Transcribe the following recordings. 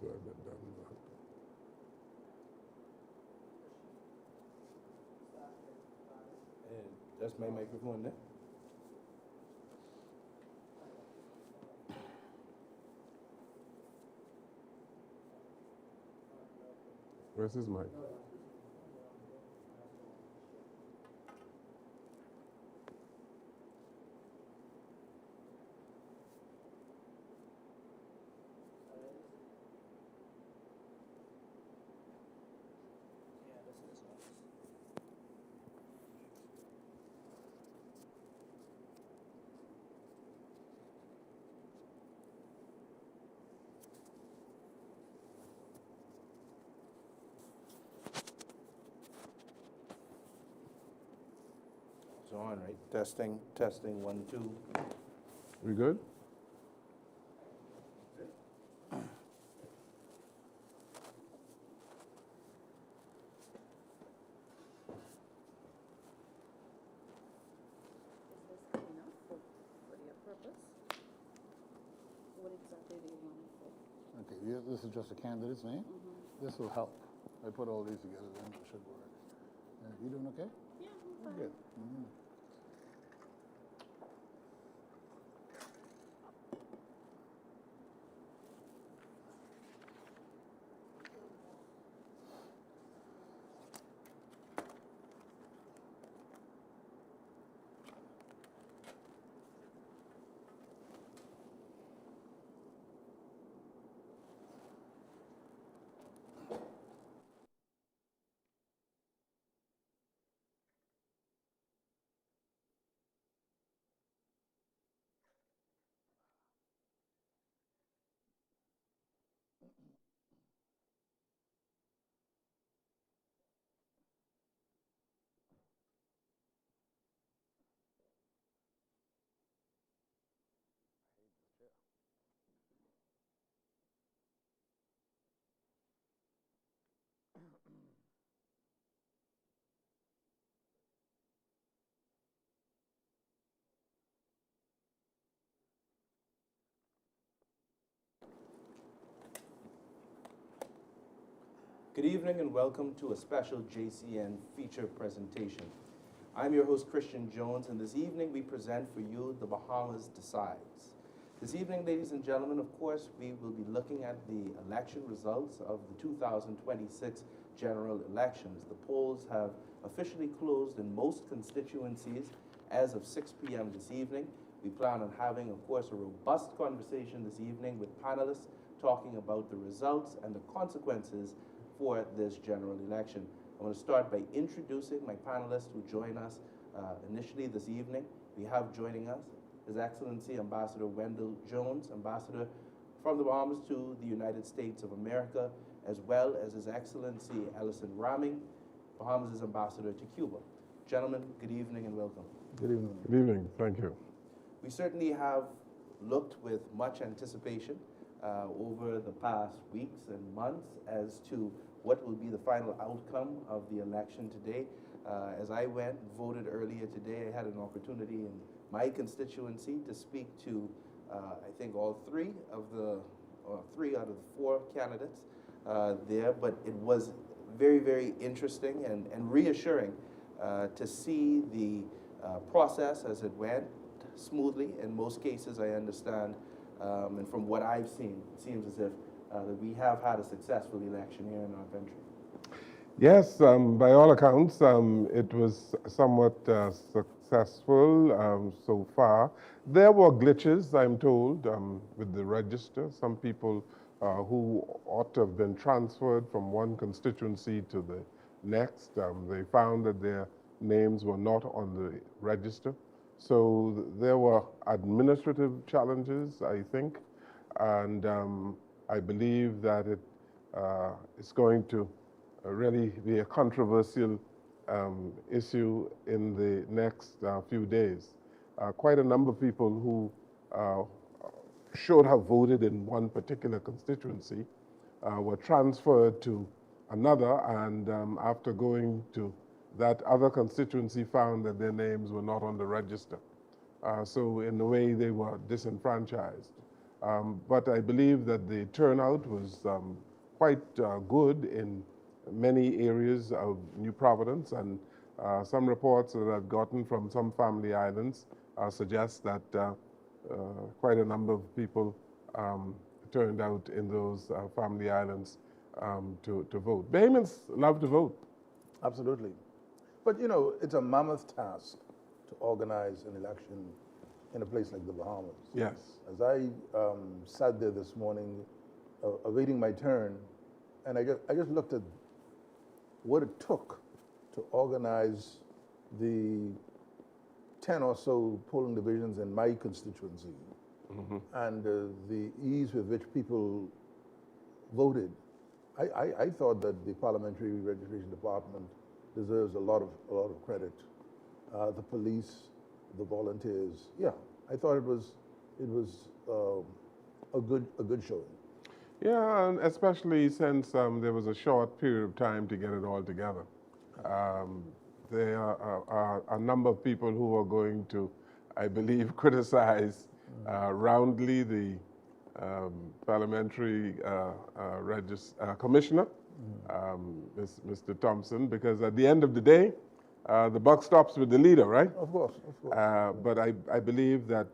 So I've been done that. And that's my microphone there. Where's his mic? It's on, right? Testing, testing, 1, 2. We good? Is this enough for your purpose? What exactly do you want it for? Okay, this is just a candidate's name. This will help. I put all these together, then it should work. You doing okay? Yeah, I'm Oh, fine. good. Good evening and welcome to a special JCN feature presentation. I'm your host, Christian Jones, and this evening we present for you The Bahamas Decides. This evening, ladies and gentlemen, of course, we will be looking at the election results of the 2026 general elections. The polls have officially closed in most constituencies as of 6 p.m. this evening. We plan on having, of course, a robust conversation this evening with panelists talking about the results and the consequences for this general election. I want to start by introducing my panelists who join us initially this evening. We have joining us His Excellency Ambassador Wendell Jones, Ambassador from the Bahamas to the United States of America, as well as His Excellency Ellison Raming, Bahamas' Ambassador to Cuba. Gentlemen, good evening and welcome. Good evening. Good evening. Thank you. We certainly have looked with much anticipation over the past weeks and months as to what will be the final outcome of the election today. As I went and voted earlier today, I had an opportunity in my constituency to speak to, I think, all three out of the four candidates there, but it was very, very interesting and reassuring to see the process as it went smoothly. In most cases, I understand, and from what I've seen, it seems as if that we have had a successful election here in our country. Yes, by all accounts, it was somewhat successful so far. There were glitches, I'm told, with the register. Some people who ought to have been transferred from one constituency to the next, they found that their names were not on the register. So there were administrative challenges, I think, and I believe that it's going to really be a controversial issue in the next few days. Quite a number of people who should have voted in one particular constituency were transferred to another, and after going to that other constituency found that their names were not on the register. So in a way they were disenfranchised. But I believe that the turnout was quite good in many areas of New Providence, and some reports that I've gotten from some family islands suggest that quite a number of people turned out in those family islands to vote. Bahamians love to vote. Absolutely. But you know, it's a mammoth task to organize an election in a place like the Bahamas. Yes. As I sat there this morning, awaiting my turn, and I just looked at what it took to organize the 10 or so polling divisions in my constituency, and the ease with which people voted. I thought that the Parliamentary Registration Department deserves a lot of credit. The police, the volunteers, yeah. I thought it was a good showing. Yeah, and especially since there was a short period of time to get it all together. There are a number of people who are going to, I believe, criticize roundly the parliamentary commissioner, Mr. Thompson, because at the end of the day, the buck stops with the leader, right? Of course, of course. But I believe that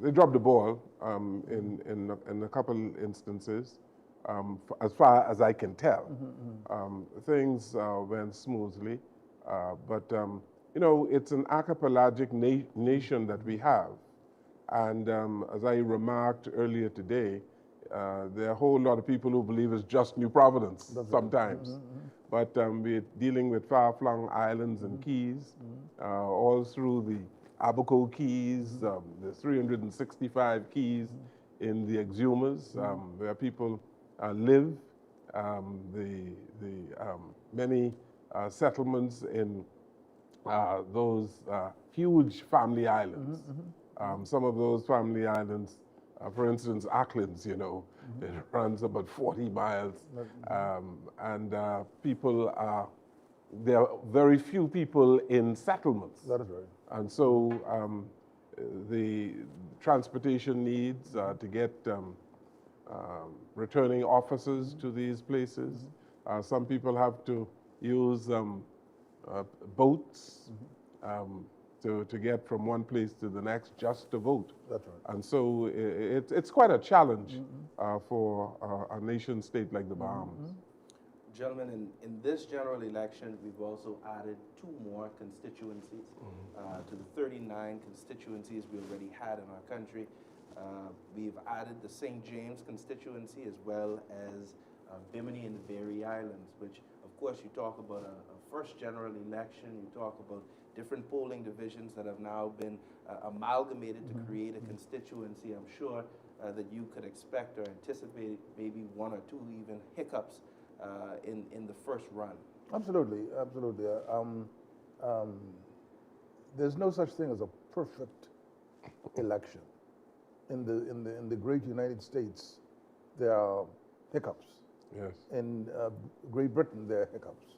they dropped the ball in a couple instances. As far as I can tell, things went smoothly. But you know, it's an archipelagic nation that we have. And as I remarked earlier today, there are a whole lot of people who believe it's just New Providence sometimes. But we're dealing with far-flung islands and keys, all through the Abaco Keys, the 365 keys in the exhumas, where people live, the many settlements in those huge family islands. Some of those family islands, for instance, Auckland's, you know, it runs about 40 miles, and people are, there are very few people in settlements. That is right. And so the transportation needs to get returning officers to these places. Some people have to use boats to get from one place to the next just to vote. That's right. And so it's quite a challenge for a nation state like the Bahamas. Gentlemen, in this general election, we've also added 2 more constituencies to the 39 constituencies we already had in our country. We've added the St. James constituency as well as Bimini and the Berry Islands, which, of course, you talk about a first general election, you talk about different polling divisions that have now been amalgamated to create a constituency. I'm sure that you could expect or anticipate maybe 1 or 2 even hiccups in the first run. Absolutely, absolutely. There's no such thing as a perfect election. In the great United States, there are hiccups. Yes. In Great Britain, there are hiccups.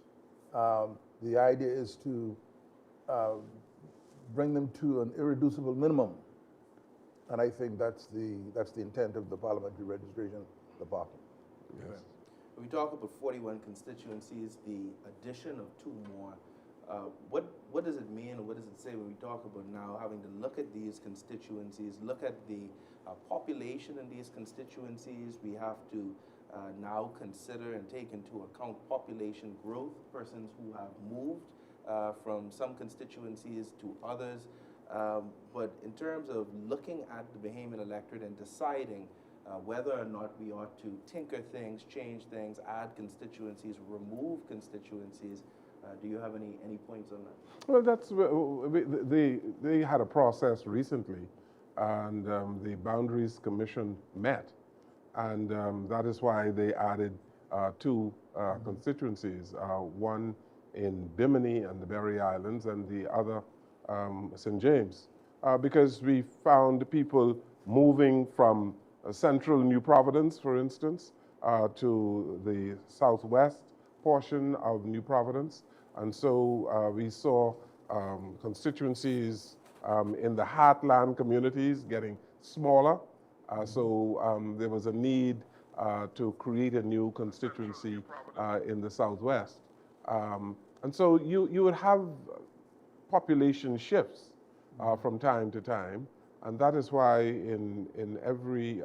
The idea is to bring them to an irreducible minimum, and I think that's the intent of the Parliamentary Registration Department. Yes. When we talk about 41 constituencies, the addition of 2 more, what does it mean, or what does it say when we talk about now having to look at these constituencies, look at the population in these constituencies? We have to now consider and take into account population growth, persons who have moved from some constituencies to others. But in terms of looking at the Bahamian electorate and deciding whether or not we ought to tinker things, change things, add constituencies, remove constituencies, do you have any points on that? Well, that's they had a process recently, and the Boundaries Commission met, and that is why they added 2 constituencies, one in Bimini and the Berry Islands, and the other St. James, because we found people moving from central New Providence, for instance, to the southwest portion of New Providence. And so we saw constituencies in the heartland communities getting smaller. There was a need to create a new constituency in the Southwest. And so you would have population shifts from time to time, and that is why in every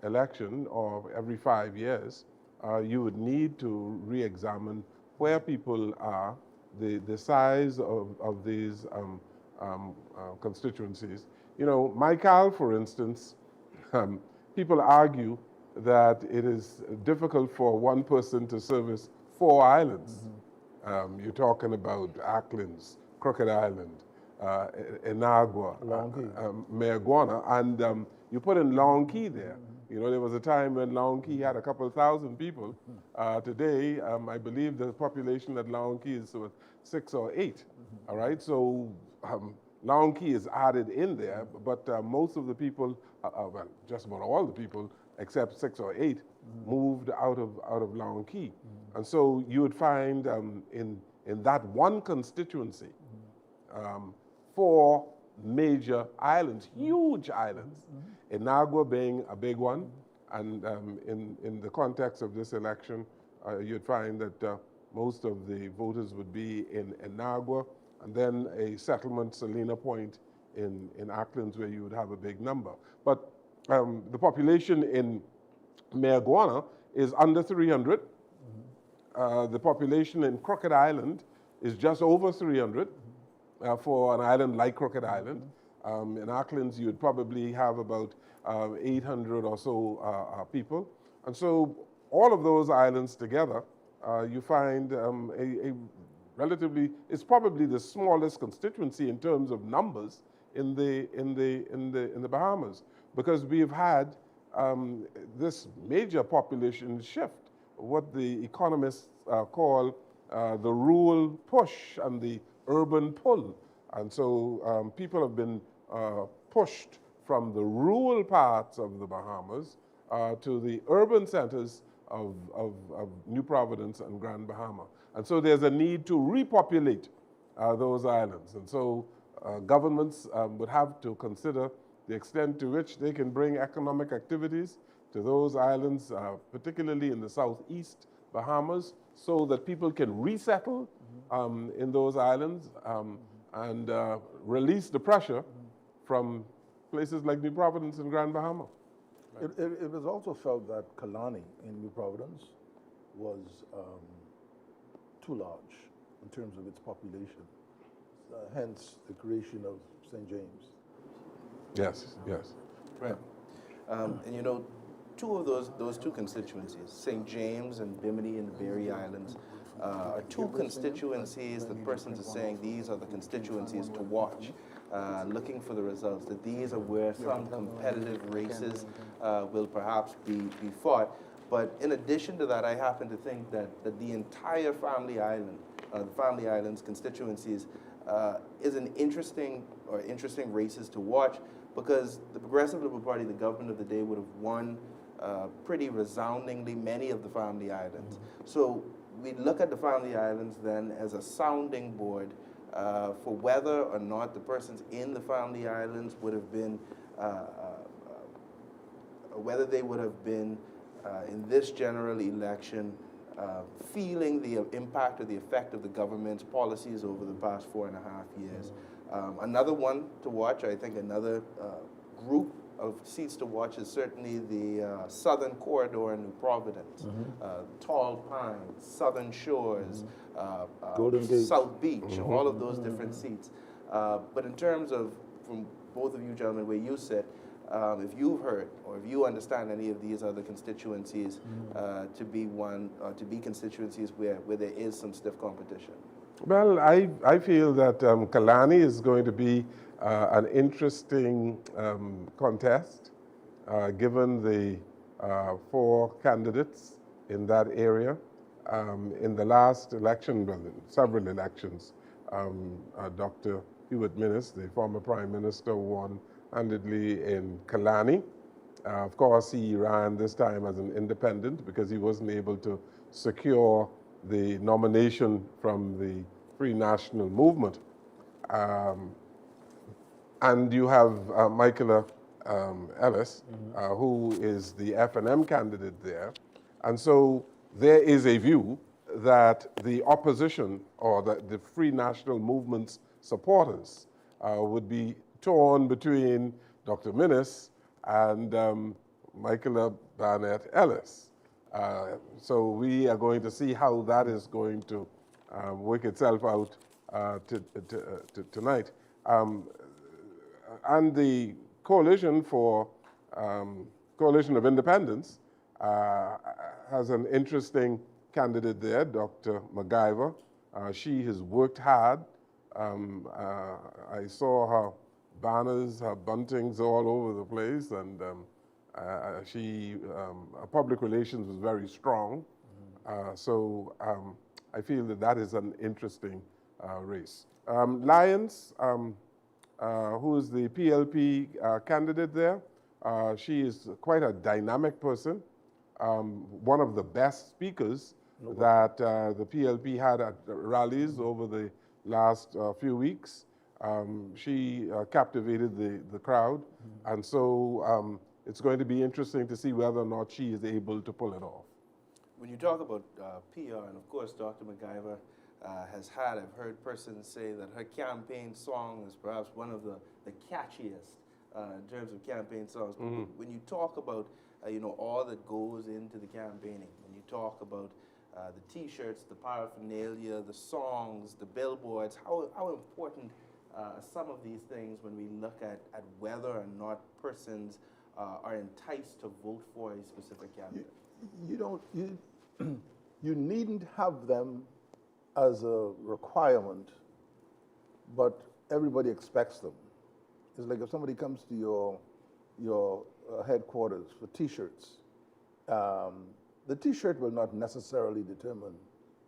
election or every 5 years, you would need to re-examine where people are, the size of these constituencies. You know, Michael, for instance, people argue that it is difficult for one person to service 4 islands. You're talking about Acklands, Crooked Island, Inagua, Mayaguana, and you put in Long Key there. You know, there was a time when Long Key had a couple thousand people. Today, I believe the population at Long Key is 6 or 8. All right, so Long Key is added in there, but most of the people, well, just about all the people, except 6 or 8, moved out of Long Key. And so you would find in that one constituency, 4 major islands, huge islands. Inagua being a big one, and in the context of this election, you'd find that most of the voters would be in Inagua, and then a settlement, Salina Point, in Acklands, where you would have a big number. But the population in Mayaguana is under 300. The population in Crooked Island is just over 300 for an island like Crooked Island. In Acklands, you'd probably have about 800 or so people. And so all of those islands together, you find a relatively, it's probably the smallest constituency in terms of numbers in the Bahamas, because we've had this major population shift, what the economists call the rural push and the urban pull. And so people have been pushed from the rural parts of the Bahamas to the urban centers of New Providence and Grand Bahama. And so there's a need to repopulate those islands. And so governments would have to consider the extent to which they can bring economic activities to those islands, particularly in the southeast Bahamas, so that people can resettle in those islands and release the pressure from places like New Providence and Grand Bahama. It was also felt that Kalani in New Providence was too large in terms of its population, hence the creation of St. James. Yes, yes. Right. And you know, two of those two constituencies, St. James and Bimini and the Berry Islands, are 2 constituencies that persons are saying these are the constituencies to watch, looking for the results, that these are where some competitive races will perhaps be fought. But in addition to that, I happen to think that the entire Family Island, the Family Islands constituencies, is an interesting races to watch, because the Progressive Liberal Party, the government of the day, would have won pretty resoundingly many of the Family Islands. So we look at the Family Islands then as a sounding board for whether or not the persons in the Family Islands would have been, whether they would have been in this general election feeling the impact or the effect of the government's policies over the past 4.5 years. Another one to watch, I think another group of seats to watch is certainly the Southern Corridor in New Providence, Tall Pines, Southern Shores, Golden Gate, South Beach, all of those different seats. But in terms of, from both of you gentlemen, where you sit, if you've heard or if you understand any of these other constituencies to be constituencies where there is some stiff competition. Well, I feel that Kalani is going to be an interesting contest, given the 4 candidates in that area. In the last election, well, several elections, Dr. Hewitt Minnis, the former Prime Minister, won handedly in Kalani. Of course, he ran this time as an independent because he wasn't able to secure the nomination from the Free National Movement. And you have Michaela Ellis, who is the F&M candidate there. And so there is a view that the opposition or the Free National Movement's supporters would be torn between Dr. Minnis and Michaela Barnett Ellis. So we are going to see how that is going to work itself out tonight. And the Coalition of Independence has an interesting candidate there, Dr. MacGyver. She has worked hard. I saw her banners, her buntings all over the place, and her public relations was very strong. So I feel that that is an interesting race. Lyons, who is the PLP candidate there, she is quite a dynamic person, one of the best speakers that the PLP had at rallies over the last few weeks. She captivated the crowd, and so it's going to be interesting to see whether or not she is able to pull it off. When you talk about PR, and of course Dr. MacGyver I've heard persons say that her campaign song is perhaps one of the catchiest in terms of campaign songs. Mm-hmm. When you talk about all that goes into the campaigning, when you talk about the T-shirts, the paraphernalia, the songs, the billboards, how important some of these things when we look at whether or not persons are enticed to vote for a specific candidate? You needn't have them as a requirement, but everybody expects them. It's like if somebody comes to your headquarters for T-shirts, the T-shirt will not necessarily determine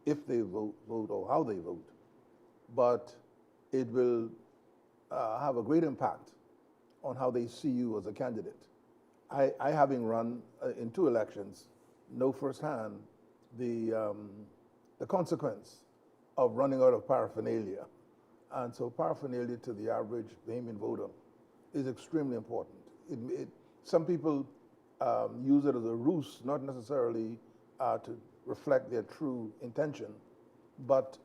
if they vote or how they vote, but it will have a great impact on how they see you as a candidate. I having run in 2 elections, know firsthand the consequence of running out of paraphernalia. And so paraphernalia to the average Bahamian voter is extremely important. Some people use it as a ruse, not necessarily to reflect their true intention, but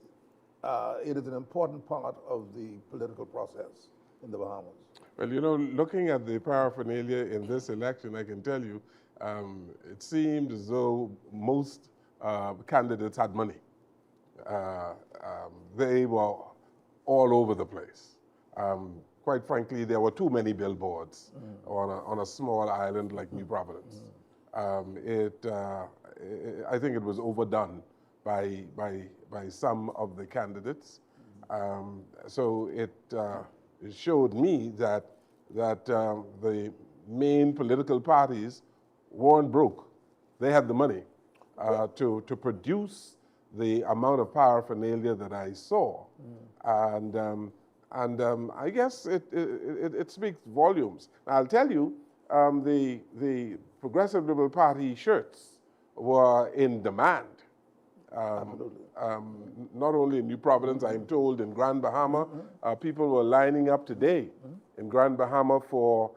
it is an important part of the political process in the Bahamas. Well, looking at the paraphernalia in this election, I can tell you, it seemed as though most candidates had money. They were all over the place. Quite frankly, there were too many billboards on a small island like New Providence. I think it was overdone by some of the candidates. So it showed me that the main political parties weren't broke. They had the money to produce the amount of paraphernalia that I saw, and I guess it speaks volumes. I'll tell you, the Progressive Liberal Party shirts were in demand. Not only in New Providence, I'm told in Grand Bahama, people were lining up today in Grand Bahama for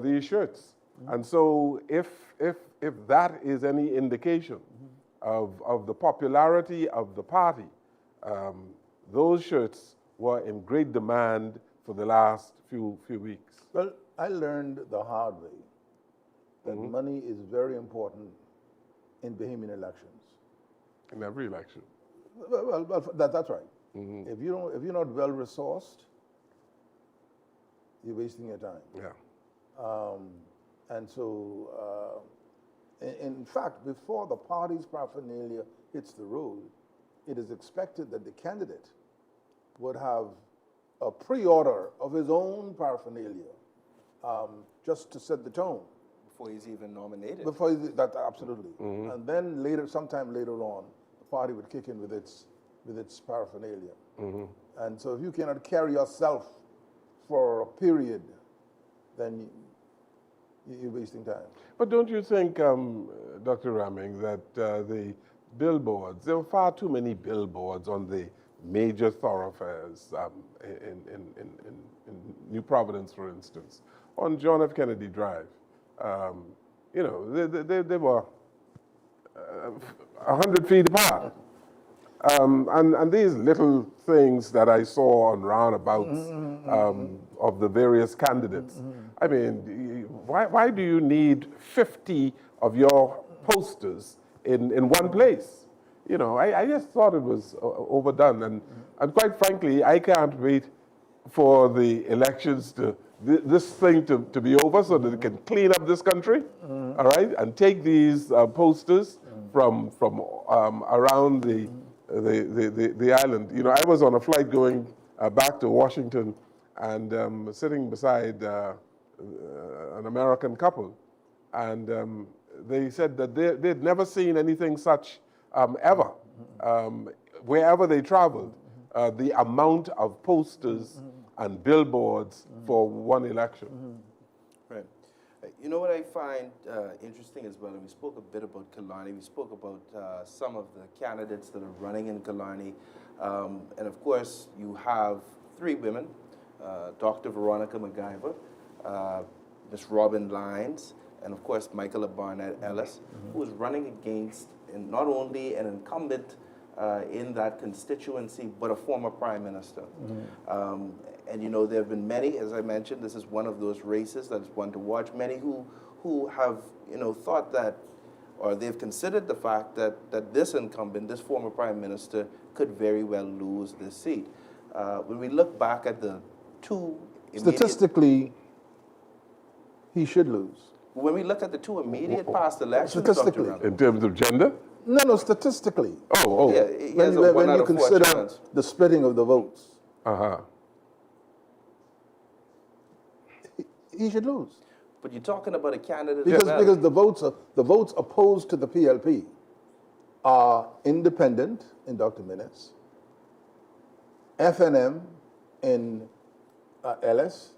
these shirts. And so if that is any indication of the popularity of the party, those shirts were in great demand for the last few weeks. Well, I learned the hard way that money is very important in Bahamian elections. In every election. Well, that's right. If you're not well resourced, you're wasting your time. Yeah. And so, in fact, before the party's paraphernalia hits the road, it is expected that the candidate would have a pre-order of his own paraphernalia, just to set the tone. Before he's even nominated. Absolutely. And then sometime later on, the party would kick in with its paraphernalia. And so if you cannot carry yourself for a period, then you're wasting time. But don't you think, Dr. Ramming, that the billboards, there were far too many billboards on the major thoroughfares in New Providence, for instance, on John F. Kennedy Drive. You know, they were 100 feet apart. And these little things that I saw on roundabouts of the various candidates, I mean, why do you need 50 of your posters in one place? You know, I just thought it was overdone. And quite frankly, I can't wait for the elections this thing to be over so that it can clean up this country, all right, and take these posters from around the island. You know, I was on a flight going back to Washington and sitting beside an American couple, and they said that they'd never seen anything such ever. Wherever they traveled, the amount of posters and billboards for one election. Right. You know what I find interesting as well, and we spoke a bit about Killarney, we spoke about some of the candidates that are running in Killarney, and of course you have three women, Dr. Veronica MacGyver, Ms. Robin Lyons, and of course Michaela Barnett Ellis, who is running against not only an incumbent in that constituency, but a former prime minister. And you know, there have been many, as I mentioned, this is one of those races that is one to watch. Many who have, you know, thought that, or they've considered the fact that this incumbent, this former prime minister, could very well lose this seat. When we look back at the two statistically, he should lose. When we look at the two immediate past elections, Statistically. Dr. Ramsey, In terms of gender? No, statistically. Oh. yeah, he has a When 1 out you of 4 consider chance. the splitting of the votes, he should lose. But you're talking about a candidate Because the votes opposed to the PLP are independent in Dr. Minnis, FNM in Ellis,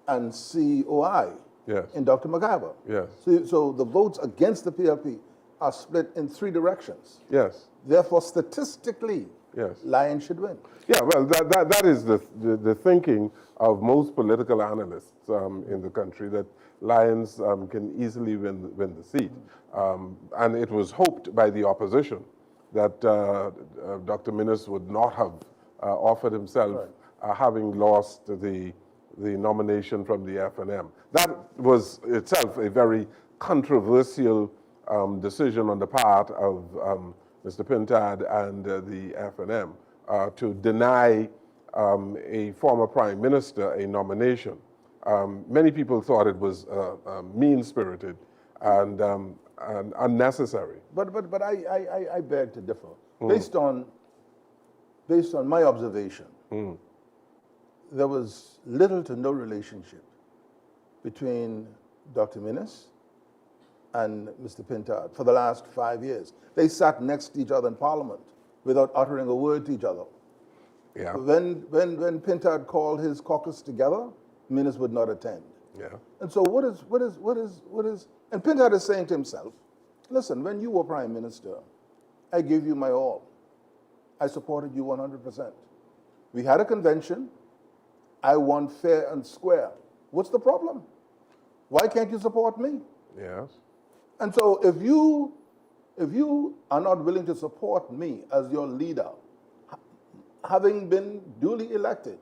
and COI Yes. in Dr. MacGyver. Yes. So the votes against the PLP are split in three directions. Yes. Therefore, statistically, Yes. Lyons should win. Yeah, well, that is the thinking of most political analysts in the country, that Lyons can easily win the seat. And it was hoped by the opposition that Dr. Minnis would not have offered himself, having lost the nomination from the FNM. That was itself a very controversial decision on the part of Mr. Pintard and the FNM to deny a former prime minister a nomination. Many people thought it was mean-spirited and unnecessary. But I beg to differ. Based on my observation, there was little to no relationship between Dr. Minnis and Mr. Pintard for the last 5 years. They sat next to each other in Parliament without uttering a word to each other. Yeah. When Pintard called his caucus together, Minnis would not attend. Yeah. And so what is, and Pintard is saying to himself, listen, when you were prime minister, I gave you my all. I supported you 100%. We had a convention. I won fair and square. What's the problem? Why can't you support me? Yes. And so if you are not willing to support me as your leader, having been duly elected,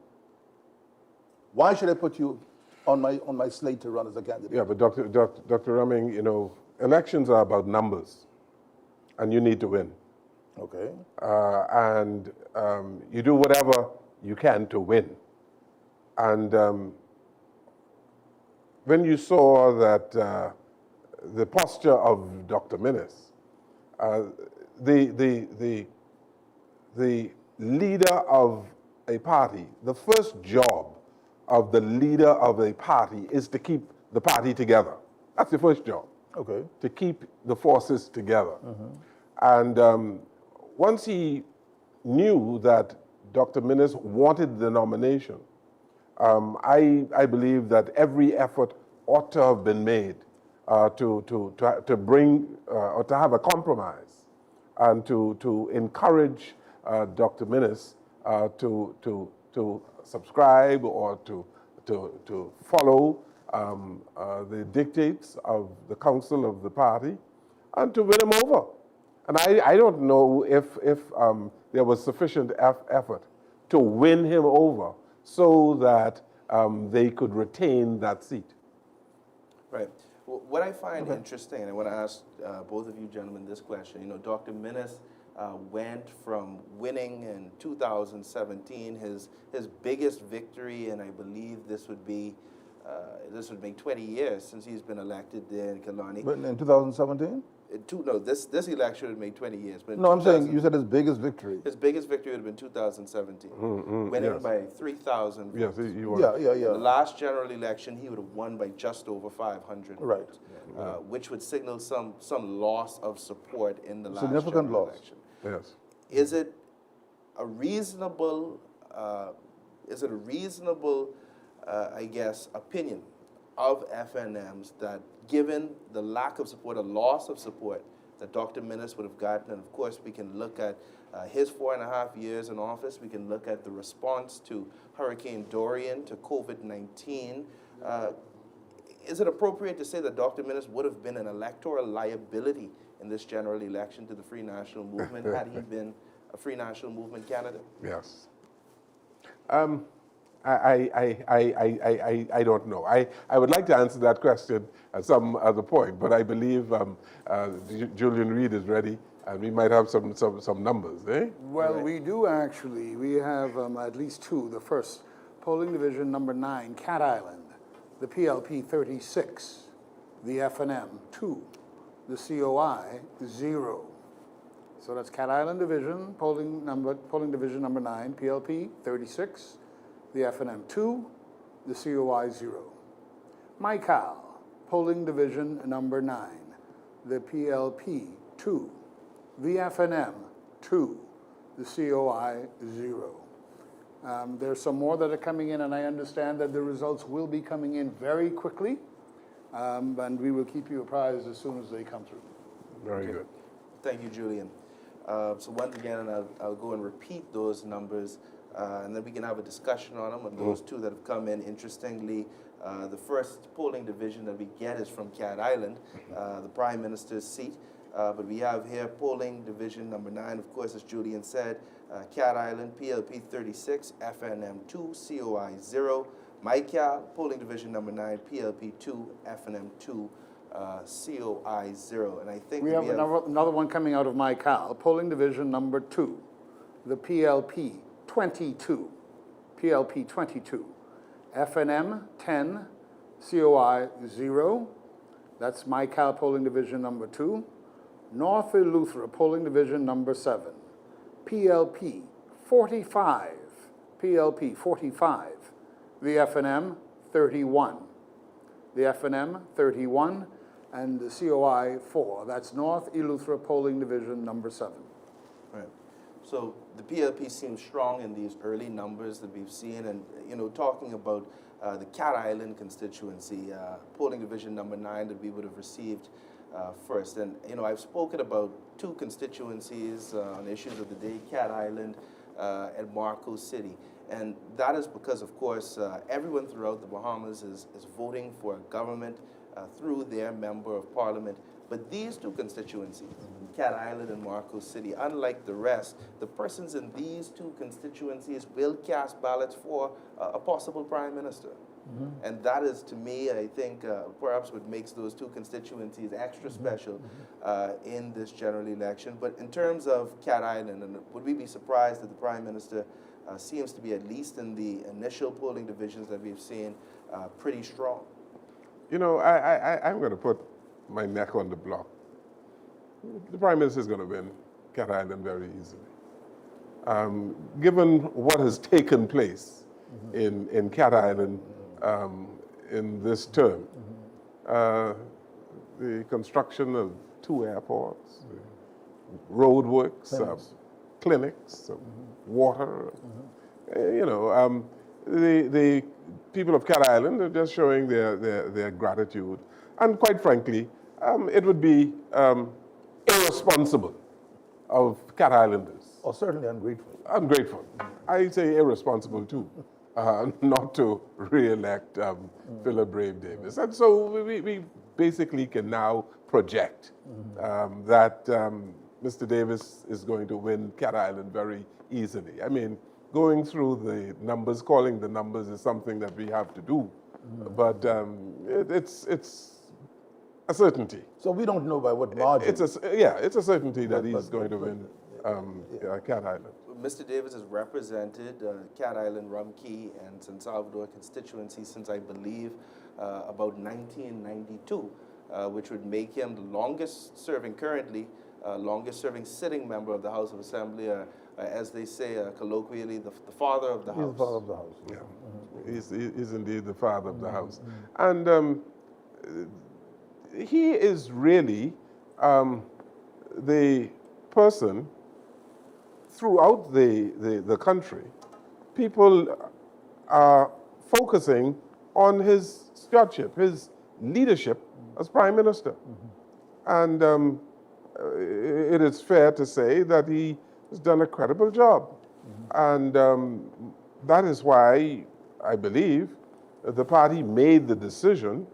why should I put you on my slate to run as a candidate? Yeah, but Dr. Reming, you know, elections are about numbers, and you need to win. Okay. And you do whatever you can to win. And when you saw that the posture of Dr. Minnis, the leader of a party, the first job of the leader of a party is to keep the party together. That's the first job. Okay. To keep the forces together. And once he knew that Dr. Minnis wanted the nomination, I believe that every effort ought to have been made to bring or to have a compromise and to encourage Dr. Minnis to subscribe or to follow the dictates of the council of the party and to win him over. And I don't know if there was sufficient effort to win him over so that they could retain that seat. Right. Well, what I find interesting, and I want to ask both of you gentlemen this question, you know, Dr. Minnis went from winning in 2017, his biggest victory, and I believe this would make 20 years since he's been elected there in Killarney. But in 2017? No, this election would make 20 years. But No, I'm saying you said his biggest victory. his biggest victory would have been 2017, winning yes. by 3,000 votes. Yes, you were. Yeah. The last general election, he would have won by just over 500 Right. votes, which would signal some loss of support in the last Significant general loss. election. Yes. Is it a reasonable, I guess, opinion of FNMs that given the lack of support, a loss of support that Dr. Minnis would have gotten, and of course we can look at his 4.5 years in office, we can look at the response to Hurricane Dorian, to COVID-19, is it appropriate to say that Dr. Minnis would have been an electoral liability in this general election to the Free National Movement had he been a Free National Movement candidate? Yes. I don't know. I would like to answer that question at some other point, but I believe Julian Reed is ready, and we might have some numbers, eh? Well, we do actually. We have at least two. The first, polling division number 9, Cat Island, the PLP 36, the FNM 2, the COI 0. So that's Cat Island division, polling division number 9, PLP 36, the FNM 2, the COI 0. MyCal, polling division number 9, the PLP 2, the FNM 2, the COI 0. There's some more that are coming in, and I understand that the results will be coming in very quickly, and we will keep you apprised as soon as they come through. Very good. Thank you, Julian. So once again, I'll go and repeat those numbers, and then we can have a discussion on them, and those two that have come in. Interestingly, the first polling division that we get is from Cat Island, the Prime Minister's seat. But we have here polling division number 9, of course, as Julian said, Cat Island, PLP 36, FNM 2, COI 0. MyCal, polling division number 9, PLP 2, FNM 2, COI 0. And I think We have another one coming out of MyCal, polling division number 2, the PLP 22, PLP 22, FNM 10, COI 0. That's MyCal polling division number 2. North Eleuthera polling division number 7, PLP 45, PLP 45, the FNM 31, the FNM 31, and the COI 4. That's North Eleuthera polling division number 7. Right. So the PLP seems strong in these early numbers that we've seen, and you know, talking about the Cat Island constituency, polling division number 9 that we would have received first. And you know, I've spoken about two constituencies on issues of the day, Cat Island and Marco City. And that is because, of course, everyone throughout the Bahamas is voting for a government through their member of parliament. But these two constituencies, Cat Island and Marco City, unlike the rest, the persons in these two constituencies will cast ballots for a possible prime minister. And that is, to me, I think, perhaps what makes those two constituencies extra special in this general election. But in terms of Cat Island, and would we be surprised that the Prime Minister seems to be, at least in the initial polling divisions that we've seen, pretty strong? You know, I'm going to put my neck on the block. The Prime Minister is going to win Cat Island very easily. Given what has taken place in Cat Island in this term, the construction of 2 airports, roadworks, clinics, water, you know, the people of Cat Island are just showing their gratitude. And quite frankly, it would be irresponsible of Cat Islanders. Or certainly ungrateful. ungrateful. I say irresponsible too, not to re-elect Philip Brave Davis. And so we basically can now project that Mr. Davis is going to win Cat Island very easily. I mean, going through the numbers, calling the numbers is something that we have to do, but it's a certainty. So we don't know by what margin. It's a certainty that he's going to win Cat Island. Mr. Davis has represented Cat Island, Rum Key, and San Salvador constituency since, I believe, about 1992, which would make him the longest serving sitting member of the House of Assembly, as they say colloquially, the father of the House. He's the father of the House. Yeah, he's indeed the father of the House. And he is really the person throughout the country. People are focusing on his stewardship, his leadership as Prime Minister. And it is fair to say that he has done a credible job. And that is why I believe the party made the decision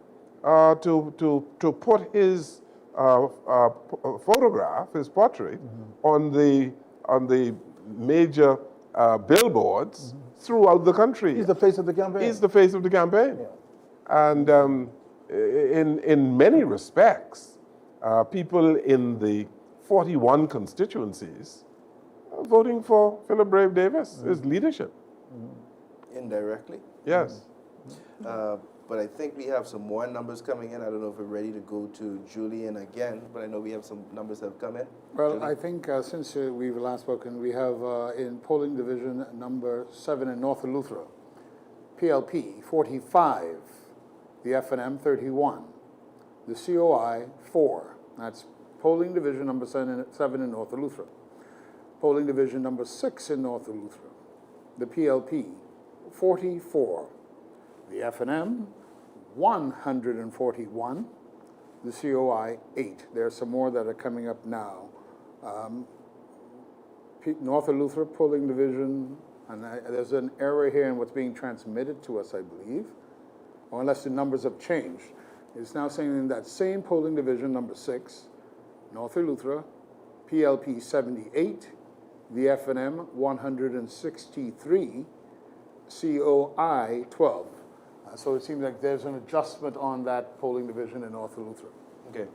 to put his photograph, his portrait, on the major billboards throughout the country. He's the face of the campaign. He's the face of the campaign. Yeah. And in many respects, people in the 41 constituencies are voting for Philip Brave Davis, his leadership. Indirectly. Yes. But I think we have some more numbers coming in. I don't know if we're ready to go to Julian again, but I know we have some numbers that have come in. Well, Julian? I think since we've last spoken, we have in polling division number 7 in North Eleuthera, PLP 45, the FNM 31, the COI 4. That's polling division number 7 in North Eleuthera. Polling division number 6 in North Eleuthera, the PLP 44, the FNM 141, the COI 8. There are some more that are coming up now. North Eleuthera polling division, and there's an error here in what's being transmitted to us, I believe, or unless the numbers have changed. It's now saying in that same polling division, number 6, North Eleuthera, PLP 78, the FNM 163, COI 12. So it seems like there's an adjustment on that polling division in North Eleuthera. Okay.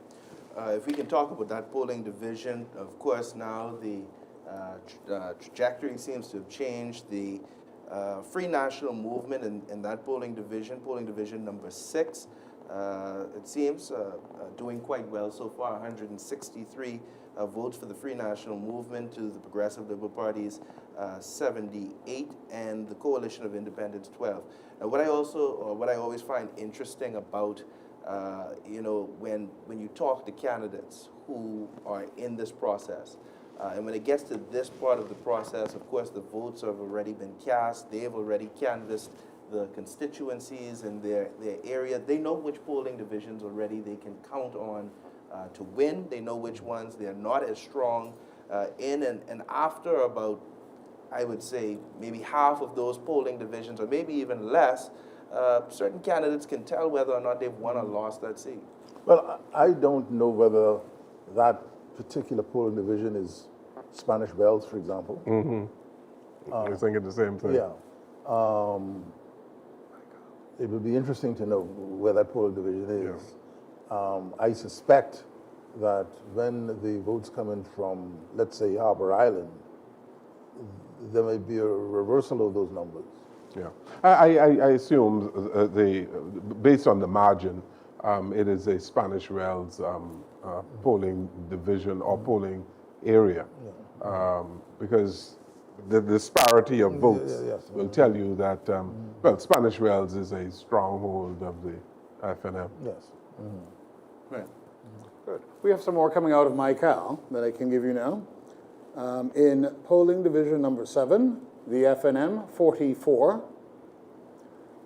If we can talk about that polling division, of course, now the trajectory seems to have changed. The Free National Movement in that polling division number 6, it seems doing quite well so far, 163 votes for the Free National Movement to the Progressive Liberal Party's 78, and the Coalition of Independents 12. And what I always find interesting about when you talk to candidates who are in this process, and when it gets to this part of the process, of course, the votes have already been cast. They've already canvassed the constituencies in their area. They know which polling divisions already they can count on to win. They know which ones they're not as strong in. And after about, I would say, maybe half of those polling divisions, or maybe even less, certain candidates can tell whether or not they've won or lost that seat. Well, I don't know whether that particular polling division is Spanish Bells, for example. You're thinking the same thing. Yeah. It would be interesting to know where that polling division is. I suspect that when the votes come in from, let's say, Harbor Island, there may be a reversal of those numbers. Yeah, I assume based on the margin, it is a Spanish Wells polling division or polling area, because the disparity of votes will tell you that, well, Spanish Wells is a stronghold of the FNM. Yes. Right. Good. We have some more coming out of MyCal that I can give you now. In polling division number 7, the FNM 44,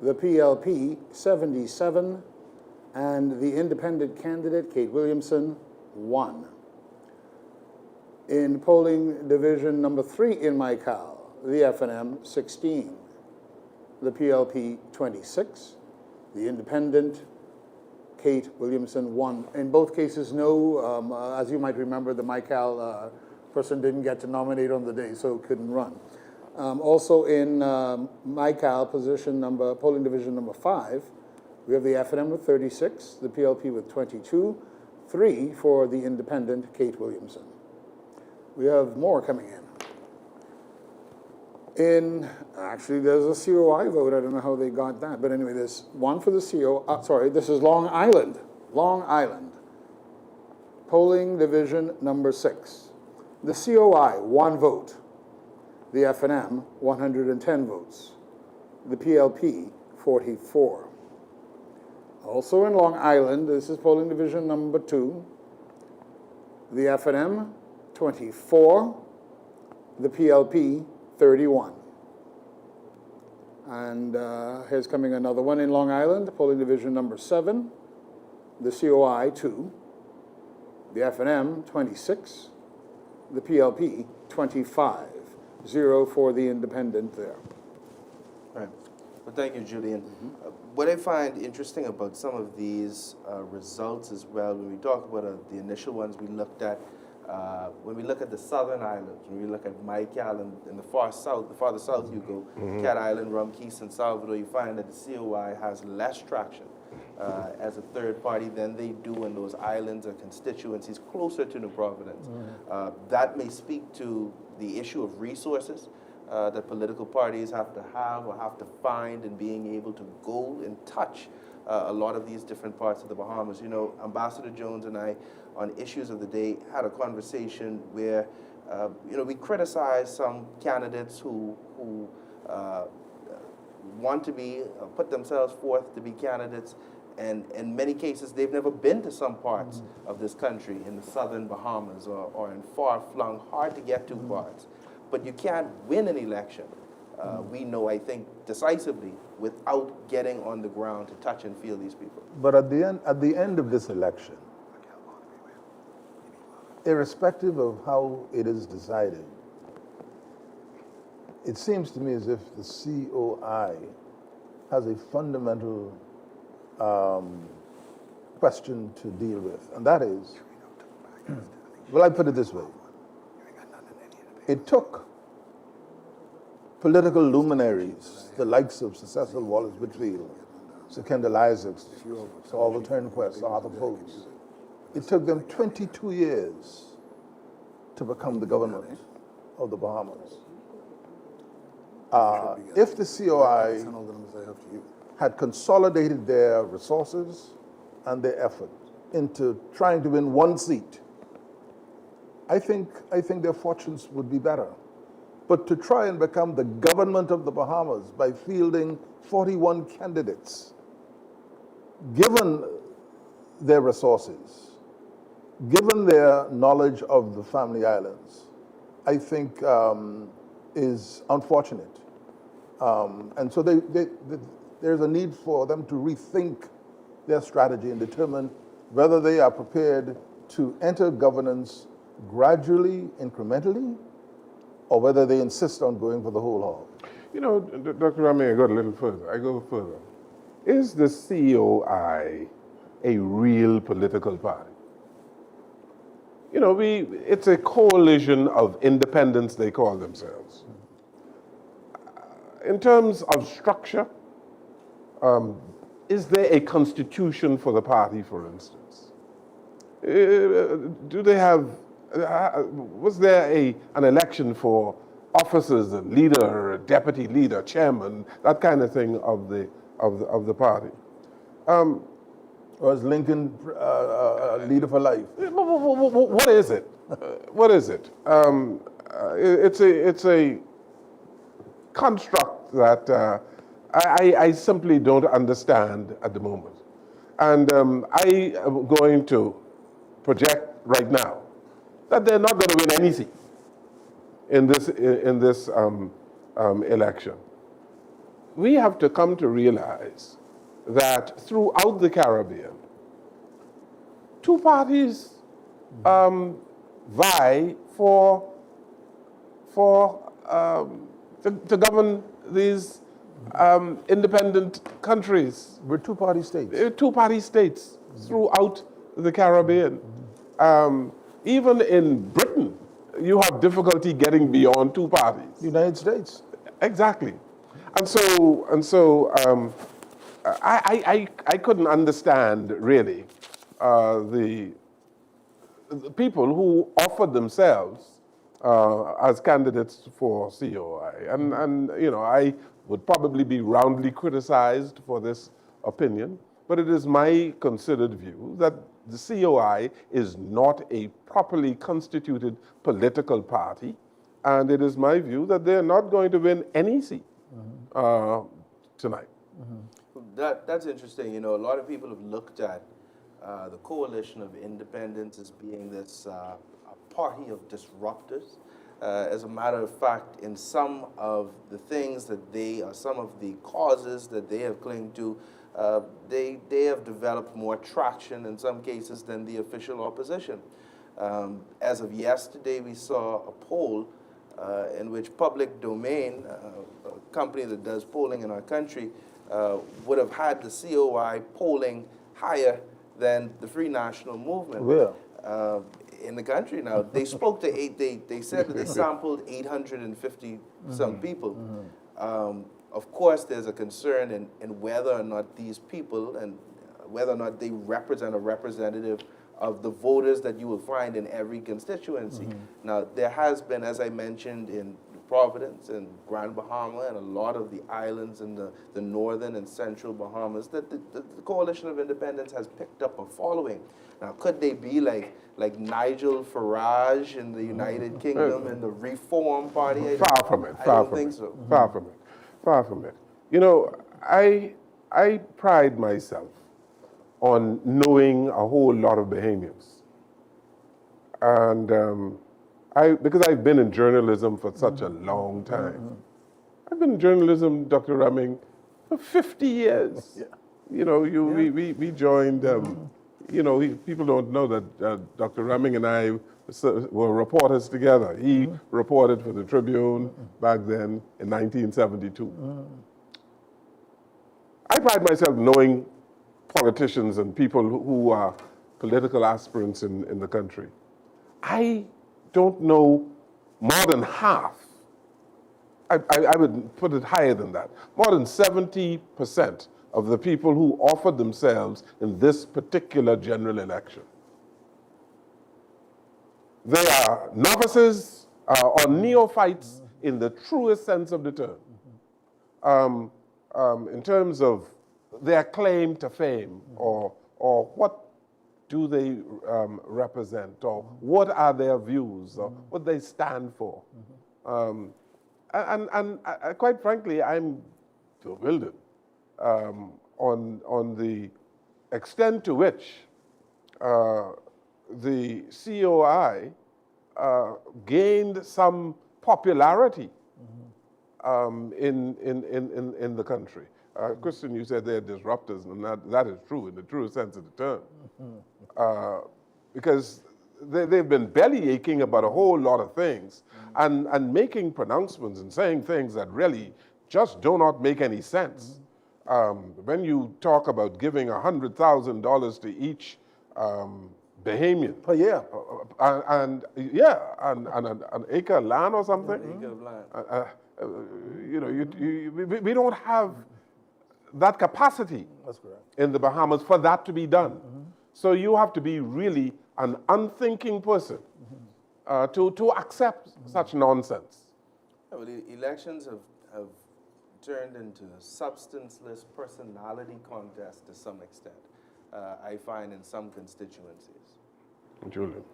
the PLP 77, and the independent candidate Kate Williamson 1. In polling division number 3 in MyCal, the FNM 16, the PLP 26, the Independent, Kate Williamson 1. In both cases, no, as you might remember, the MyCal person didn't get to nominate on the day, so couldn't run. Also in MyCal polling division number 5, we have the FNM with 36, the PLP with 22, 3 for the Independent, Kate Williamson. We have more coming in. Actually, there's a COI vote. I don't know how they got that. But anyway, there's one for the this is Long Island. Long Island. Polling division number 6. The COI, 1 vote. The FNM, 110 votes. The PLP, 44. Also in Long Island, this is polling division number 2. The FNM, 24. The PLP, 31. And here's coming another one in Long Island, polling division number 7, the COI 2, the FNM 26, the PLP 25, 0 for the Independent there. Right. Well, thank you, Julian. What I find interesting about some of these results as well, when we talk about the initial ones we looked at, when we look at the Southern Islands, when we look at MyCal in the farther south you go, Cat Island, Rum Key, San Salvador, you find that the COI has less traction as a third party than they do in those islands or constituencies closer to New Providence. That may speak to the issue of resources that political parties have to have or have to find in being able to go and touch a lot of these different parts of the Bahamas. You know, Ambassador Jones and I, on Issues of the Day, had a conversation where, you know, we criticized some candidates who want to be, put themselves forth to be candidates, and in many cases, they've never been to some parts of this country, in the southern Bahamas or in far-flung, hard-to-get-to parts. But you can't win an election, we know, I think, decisively, without getting on the ground to touch and feel these people. But at the end of this election, irrespective of how it is decided, it seems to me as if the COI has a fundamental question to deal with, and that is, well, I put it this way. It took political luminaries, the likes of Sir Cecil Wallace Whitfield, Sir Kendall Isaacs, Sir Orville Turnquest, Sir Arthur Post. It took them 22 years to become the government of the Bahamas. If the COI had consolidated their resources and their effort into trying to win 1 seat, I think their fortunes would be better. But to try and become the government of the Bahamas by fielding 41 candidates, given their resources, given their knowledge of the family islands, I think is unfortunate. And so there's a need for them to rethink their strategy and determine whether they are prepared to enter governance gradually, incrementally, or whether they insist on going for the whole hog. You know, Dr. Rami, I go a little further. I go further. Is the COI a real political party? You know, it's a coalition of independents, they call themselves. In terms of structure, is there a constitution for the party, for instance? Do they have, was there an election for officers, a leader, a deputy leader, chairman, that kind of thing of the party? Or is Lincoln leader for life? What is it? What is it? It's a construct that I simply don't understand at the moment. And I am going to project right now that they're not going to win anything in this election. We have to come to realize that throughout the Caribbean, 2 parties vie for to govern these independent countries. We're two-party states. Two-party states throughout the Caribbean. Even in Britain, you have difficulty getting beyond two parties. United States. Exactly. And so I couldn't understand really the people who offered themselves as candidates for COI. And you know, I would probably be roundly criticized for this opinion, but it is my considered view that the COI is not a properly constituted political party, and it is my view that they're not going to win any seat tonight. That's interesting. You know, a lot of people have looked at the Coalition of Independents as being this a party of disruptors. As a matter of fact, in some of the things that some of the causes that they have claimed to, they have developed more traction in some cases than the official opposition. As of yesterday, we saw a poll in which Public Domain, a company that does polling in our country, would have had the COI polling higher than the Free National Movement. Where? In the country now. They spoke to they said that they sampled 850 some people. Of course, there's a concern in whether or not these people and whether or not they represent a representative of the voters that you will find in every constituency. Now, there has been, as I mentioned, in Providence and Grand Bahama and a lot of the islands in the northern and central Bahamas, that the Coalition of Independents has picked up a following. Now, could they be like Nigel Farage in the United Kingdom and the Reform Party? Far from it. I don't think so. Far from it. Far from it. You know, I pride myself on knowing a whole lot of Bahamians. And because I've been in journalism for such a long time. I've been in journalism, Dr. Ramming, for 50 years. Yeah. You know, we joined, you know, people don't know that Dr. Ramming and I were reporters together. He reported for the Tribune back then in 1972. I pride myself knowing politicians and people who are political aspirants in the country. I don't know more than half. I would put it higher than that. More than 70% of the people who offered themselves in this particular general election. They are novices or neophytes in the truest sense of the term. In terms of their claim to fame or what do they represent or what are their views or what they stand for. And quite frankly, I'm bewildered on the extent to which the COI gained some popularity in the country. Christian, you said they're disruptors, and that is true in the truest sense of the term. Because they've been belly aching about a whole lot of things and making pronouncements and saying things that really just do not make any sense. When you talk about giving $100,000 to each Bahamian Per year. and an acre of land or something, Acre of land. you know, we don't have that capacity That's correct. in the Bahamas for that to be done. So you have to be really an unthinking person to accept such nonsense. Yeah, well, the elections have turned into substanceless personality contests to some extent, I find in some constituencies. Julian.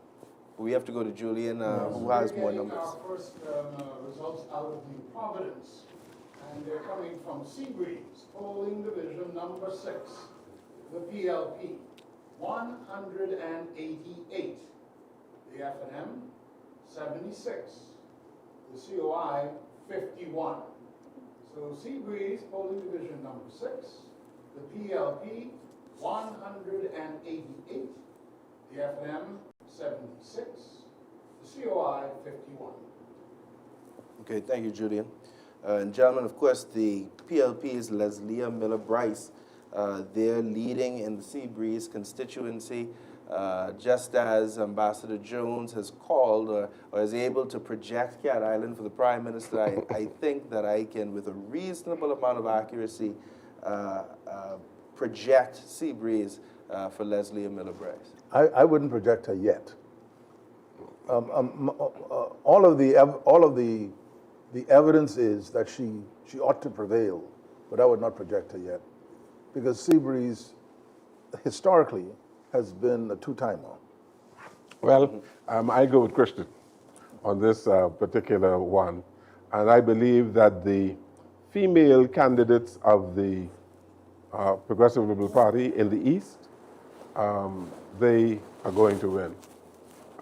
We have to go to Julian, who has more numbers. Our first results out of New Providence, and they're coming from Seabreeze, polling division number 6, the PLP, 188, the F&M, 76, the COI, 51. So Seabreeze, polling division number 6, the PLP, 188, the F&M, 76, the COI, 51. Okay, thank you, Julian. And gentlemen, of course, the PLP's Leslie Miller Bryce, they're leading in the Seabreeze constituency, just as Ambassador Jones has called or is able to project Cat Island for the Prime Minister. I think that I can, with a reasonable amount of accuracy, project Seabreeze for Leslie Miller Bryce. I wouldn't project her yet. All of the evidence is that she ought to prevail, but I would not project her yet, because Seabreeze historically has been a two-timer. Well, I go with Christian on this particular one, and I believe that the female candidates of the Progressive Liberal Party in the East, they are going to win.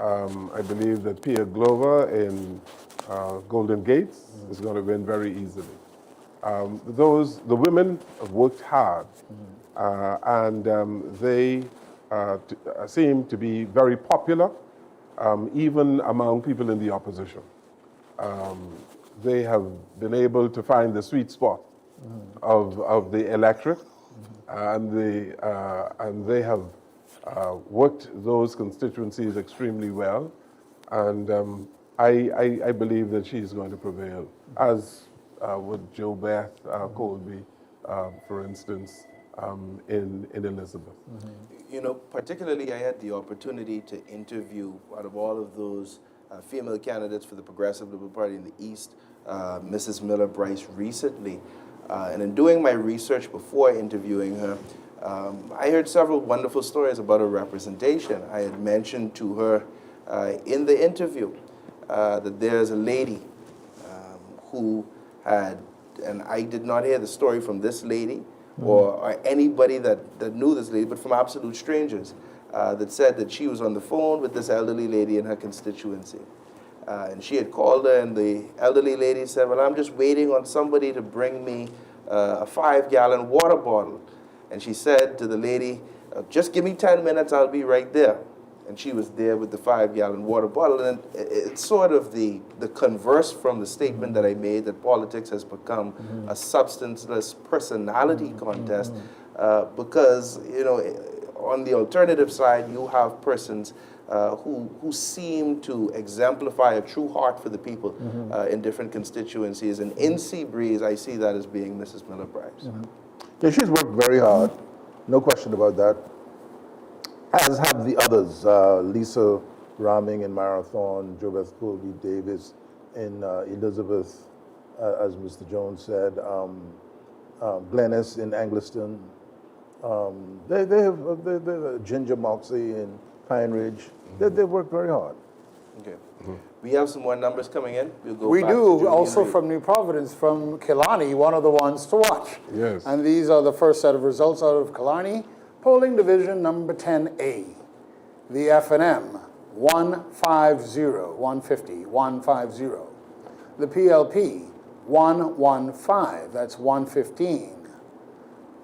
I believe that Pia Glover in Golden Gates is going to win very easily. The women have worked hard, and they seem to be very popular, even among people in the opposition. They have been able to find the sweet spot of the electorate, and they have worked those constituencies extremely well, and I believe that she's going to prevail, as would Jo Beth Colby, for instance, in Elizabeth. You know, particularly I had the opportunity to interview, out of all of those female candidates for the Progressive Liberal Party in the East, Mrs. Miller Bryce recently. And in doing my research before interviewing her, I heard several wonderful stories about her representation. I had mentioned to her in the interview that there's a lady who had, and I did not hear the story from this lady or anybody that knew this lady, but from absolute strangers, that said that she was on the phone with this elderly lady in her constituency. And she had called her, and the elderly lady said, well, I'm just waiting on somebody to bring me a 5-gallon water bottle. And she said to the lady, just give me 10 minutes, I'll be right there. And she was there with the 5-gallon water bottle. And it's sort of the converse from the statement that I made, that politics has become a substanceless personality contest, because, you know, on the alternative side, you have persons who seem to exemplify a true heart for the people in different constituencies. And in Seabreeze, I see that as being Mrs. Miller Bryce. Yeah, she's worked very hard, no question about that, as have the others, Lisa Raming in Marathon, Jo Beth Colby Davis in Elizabeth, as Mr. Jones said, Glennis in Angliston. They have Ginger Moxie in Pine Ridge. They work very hard. Okay. We have some more numbers coming in. We'll go We back to do, Julie also and from New Providence, from Killarney, one of the ones to watch. Yes. And these are the first set of results out of Killarney. Polling division number 10A. The FNM, 150. The PLP, 115, that's 115.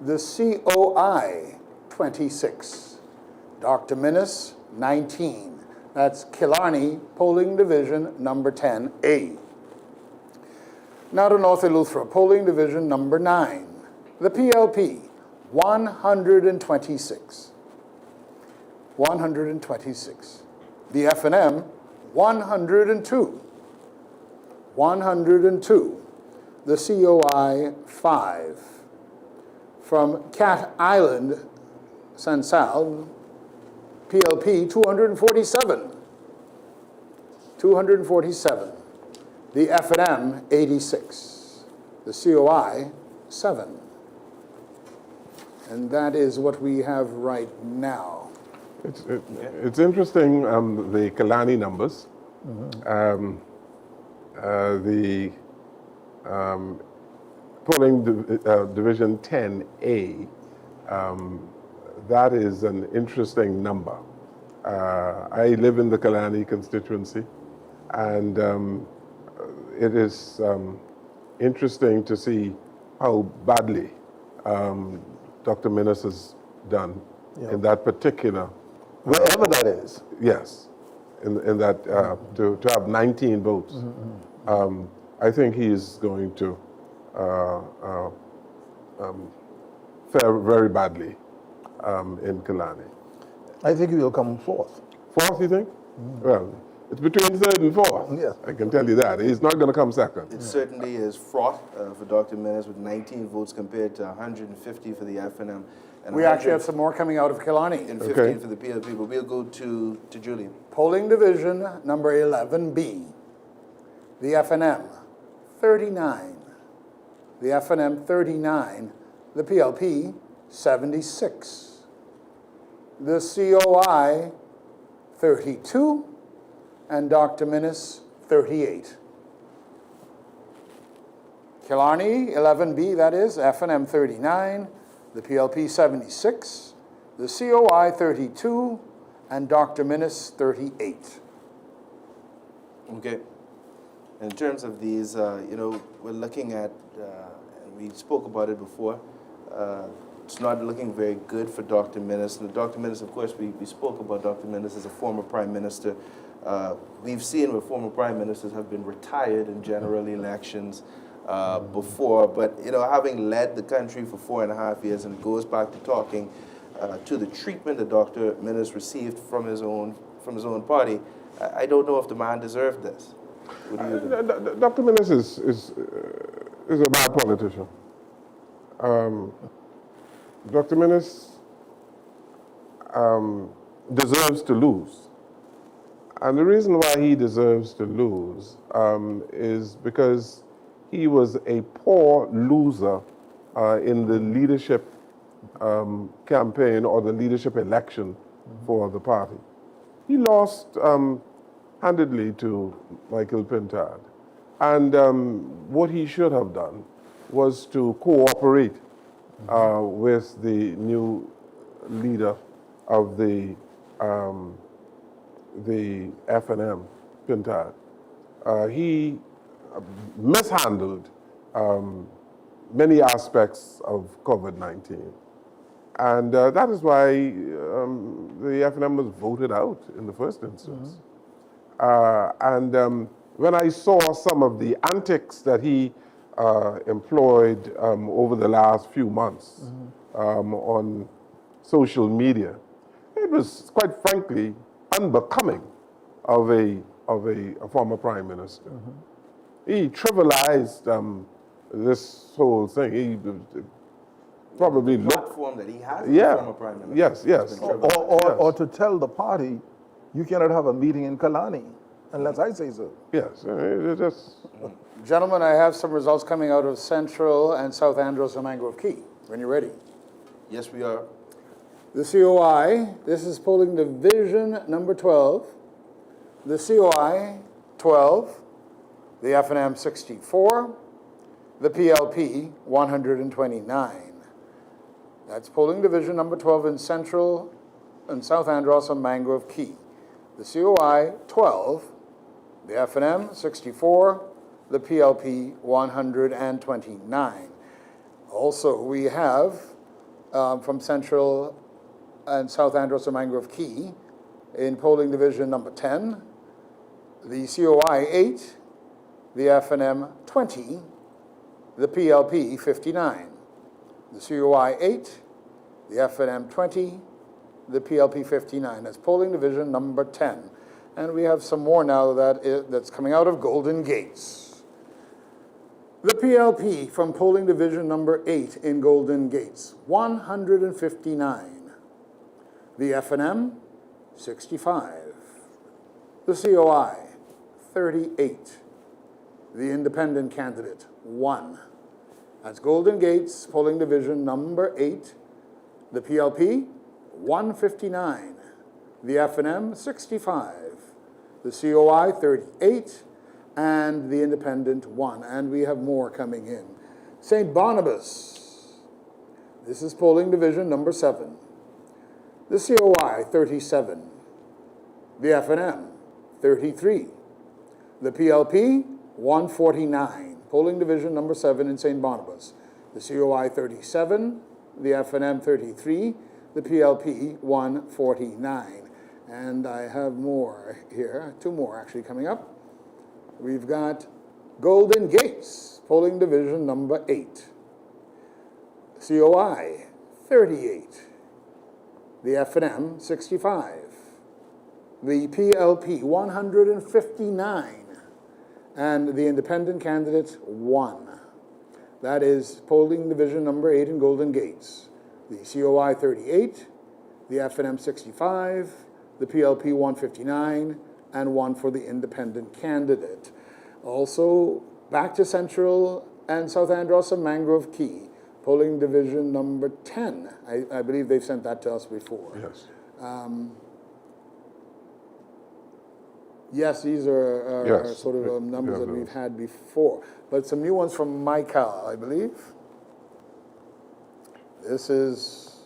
The COI, 26. Dr. Minnis, 19. That's Killarney, polling division number 10A. Now to North Eleuthera, polling division number 9. The PLP, 126. 126. The FNM, 102. 102. The COI, 5. From Cat Island, San Sal, PLP, 247. 247. The FNM, 86. The COI, 7. And that is what we have right now. It's interesting, the Killarney numbers. The polling division 10A, that is an interesting number. I live in the Killarney constituency, and it is interesting to see how badly Dr. Minnis has done in that particular. Wherever that is. Yes, in that, to have 19 votes. I think he is going to uh, uh, fare very badly in Killarney. I think he will come fourth. Fourth, you think? Well, it's between third and fourth. Yes. I can tell you that. He's not going to come second. It certainly is fraught for Dr. Menace with 19 votes compared to 150 for the FNM. And We actually have some more coming out of Killarney. and 15 Okay. for the PLP, but we'll go to Julian. Polling division number 11B, the FNM, 39. The FNM, 39. The PLP, 76. The COI, 32. And Dr. Menace, 38. Killarney, 11B, that is, FNM 39, the PLP 76, the COI 32, and Dr. Menace 38. Okay. In terms of these, we're looking at, and we spoke about it before, it's not looking very good for Dr. Menace. And Dr. Menace, of course, we spoke about Dr. Menace as a former prime minister. We've seen where former prime ministers have been retired in general elections before, but having led the country for 4.5 years, and it goes back to talking to the treatment that Dr. Menace received from his own party. I don't know if the man deserved this. What do you think? Dr. Menace is a bad politician. Dr. Menace deserves to lose. And the reason why he deserves to lose is because he was a poor loser in the leadership campaign or the leadership election for the party. He lost handedly to Michael Pintard. And what he should have done was to cooperate with the new leader of the FNM, Pintard. He mishandled many aspects of COVID-19. And that is why the FNM was voted out in the first instance. When I saw some of the antics that he employed over the last few months on social media, it was quite frankly unbecoming of a former prime minister. He trivialized this whole thing. He probably looked. Platform that he has as a former prime minister. Yes, yes. has been trivialized. Yes. Or to tell the party, you cannot have a meeting in Killarney unless I say so. Yes, it just. Gentlemen, I have some results coming out of Central and South Andros and Mangrove Key, when you're ready. Yes, we are. The COI, this is polling division number 12. The COI, 12. The FNM, 64. The PLP, 129. That's polling division number 12 in Central and South Andros and Mangrove Key. The COI, 12. The FNM, 64. The PLP, 129. Also, we have from Central and South Andros and Mangrove Key in polling division number 10, the COI 8, the FNM 20, the PLP 59. The COI 8, the FNM 20, the PLP 59. That's polling division number 10. And we have some more now that's coming out of Golden Gates. The PLP from polling division number 8 in Golden Gates, 159. The FNM, 65. The COI, 38. The independent candidate, 1. That's Golden Gates, polling division number 8. The PLP, 159. The FNM, 65. The COI, 38. And the independent, 1. And we have more coming in. St. Barnabas. This is polling division number 7. The COI, 37. The FNM, 33. The PLP, 149. Polling division number 7 in St. Barnabas. The COI, 37. The FNM, 33. The PLP, 149. And I have more here, 2 more actually coming up. We've got Golden Gates, polling division number 8. COI, 38. The F&M, 65. The PLP, 159. And the independent candidate, 1. That is polling division number 8 in Golden Gates. The COI, 38. The F&M, 65. The PLP, 159. And 1 for the independent candidate. Also, back to Central and South Andros and Mangrove Key, polling division number 10. I believe they've sent that to us before. Yes. Yes, these are Yes. sort of numbers Yeah, that we've those. had before. But some new ones from MyCal, I believe. This is,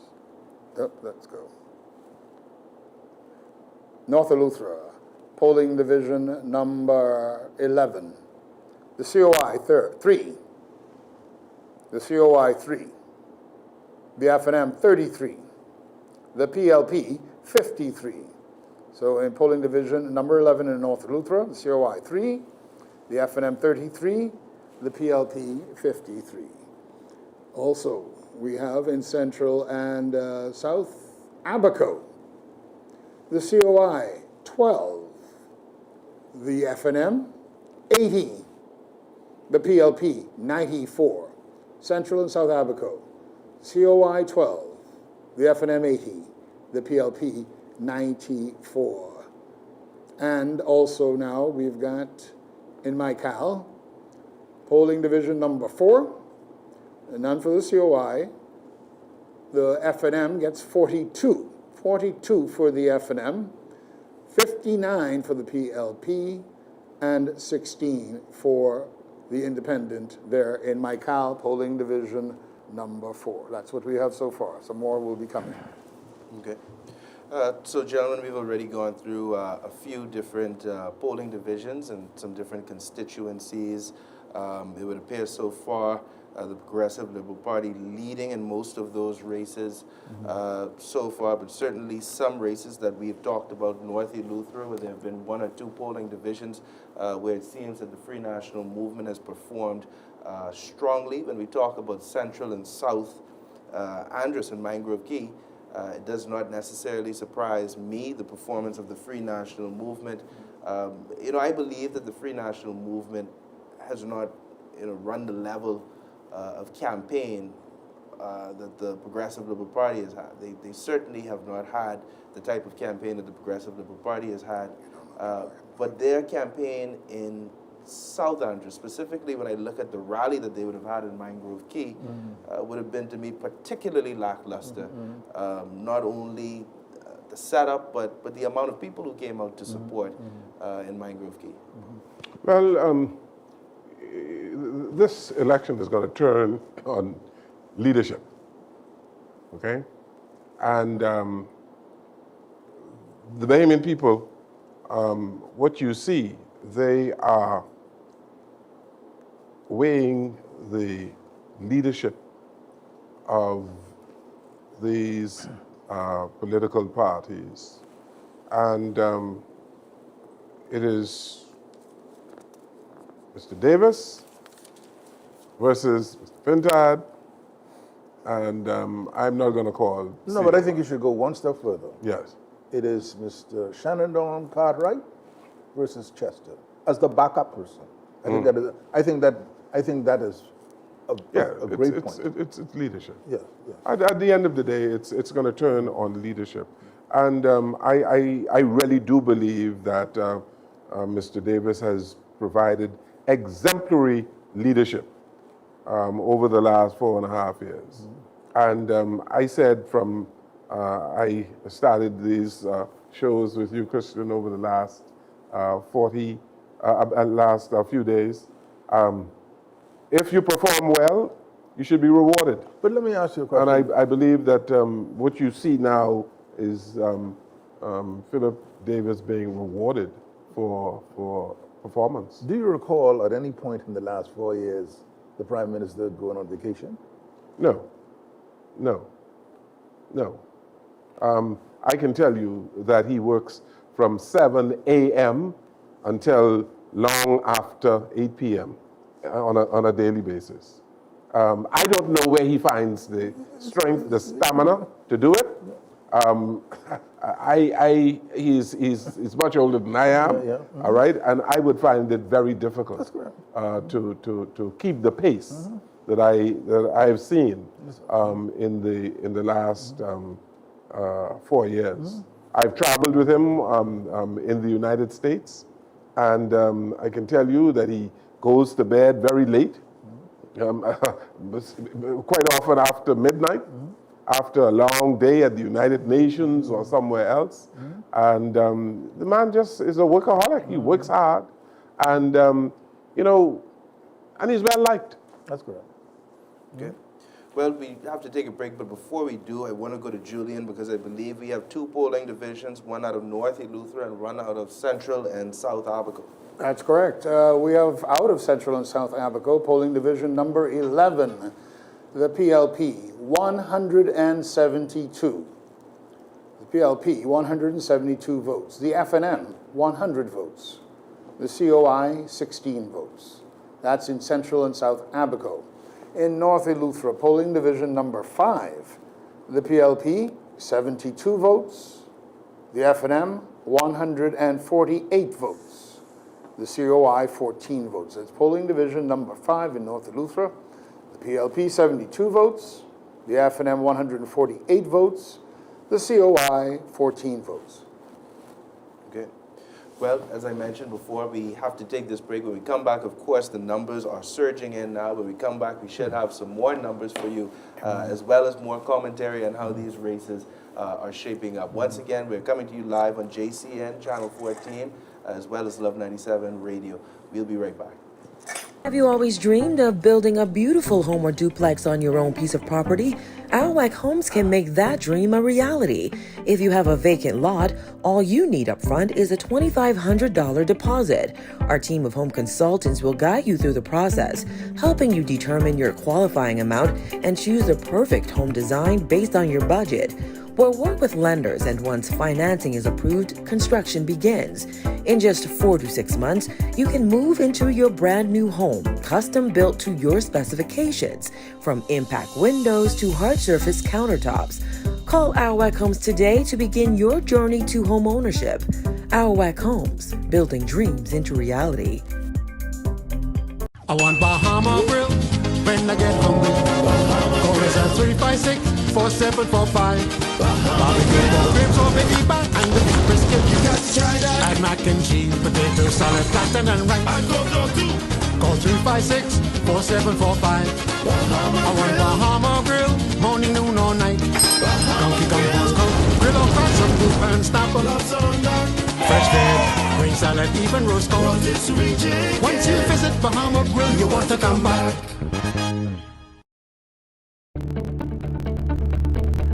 let's go. North Eleuthera, polling division number 11. The COI 3. The COI 3. The F&M 33. The PLP 53. So in polling division number 11 in North Eleuthera, the COI 3, the F&M 33, the PLP 53. Also, we have in Central and South Abaco, the COI 12, the F&M 80, the PLP 94. Central and South Abaco, COI 12, the F&M 80, the PLP 94. And also now we've got in MyCal, polling division number 4, and none for the COI. The F&M gets 42. 42 for the F&M, 59 for the PLP, and 16 for the independent there in MyCal, polling division number 4. That's what we have so far. Some more will be coming. Okay. So, gentlemen, we've already gone through a few different polling divisions and some different constituencies. It would appear so far the Progressive Liberal Party leading in most of those races so far, but certainly some races that we've talked about, North Eleuthera, where there have been 1 or 2 polling divisions where it seems that the Free National Movement has performed strongly. When we talk about Central and South Andros and Mangrove Key, it does not necessarily surprise me, the performance of the Free National Movement. I believe that the Free National Movement has not, run the level of campaign that the Progressive Liberal Party has had. They certainly have not had the type of campaign that the Progressive Liberal Party has had. But their campaign in South Andros, specifically when I look at the rally that they would have had in Mangrove Key, would have been to me particularly lackluster. Not only the setup, but the amount of people who came out to support in Mangrove Key. Well, this election is going to turn on leadership, okay? And the Bahamian people, what you see, they are weighing the leadership of these political parties. And it is Mr. Davis versus Mr. Pintard, and I'm not going to call. No, but I think you should go one step further. Yes. It is Mr. Shenandoah Cartwright versus Chester as the backup person. I think that is a great point. It's leadership. Yeah. At the end of the day, it's going to turn on leadership, and I really do believe that Mr. Davis has provided exemplary leadership over the last 4.5 years. And I said from I started these shows with you, Christian, over the last last few days. If you perform well, you should be rewarded. But let me ask you a question. And I believe that what you see now is Philip Davis being rewarded for performance. Do you recall at any point in the last 4 years the Prime Minister going on vacation? No. I can tell you that he works from 7 a.m. until long after 8 p.m. On a daily basis. I don't know where he finds the strength, the stamina to do it. He's much older than I am, all right, and I would find it very difficult to keep the pace that I have seen in the last 4 years. I've traveled with him in the United States, and I can tell you that he goes to bed very late, quite often after midnight, after a long day at the United Nations or somewhere else. And the man just is a workaholic. He works hard, and you know, and he's well liked. That's correct. Okay. Well, we have to take a break, but before we do, I want to go to Julian because I believe we have 2 polling divisions, one out of North Eleuthera and one out of Central and South Abaco. That's correct. We have out of Central and South Abaco, polling division number 11, the PLP, 172. The PLP, 172 votes. The FNM, 100 votes. The COI, 16 votes. That's in Central and South Abaco. In North Eleuthera, polling division number 5, the PLP, 72 votes. The FNM, 148 votes. The COI, 14 votes. That's polling division number 5 in North Eleuthera. The PLP, 72 votes. The FNM, 148 votes. The COI, 14 votes. Okay. Well, as I mentioned before, we have to take this break. When we come back, of course, the numbers are surging in now. When we come back, we should have some more numbers for you, as well as more commentary on how these races are shaping up. Once again, we're coming to you live on JCN, Channel 14, as well as Love 97 Radio. We'll be right back. Have you always dreamed of building a beautiful home or duplex on your own piece of property? Alwac Homes can make that dream a reality. If you have a vacant lot, all you need up front is a $2,500 deposit. Our team of home consultants will guide you through the process, helping you determine your qualifying amount and choose the perfect home design based on your budget. We'll work with lenders, and once financing is approved, construction begins. In just 4 to 6 months, you can move into your brand new home, custom built to your specifications, from impact windows to hard surface countertops. Call Alwac Homes today to begin your journey to home ownership. Alwac Homes, building dreams into reality. I want Bahama Grill when I get hungry. Call us at 356-4745. Barbecue pork ribs or baby back and the beef brisket. You got to try that. Add mac and cheese, potato salad, plantain and rice. And go too. Call 356-4745. I want Bahama Grill, morning, noon or night. Donkey Kong Bus Coat, grill or fry some beef and snapple. Fresh veg, green salad, even roast corn. Once you visit Bahama Grill, you want to come back.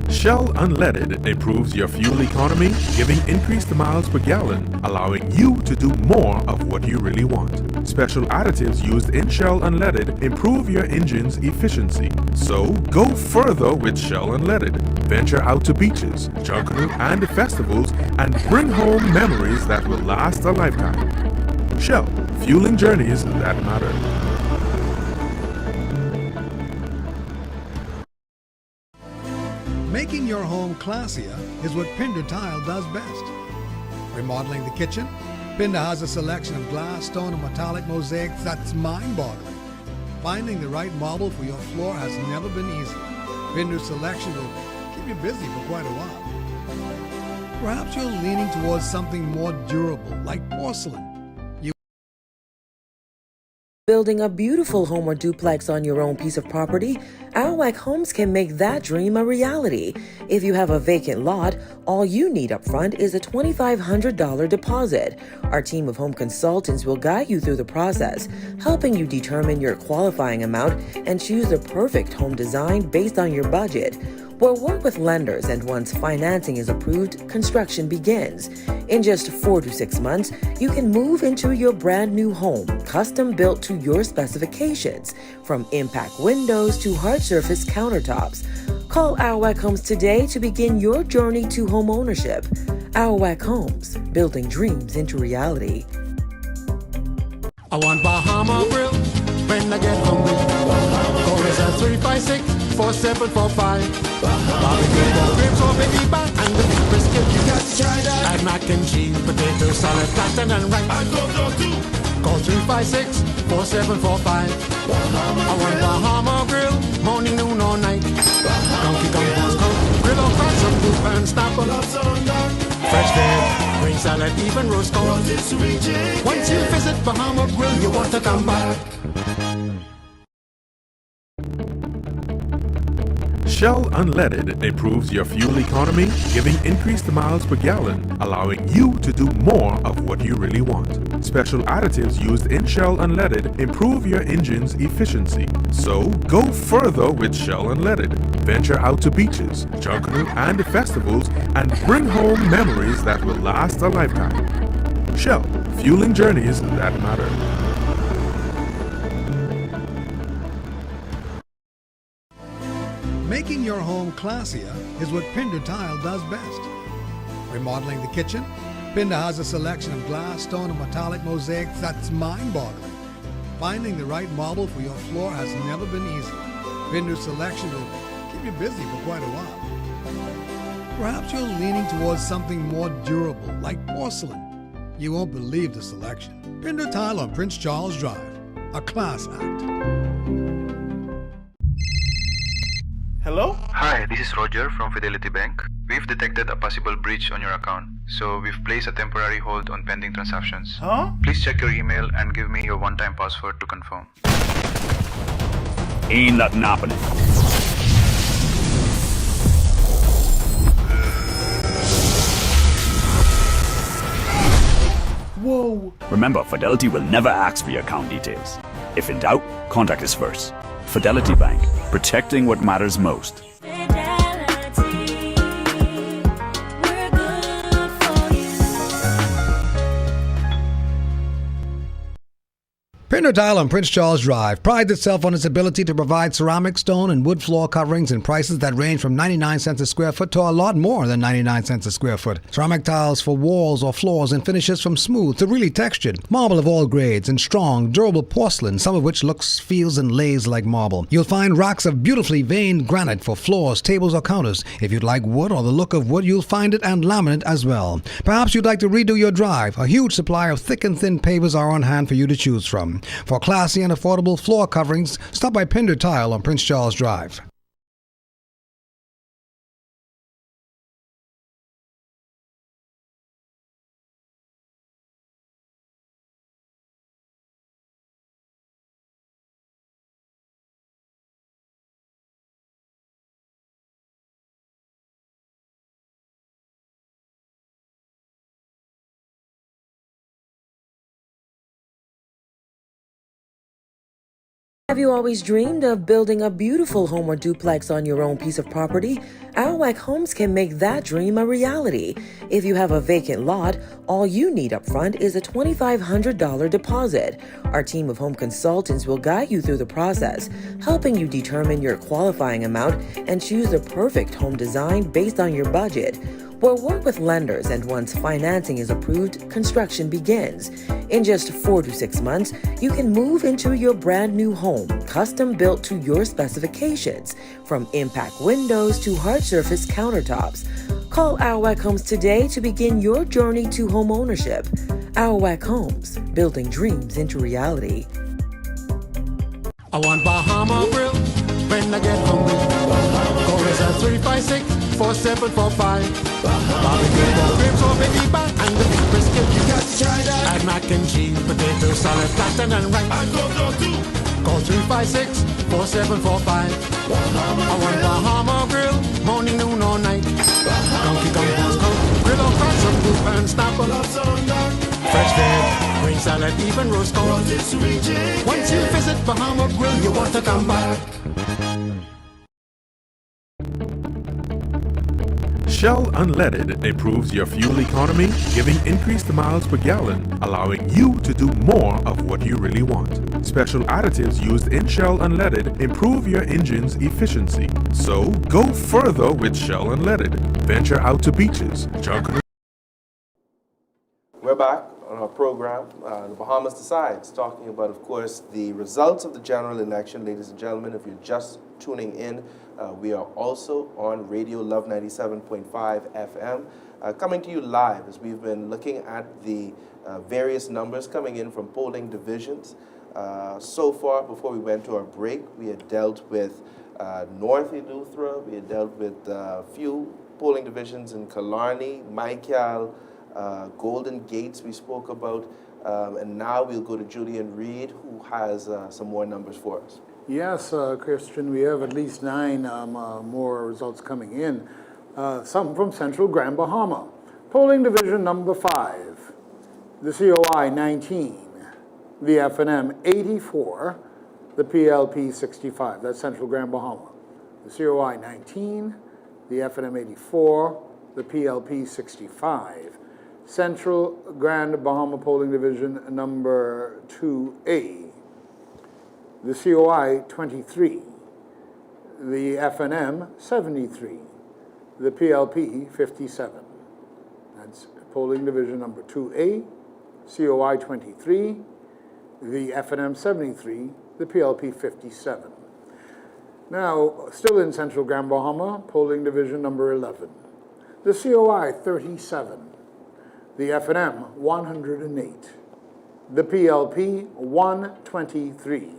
Shell Unleaded improves your fuel economy, giving increased miles per gallon, allowing you to do more of what you really want. Special additives used in Shell Unleaded improve your engine's efficiency. So go further with Shell Unleaded. Venture out to beaches, jungle, and festivals and bring home memories that will last a lifetime. Shell, fueling journeys that matter. Making your home classier is what Pinder Tile does best. Remodeling the kitchen, Pinder has a selection of glass, stone, and metallic mosaics that's mind-boggling. Finding the right marble for your floor has never been easy. Pinder's selection will keep you busy for quite a while. Perhaps you're leaning towards something more durable, like porcelain. Building a beautiful home or duplex on your own piece of property, Alwac Homes can make that dream a reality. If you have a vacant lot, all you need up front is a $2,500 deposit. Our team of home consultants will guide you through the process, helping you determine your qualifying amount and choose the perfect home design based on your budget. We'll work with lenders, and once financing is approved, construction begins. In just 4 to 6 months, you can move into your brand new home, custom built to your specifications, from impact windows to hard surface countertops. Call Alwac Homes today to begin your journey to home ownership. Alwac Homes, building dreams into reality. I want Bahama Grill when I get hungry. Call us at 356-4745. Barbecue pork ribs or baby back and the beef brisket. You got to try that. Add mac and cheese, potato salad, platter and rice. I go too. Call 356-4745. I want Bahama Grill, morning, noon, or night. Donkey Kong Bus Coat, grill or fry some soup and snapple. Fresh veg, green salad, even roast corn. Once you visit Bahama Grill, you want to come back. Shell Unleaded improves your fuel economy, giving increased miles per gallon, allowing you to do more of what you really want. Special additives used in Shell Unleaded improve your engine's efficiency. So go further with Shell Unleaded. Venture out to beaches, jungle, and festivals and bring home memories that will last a lifetime. Shell, fueling journeys that matter. Making your home classier is what Pinder Tile does best. Remodeling the kitchen, Pinder has a selection of glass, stone, and metallic mosaics that's mind-boggling. Finding the right marble for your floor has never been easy. Pinder's selection will keep you busy for quite a while. Perhaps you're leaning towards something more durable, like porcelain. You won't believe the selection. Pinder Tile on Prince Charles Drive, a class act. Hello? Hi, this is Roger from Fidelity Bank. We've detected a possible breach on your account, so we've placed a temporary hold on pending transactions. Huh? Please check your email and give me your one-time password to confirm. Ain't nothing happening. Whoa! Remember, Fidelity will never ask for your account details. If in doubt, contact us first. Fidelity Bank, protecting what matters most. Pinder Tile on Prince Charles Drive prides itself on its ability to provide ceramic, stone, and wood floor coverings in prices that range from 99 cents a square foot to a lot more than 99 cents a square foot. Ceramic tiles for walls or floors and finishes from smooth to really textured. Marble of all grades and strong, durable porcelain, some of which looks, feels, and lays like marble. You'll find racks of beautifully veined granite for floors, tables, or counters. If you'd like wood or the look of wood, you'll find it and laminate as well. Perhaps you'd like to redo your drive. A huge supply of thick and thin pavers are on hand for you to choose from. For classy and affordable floor coverings, stop by Pinder Tile on Prince Charles Drive. Have you always dreamed of building a beautiful home or duplex on your own piece of property? Our Homes can make that dream a reality. If you have a vacant lot, all you need up front is a $2,500 deposit. Our team of home consultants will guide you through the process, helping you determine your qualifying amount and choose the perfect home design based on your budget. We'll work with lenders, and once financing is approved, construction begins. In just 4 to 6 months, you can move into your brand new home, custom built to your specifications, from impact windows to hard surface countertops. Call Our Homes today to begin your journey to home ownership. Our Homes, building dreams into reality. I want Bahama Grill when I get hungry. Call us at 356-4745. Barbecue pork ribs or baby back and the beef brisket. You got to try that. Add mac and cheese, potato salad, platter and rice. I go too. Call 356-4745. I want Bahama Grill, morning, noon, or night. Donkey Kong Bus Coat, grill or fry some soup and snapple. Fresh veg, green salad, even roast corn. Once you visit Bahama Grill, you want to come back. Shell Unleaded improves your fuel economy, giving increased miles per gallon, allowing you to do more of what you really want. Special additives used in Shell Unleaded improve your engine's efficiency. So go further with Shell Unleaded. Venture out to beaches, jungle. We're back on our program, The Bahamas Decides, talking about, of course, the results of the general election. Ladies and gentlemen, if you're just tuning in, we are also on Radio Love 97.5 FM, coming to you live as we've been looking at the various numbers coming in from polling divisions. So far, before we went to our break, we had dealt with North Eleuthera, we had dealt with a few polling divisions in Killarney, Michael, Golden Gates we spoke about, and now we'll go to Julian Reed, who has some more numbers for us. Yes, Christian, we have at least 9 more results coming in. Some from Central Grand Bahama. Polling division number 5, the COI 19, the FNM 84, the PLP 65. That's Central Grand Bahama. The COI 19, the FNM 84, the PLP 65. Central Grand Bahama Polling Division number 2A, the COI 23, the FNM 73, the PLP 57. That's Polling Division number 2A, COI 23, the FNM 73, the PLP 57. Now, still in Central Grand Bahama, Polling Division number 11, the COI 37, the FNM 108, the PLP 123.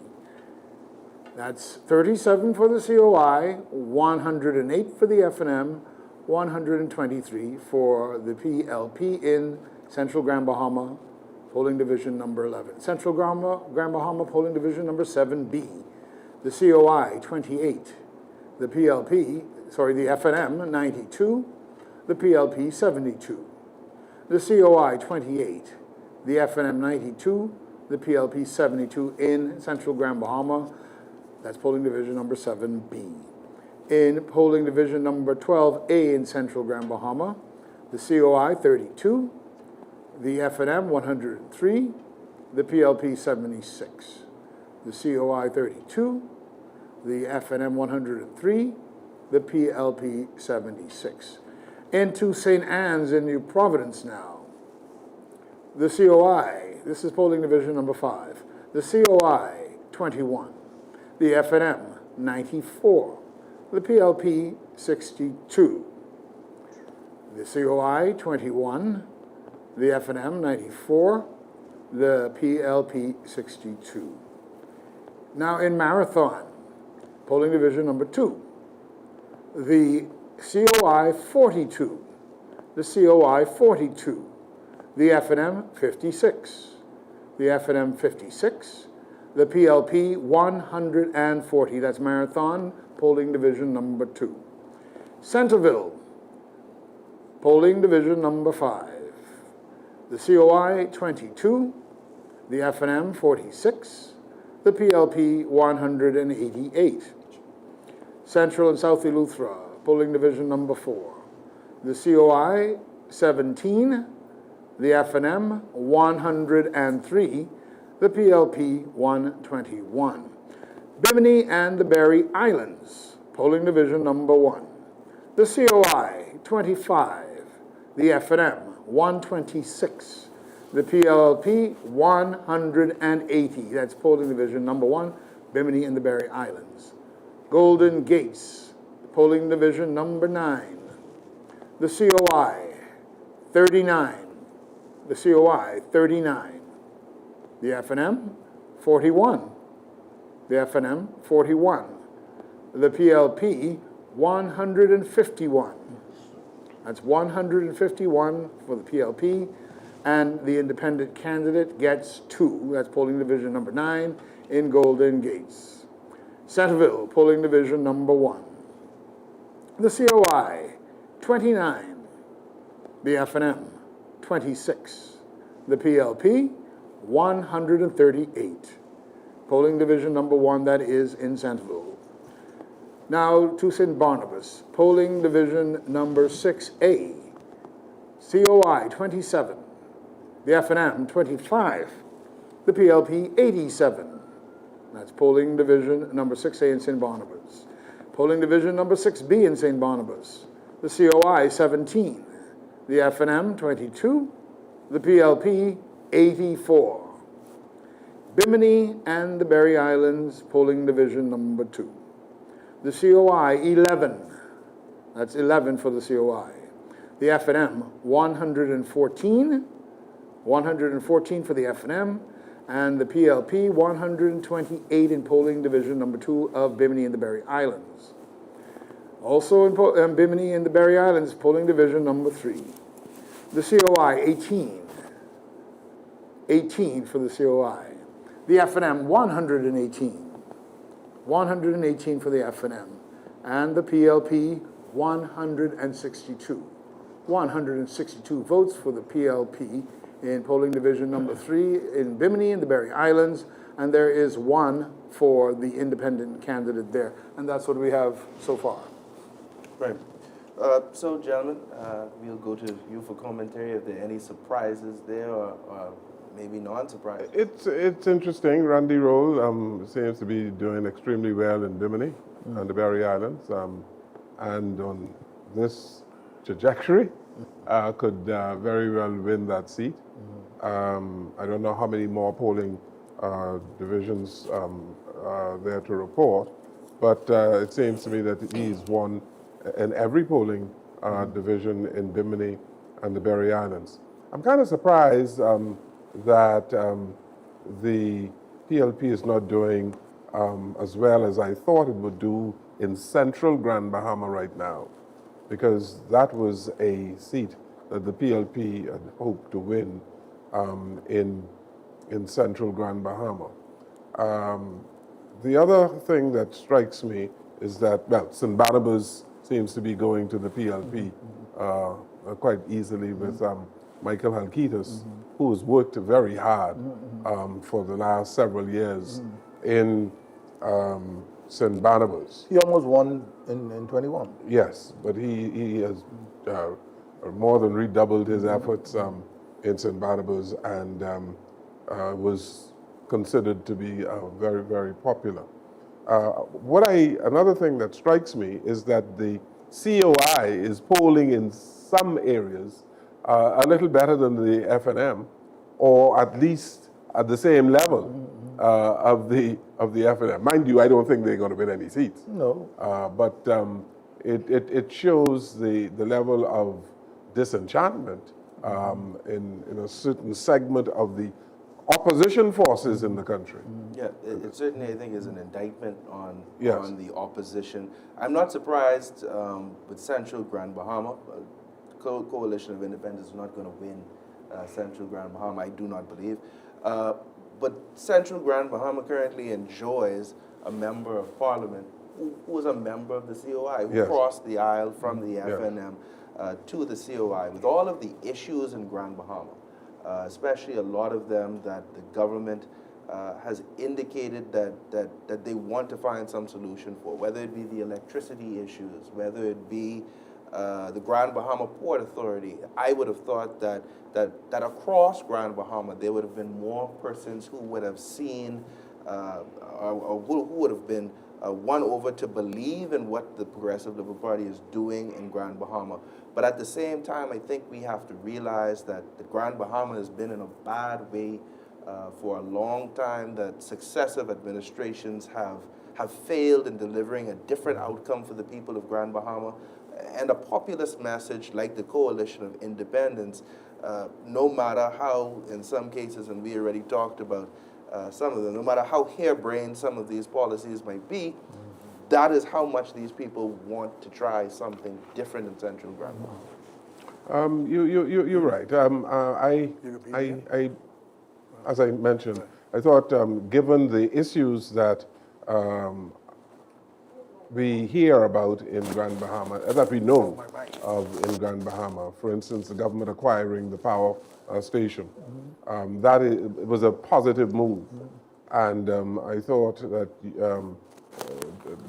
That's 37 for the COI, 108 for the FNM, 123 for the PLP in Central Grand Bahama, Polling Division number 11. Central Grand Bahama Polling Division number 7B, the COI 28, the FNM 92, the PLP 72. The COI 28, the FNM 92, the PLP 72 in Central Grand Bahama. That's Polling Division number 7B. In Polling Division number 12A in Central Grand Bahama, the COI 32, the FNM 103, the PLP 76. The COI 32, the FNM 103, the PLP 76. Into St. Anne's in New Providence now. The COI, this is Polling Division number 5, the COI 21, the FNM 94, the PLP 62. The COI 21, the FNM 94, the PLP 62. Now in Marathon, Polling Division number 2, the COI 42, the COI 42, the FNM 56, the FNM 56, the PLP 140, that's Marathon, Polling Division number 2. Centerville, Polling Division number 5, the COI 22, the FNM 46, the PLP 188. Central and South Eleuthera, Polling Division number 4, the COI 17, the FNM 103, the PLP 121. Bimini and the Berry Islands, Polling Division number 1, the COI 25, the FNM 126, the PLP 180. That's Polling Division number 1, Bimini and the Berry Islands. Golden Gates, Polling Division number 9, the COI 39, the COI 39, the FNM 41, the FNM 41, the PLP 151. That's 151 for the PLP, and the independent candidate gets 2. That's Polling Division number 9 in Golden Gates. Centerville, Polling Division number 1, the COI 29, the FNM 26, the PLP 138. Polling Division number 1, that is in Centerville. Now to St. Barnabas, Polling Division number 6A, COI 27, the FNM 25, the PLP 87. That's Polling Division number 6A in St. Barnabas. Polling Division number 6B in St. Barnabas, the COI 17, the FNM 22, the PLP 84. Bimini and the Berry Islands, polling division number 2. The COI, 11. That's 11 for the COI. The FNM, 114. 114 for the FNM. And the PLP, 128 in polling division number 2 of Bimini and the Berry Islands. Also in Bimini and the Berry Islands, polling division number 3. The COI, 18. 18 for the COI. The FNM, 118. 118 for the FNM. And the PLP, 162. 162 votes for the PLP in polling division number 3 in Bimini and the Berry Islands. And there is 1 for the independent candidate there. And that's what we have so far. Right. So, gentlemen, we'll go to you for commentary. If there are any surprises there or maybe non-surprises. It's interesting. Randy Roll seems to be doing extremely well in Bimini and the Berry Islands. And on this trajectory, could very well win that seat. I don't know how many more polling divisions there to report, but it seems to me that he's won in every polling division in Bimini and the Berry Islands. I'm kind of surprised that the PLP is not doing as well as I thought it would do in central Grand Bahama right now, because that was a seat that the PLP had hoped to win in central Grand Bahama. The other thing that strikes me is that, well, St. Barnabas seems to be going to the PLP quite easily with Michael Halkitis, who has worked very hard for the last several years in St. Barnabas. He almost won in 21. Yes, but he has more than redoubled his efforts in St. Barnabas and was considered to be very, very popular. Another thing that strikes me is that the COI is polling in some areas a little better than the FNM, or at least at the same level of the FNM. Mind you, I don't think they're going to win any seats. No. But it shows the level of disenchantment in a certain segment of the opposition forces in the country. Yeah, it certainly, I think, is an indictment on Yes. the opposition. I'm not surprised with Central Grand Bahama. Coalition of Independents is not going to win Central Grand Bahama, I do not believe. But Central Grand Bahama currently enjoys a member of parliament who was a member of the COI, who Yes. crossed the aisle from the FNM to the COI, with all of the issues in Grand Bahama. Especially a lot of them that the government has indicated that they want to find some solution for, whether it be the electricity issues, whether it be the Grand Bahama Port Authority. I would have thought that across Grand Bahama there would have been more persons who would have seen or who would have been won over to believe in what the Progressive Liberal Party is doing in Grand Bahama. But at the same time, I think we have to realize that the Grand Bahama has been in a bad way for a long time, that successive administrations have failed in delivering a different outcome for the people of Grand Bahama. And a populist message like the Coalition of Independents, no matter how, in some cases, and we already talked about some of them, no matter how harebrained some of these policies might be, that is how much these people want to try something different in Central Grand Bahama. You're right. As I mentioned, I thought given the issues that we hear about in Grand Bahama, that we know of in Grand Bahama, for instance, the government acquiring the power station, it was a positive move. And I thought that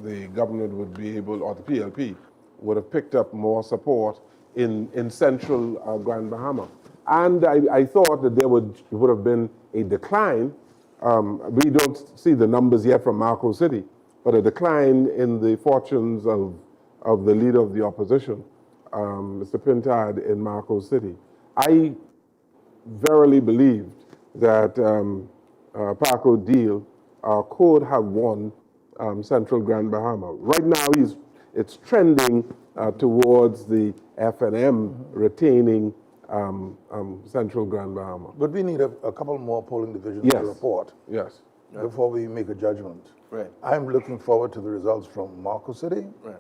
the government would be able, or the PLP, would have picked up more support in central Grand Bahama. And I thought that there would have been a decline. We don't see the numbers yet from Marco City, but a decline in the fortunes of the leader of the opposition, Mr. Pintard in Marco City. I verily believed that Paco Deal could have won Central Grand Bahama. Right now, it's trending towards the FNM retaining Central Grand Bahama. But we need a couple more polling divisions Yes. to report Yes. before we make a judgment. Right. I'm looking forward to the results from Marco City Right.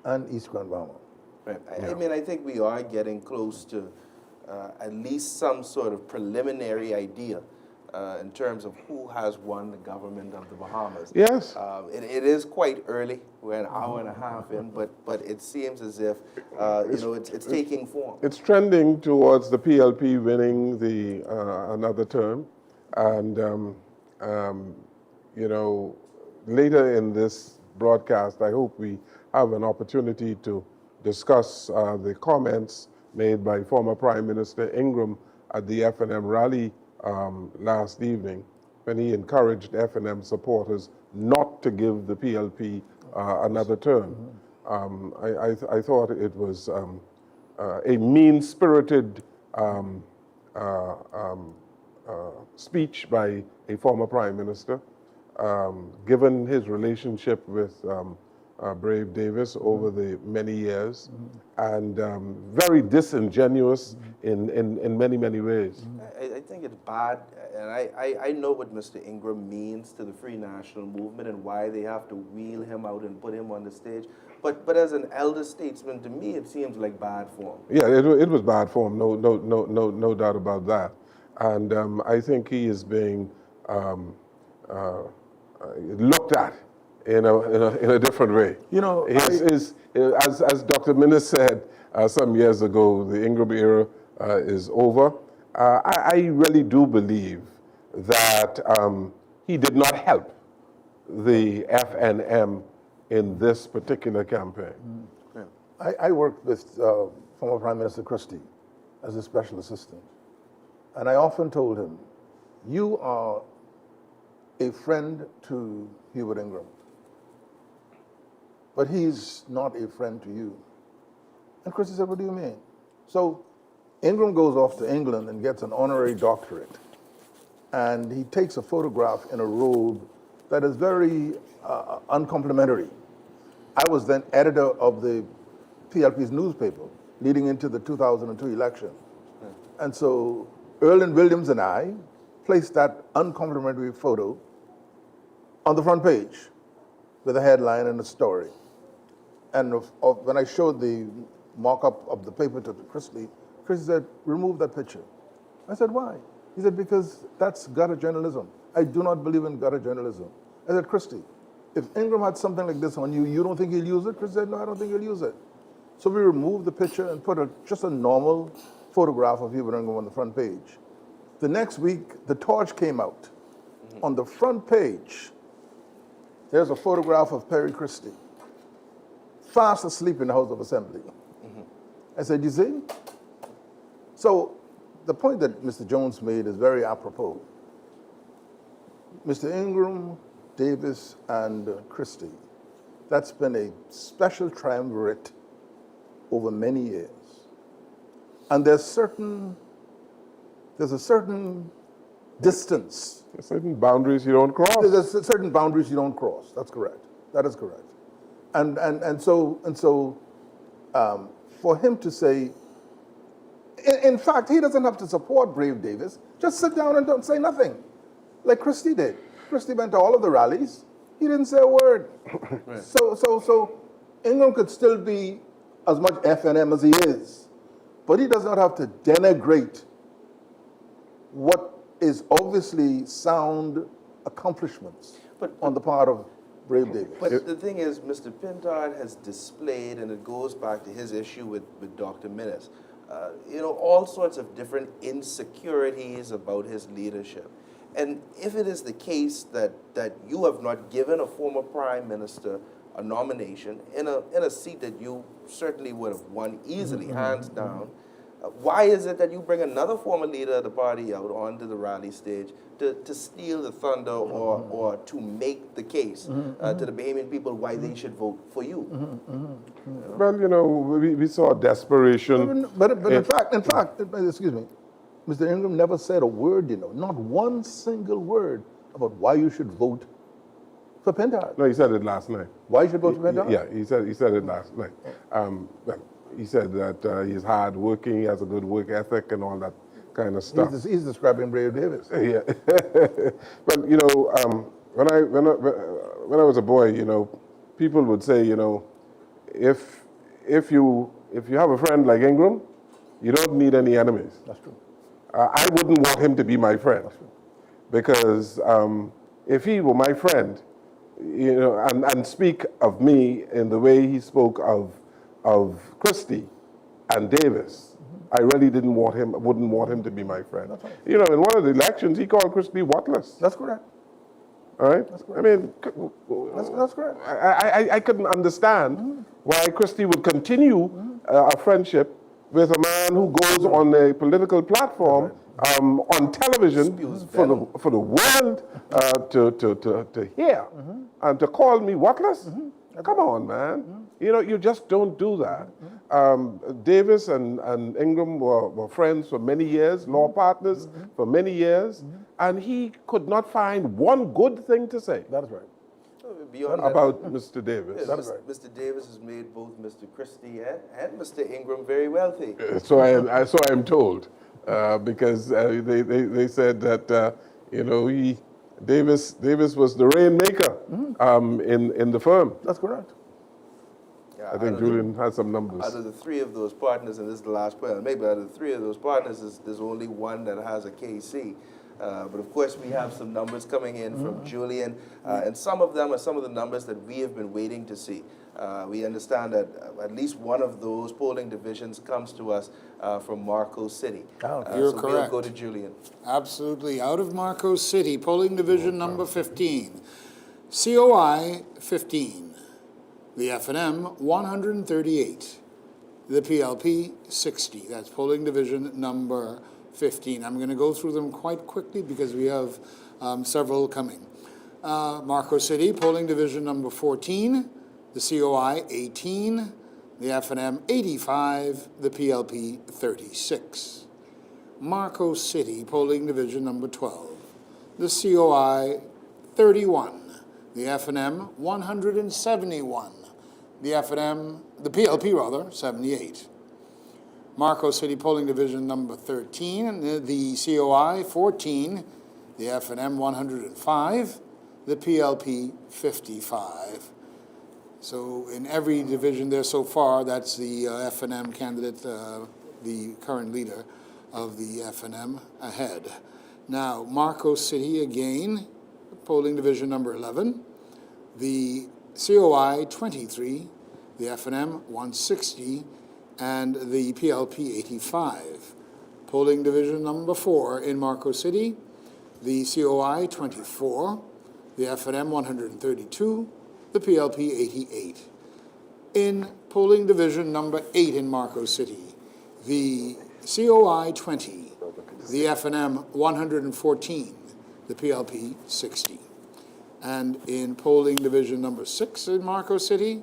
and East Grand Bahama. Right. I mean, I think we are getting close to at least some sort of preliminary idea in terms of who has won the government of the Bahamas. Yes. It is quite early. We're an hour and a half in, but it seems as if it's taking form. It's trending towards the PLP winning the another term, and later in this broadcast, I hope we have an opportunity to discuss the comments made by former Prime Minister Ingram at the FNM rally last evening, when he encouraged FNM supporters not to give the PLP another term. I thought it was a mean-spirited speech by a former Prime Minister, given his relationship with Brave Davis over the many years, and very disingenuous in many, many ways. I think it's bad, and I know what Mr. Ingram means to the Free National Movement and why they have to wheel him out and put him on the stage. But as an elder statesman, to me, it seems like bad form. Yeah, it was bad form, no doubt about that. And I think he is being looked at in a different way. You know, as Dr. Minnis said some years ago, the Ingram era is over. I really do believe that he did not help the FNM in this particular campaign. I worked with former Prime Minister Christie as a special assistant, and I often told him, you are a friend to Hubert Ingram, but he's not a friend to you. And Christie said, what do you mean? So Ingram goes off to England and gets an honorary doctorate, and he takes a photograph in a robe that is very uncomplimentary. I was then editor of the PLP's newspaper leading into the 2002 election. And so Erland Williams and I placed that uncomplimentary photo on the front page with a headline and a story. And when I showed the mock-up of the paper to Christie said, remove that picture. I said, why? He said, because that's gutter journalism. I do not believe in gutter journalism. I said, Christie, if Ingram had something like this on you, you don't think he'll use it? Christie said, no, I don't think he'll use it. So we removed the picture and put just a normal photograph of Hubert Ingram on the front page. The next week, the torch came out. On the front page, there's a photograph of Perry Christie, fast asleep in the House of Assembly. I said, you see? So the point that Mr. Jones made is very apropos. Mr. Ingram, Davis, and Christie, that's been a special triumvirate over many years. And there's a certain distance. There's certain boundaries you don't cross. There's certain boundaries you don't cross. That's correct. That is correct. And so for him to say, in fact, he doesn't have to support Brave Davis. Just sit down and don't say nothing, like Christie did. Christie went to all of the rallies. He didn't say a word. Right. So Ingram could still be as much FNM as he is, but he does not have to denigrate what is obviously sound accomplishments on the part of Brave Davis. But the thing is, Mr. Pintard has displayed, and it goes back to his issue with Dr. Minnis, all sorts of different insecurities about his leadership. And if it is the case that you have not given a former prime minister a nomination in a seat that you certainly would have won easily, hands down, why is it that you bring another former leader of the party out onto the rally stage to steal the thunder or to make the case to the Bahamian people why they should vote for you? Well, we saw desperation. But in fact, excuse me, Mr. Ingram never said a word, not one single word about why you should vote for Pentar. No, he said it last night. Why you should vote for Pentar? Yeah, he said it last night. Well, he said that he's hard working, he has a good work ethic and all that kind of stuff. He's describing Brave Davis. Yeah. But when I was a boy, people would say, if you have a friend like Ingram, you don't need any enemies. That's true. I wouldn't want him to be my friend, because if he were my friend, and speak of me in the way he spoke of Christie and Davis, I really wouldn't want him to be my friend. That's right. In one of the elections, he called Christie worthless. That's correct. All right? That's correct. I mean, That's correct. I couldn't understand why Christie would continue a friendship with a man who goes on a political platform on television for the world to hear and to call me worthless. Come on, man. You just don't do that. Davis and Ingram were friends for many years, law partners for many years, and he could not find one good thing to say. That is right. Beyond About Mr. Davis. That's right. Mr. Davis has made both Mr. Christie and Mr. Ingram very wealthy. So I am told, because they said that Davis was the rainmaker in the firm. That's correct. Yeah, I think Julian has some numbers. Out of the three of those partners, and this is the last point, maybe out of the three of those partners, there's only one that has a KC. But of course, we have some numbers coming in from Julian, and some of them are some of the numbers that we have been waiting to see. We understand that at least one of those polling divisions comes to us from Marco City. You're so correct. We'll go to Julian. Absolutely. Out of Marco City, polling division number 15. COI 15. The FNM 138. The PLP 60. That's polling division number 15. I'm going to go through them quite quickly because we have several coming. Marco City, polling division number 14. The COI 18. The FNM 85. The PLP 36. Marco City, polling division number 12. The COI 31. The FNM 171. The PLP rather, 78. Marco City polling division number 13, the COI 14, the FNM 105, the PLP 55. So in every division there so far, that's the FNM candidate, the current leader of the FNM ahead. Now, Marco City again, polling division number 11, the COI 23, the FNM 160, and the PLP 85. Polling division number 4 in Marco City, the COI 24, the FNM 132, the PLP 88. In polling division number 8 in Marco City, the COI 20, the FNM 114, the PLP 60. And in polling division number 6 in Marco City,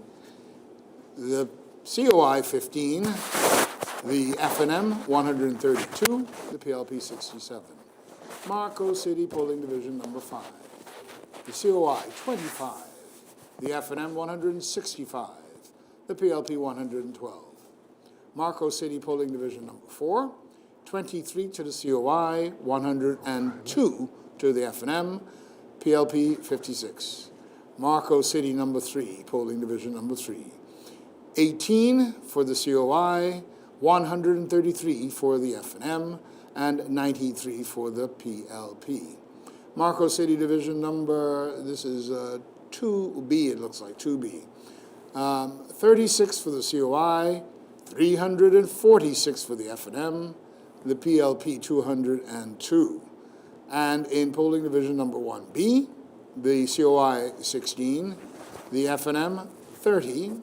the COI 15, the FNM 132, the PLP 67. Marco City polling division number 5, the COI 25, the FNM 165, the PLP 112. Marco City polling division number 4, 23 to the COI, 102 to the FNM, PLP 56. Marco City number 3, polling division number 3. 18 for the COI, 133 for the FNM, and 93 for the PLP. Marco City division number, this is 2B, it looks like, 2B. 36 for the COI, 346 for the FNM, the PLP 202. And in polling division number 1B, the COI 16, the FNM 30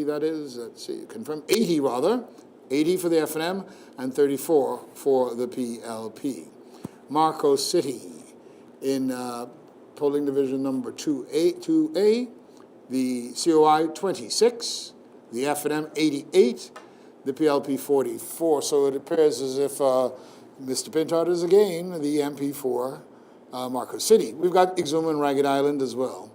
that is, let's see, confirm, 80 rather, 80 for the FNM and 34 for the PLP. Marco City in polling division number 2A, the COI 26, the FNM 88, the PLP 44. So it appears as if Mr. Pintard is again the MP for Marco City. We've got Exuma and Ragged Island as well.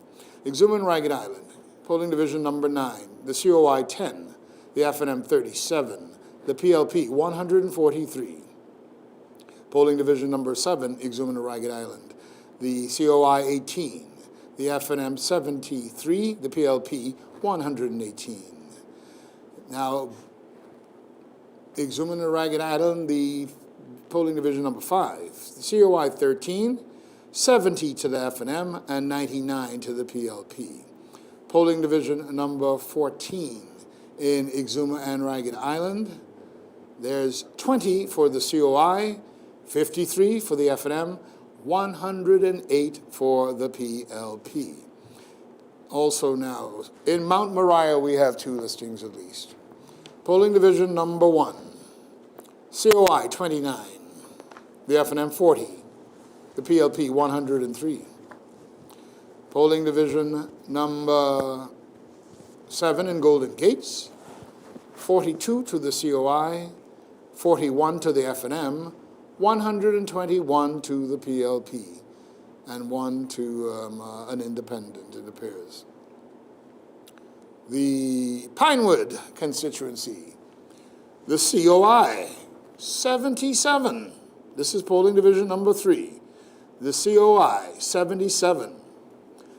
Exuma and Ragged Island, polling division number 9, the COI 10, the FNM 37, the PLP 143. Polling division number 7, Exuma and Ragged Island, the COI 18, the FNM 73, the PLP 118. Now, Exuma and Ragged Island, the polling division number 5, the COI 13, 70 to the FNM, and 99 to the PLP. Polling division number 14 in Exuma and Ragged Island, there's 20 for the COI, 53 for the FNM, 108 for the PLP. Also now, in Mount Moriah, we have 2 listings at least. Polling division number 1, COI 29, the FNM 40, the PLP 103. Polling division number 7 in Golden Gates, 42 to the COI, 41 to the FNM, 121 to the PLP, and 1 to an independent, it appears. The Pinewood constituency, the COI, 77. This is polling division number 3. The COI, 77.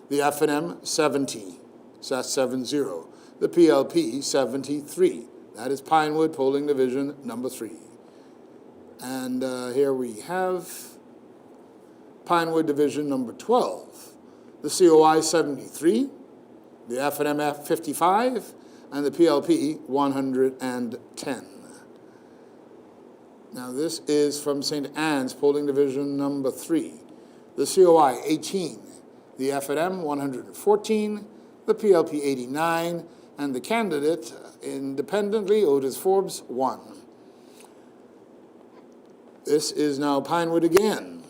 The FNM, 70. So that's 70. The PLP, 73. That is Pinewood, polling division number 3. And here we have Pinewood division number 12. The COI, 73. The FNM, 55. And the PLP, 110. Now this is from St. Anne's, polling division number 3. The COI, 18. The FNM, 114. The PLP, 89. And the candidate, independently, Otis Forbes, 1. This is now Pinewood again.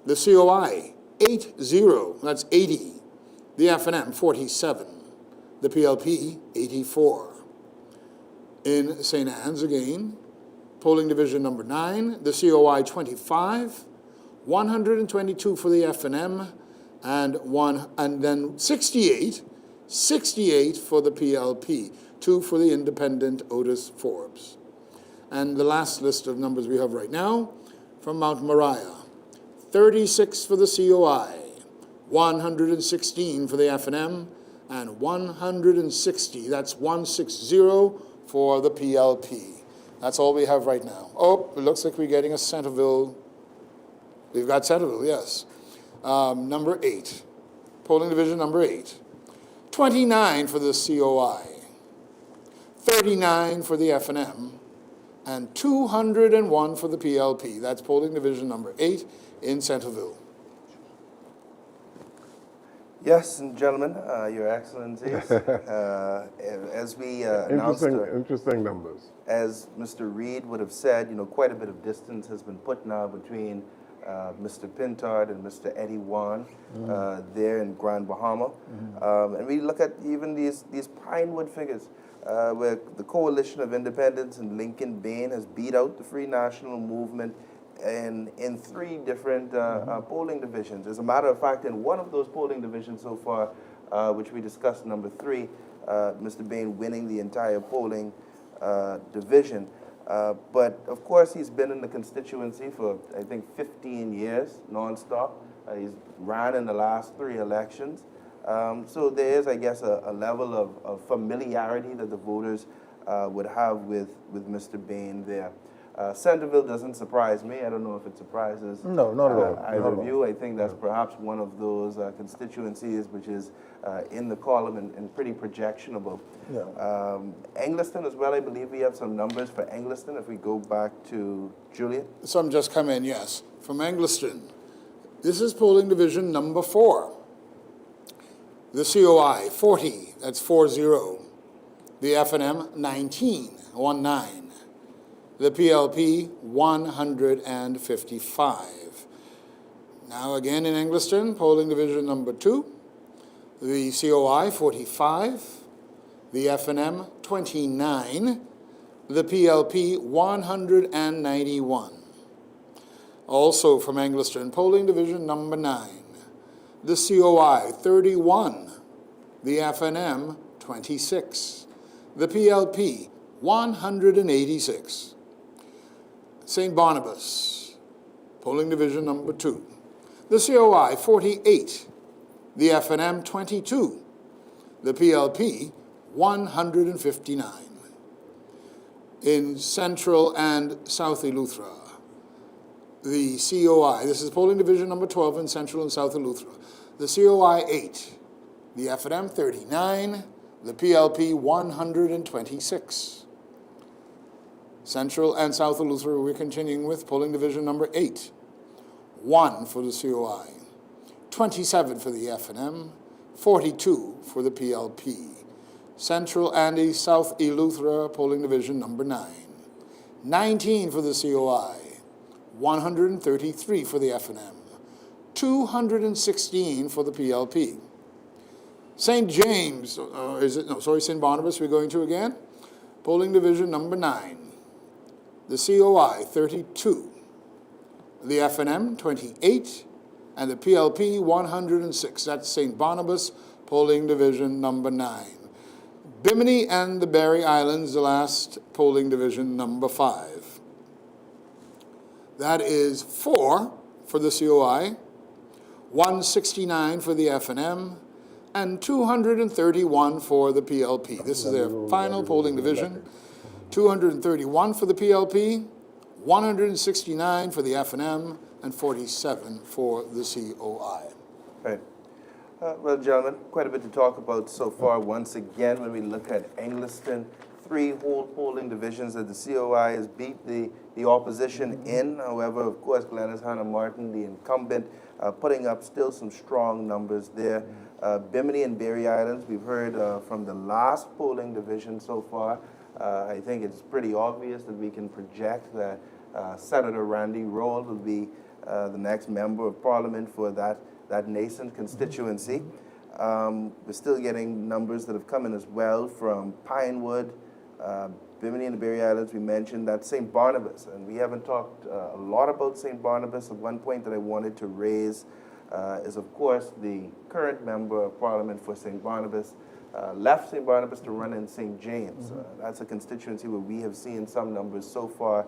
The COI, 80. That's 80. The FNM, 47. The PLP, 84. In St. Anne's again, polling division number 9, the COI 25, 122 for the FNM, and then 68 for the PLP, 2 for the independent Otis Forbes. And the last list of numbers we have right now, from Mount Moriah, 36 for the COI, 116 for the FNM, and 160, that's 160 for the PLP. That's all we have right now. Oh, it looks like we're getting a Centerville. We've got Centerville, yes. Number 8, polling division number 8. 29 for the COI, 39 for the FNM, and 201 for the PLP. That's polling division number 8 in Centerville. Yes, and gentlemen, Your Excellencies, as we announced, interesting numbers. as Mr. Reed would have said, quite a bit of distance has been put now between Mr. Pintard and Mr. Eddie Wan there in Grand Bahama. And we look at even these Pinewood figures, where the Coalition of Independence and Lincoln Bain has beat out the Free National Movement in 3 different polling divisions. As a matter of fact, in one of those polling divisions so far, which we discussed, number 3, Mr. Bain winning the entire polling division. But of course, he's been in the constituency for, I think, 15 years, nonstop. He's ran in the last 3 elections. So there is, I guess, a level of familiarity that the voters would have with Mr. Bain there. Centerville doesn't surprise me. I don't know if it surprises No, not at all. either of you. I think that's perhaps one of those constituencies which is in the column and pretty projectionable. Yeah. Engliston as well, I believe we have some numbers for Engliston if we go back to Juliet. Some just come in, yes. From Engliston, this is polling division number 4. The COI, 40, that's 40. The FNM, 19. The PLP, 155. Now again in Engliston, polling division number 2. The COI, 45. The FNM, 29. the PLP 191. Also from Angliston, polling division number 9, the COI 31, the FNM 26, the PLP 186. St. Barnabas, polling division number 2, the COI 48, the FNM 22, the PLP 159. In Central and South Eleuthera, the COI, this is polling division number 12 in Central and South Eleuthera, the COI 8, the FNM 39, the PLP 126. Central and South Eleuthera, we're continuing with polling division number 8, 1 for the COI, 27 for the FNM, 42 for the PLP. Central and South Eleuthera, polling division number 9, 19 for the COI, 133 for the FNM, 216 for the PLP. St. James, St. Barnabas we're going to again. Polling division number 9, the COI 32, the FNM 28, and the PLP 106. That's St. Barnabas, polling division number 9. Bimini and the Berry Islands, the last polling division number 5. That is 4 for the COI, 169 for the FNM, and 231 for the PLP. This is their final polling division. 231 for the PLP, 169 for the FNM, and 47 for the COI. Right. Well, gentlemen, quite a bit to talk about so far. Once again, when we look at Angliston, 3 whole polling divisions that the COI has beat the opposition in. However, of course, Glenys Hannah Martin, the incumbent, putting up still some strong numbers there. Bimini and Berry Islands, we've heard from the last polling division so far. I think it's pretty obvious that we can project that Senator Randy Roll will be the next member of Parliament for that nascent constituency. We're still getting numbers that have come in as well from Pinewood, Bimini and the Berry Islands. We mentioned that St. Barnabas, and we haven't talked a lot about St. Barnabas. One point that I wanted to raise is, of course, the current member of Parliament for St. Barnabas left St. Barnabas to run in St. James. That's a constituency where we have seen some numbers so far,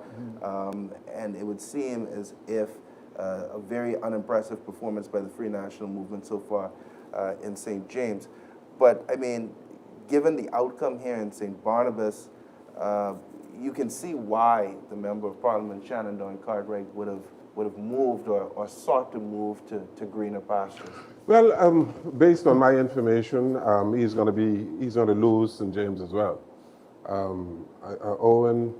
and it would seem as if a very unimpressive performance by the Free National Movement so far in St. James. But, I mean, given the outcome here in St. Barnabas, you can see why the Member of Parliament, Shannon Dawn Cartwright, would have moved or sought to move to greener pastures. Well, based on my information, he's going to lose St. James as well. Owen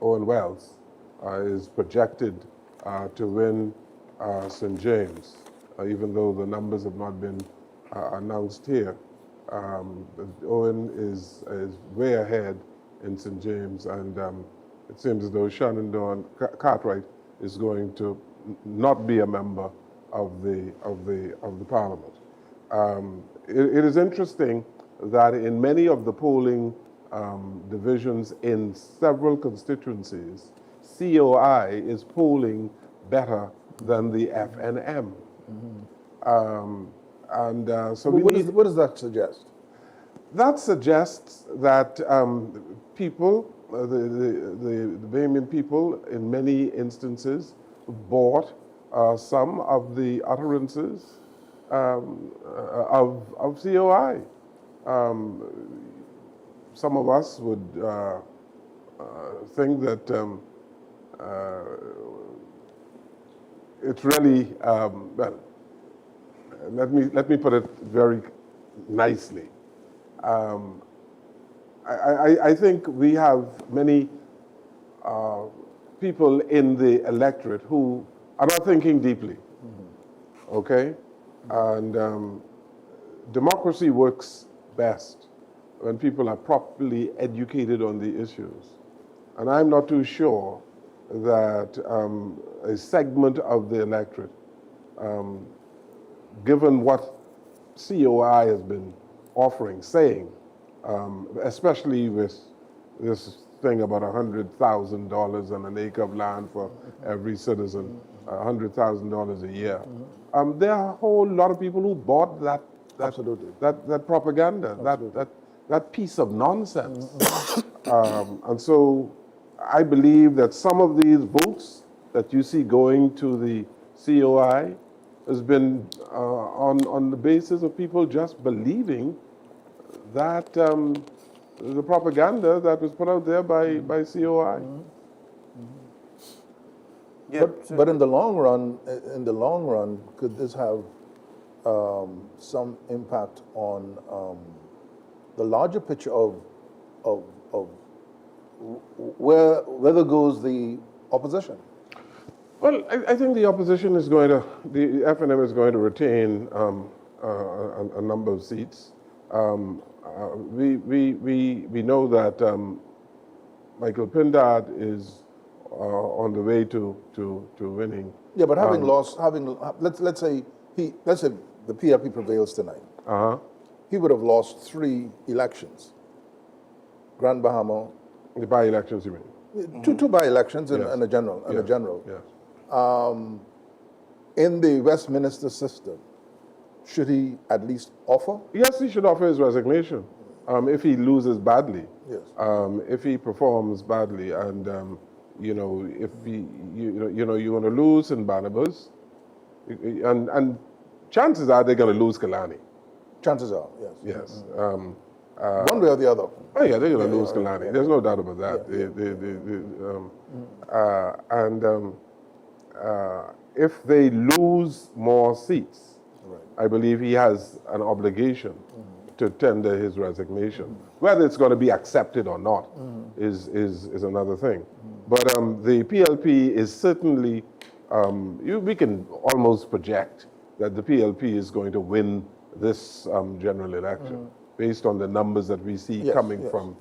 Wells is projected to win St. James, even though the numbers have not been announced here. Owen is way ahead in St. James, and it seems as though Shannon Dawn Cartwright is going to not be a member of the Parliament. It is interesting that in many of the polling divisions in several constituencies, COI is polling better than the FNM. So what does that suggest? That suggests that people, the Bahamian people, in many instances, bought some of the utterances of COI. Some of us would think that it's really, well, let me put it very nicely. I think we have many people in the electorate who are not thinking deeply, okay? And democracy works best when people are properly educated on the issues. And I'm not too sure that a segment of the electorate, given what COI has been saying, especially with this thing about $100,000 on an acre of land for every citizen, $100,000 a year. There are a whole lot of people who bought that Absolutely. that propaganda, that piece of nonsense. And so I believe that some of these votes that you see going to the COI has been on the basis of people just believing that the propaganda that was put out there by COI. Yeah, But in the long run, could this have some impact on the larger picture of whether goes the opposition? Well, I think the opposition is going to, the FNM is going to retain a number of seats. We know that Michael Pindad is on the way to winning. Yeah, but let's say the PLP prevails tonight. He would have lost 3 elections. Grand Bahama. The by-elections, you mean? Two by-elections Yes. and a general. Yes. In the Westminster system, should he at least offer? Yes, he should offer his resignation if he loses badly. Yes. If he performs badly, and if you're going to lose in Barnabas, and chances are they're going to lose Kalani. Chances are, yes. Yes. One way or the other. Oh yeah, they're going to lose Kalani. There's no doubt about that. If they lose more seats, I believe he has an obligation to tender his resignation. Whether it's going to be accepted or not is another thing. But the PLP is certainly, we can almost project that the PLP is going to win this general election based on the numbers that we see coming from.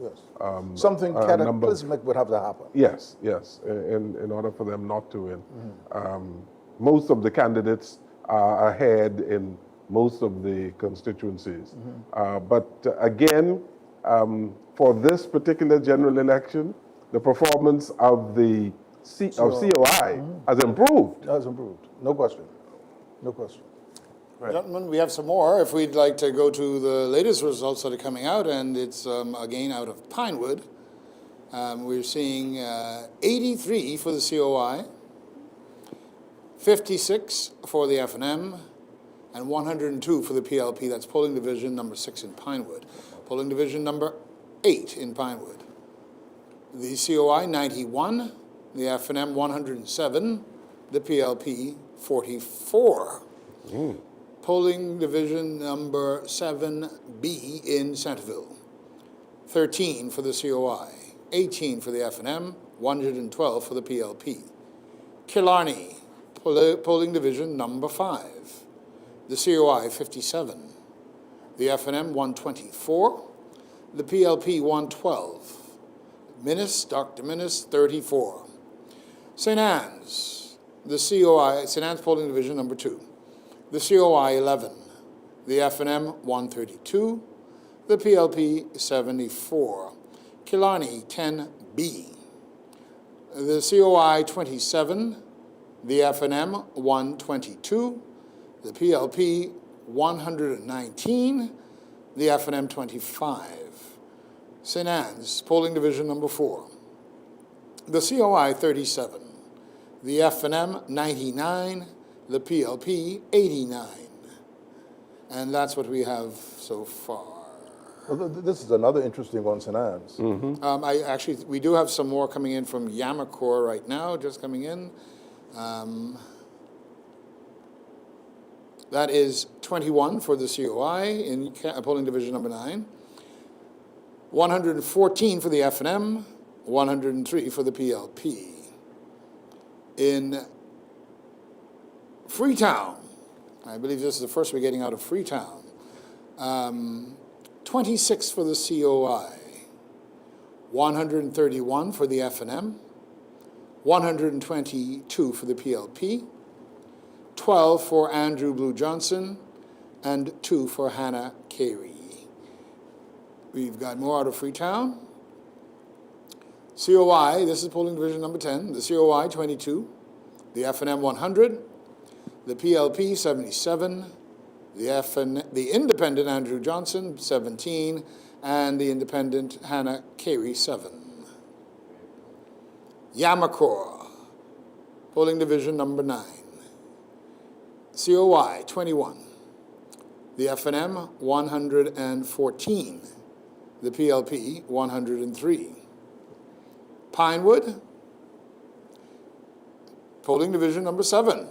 Something cataclysmic would have to happen. Yes, in order for them not to win. Most of the candidates are ahead in most of the constituencies. But again, for this particular general election, the performance of the COI has improved. Has improved, no question. No question. Right. Gentlemen, we have some more. If we'd like to go to the latest results that are coming out, and it's again out of Pinewood. We're seeing 83 for the COI, 56 for the FNM, and 102 for the PLP. That's polling division number 6 in Pinewood. Polling division number 8 in Pinewood. The COI 91, the FNM 107, the PLP 44. Polling division number 7B in Centerville. 13 for the COI, 18 for the FNM, 112 for the PLP. Killarney, polling division number 5. The COI 57. The FNM 124. The PLP 112. Dr. Minnis 34. St. Anne's, the COI, St. Anne's polling division number 2. The COI 11, the FNM 132, the PLP 74, Killarney 10B, the COI 27, the FNM 122, the PLP 119, the FNM 25, St. Anne's polling division number 4, the COI 37, the FNM 99, the PLP 89, and that's what we have so far. Well, this is another interesting one, St. Anne's. We do have some more coming in from Yamacor right now, just coming in. That is 21 for the COI in polling division number 9, 114 for the FNM, 103 for the PLP. In Freetown, I believe this is the first we're getting out of Freetown. 26 for the COI, 131 for the FNM, 122 for the PLP, 12 for Andrew Blue Johnson, and 2 for Hannah Carey. We've got more out of Freetown. COI, this is polling division number 10, the COI 22, the FNM 100, the PLP 77, the independent Andrew Johnson 17, and the independent Hannah Carey 7. Yamakor, polling division number 9, COI 21, the FNM 114, the PLP 103. Pinewood, polling division number 7,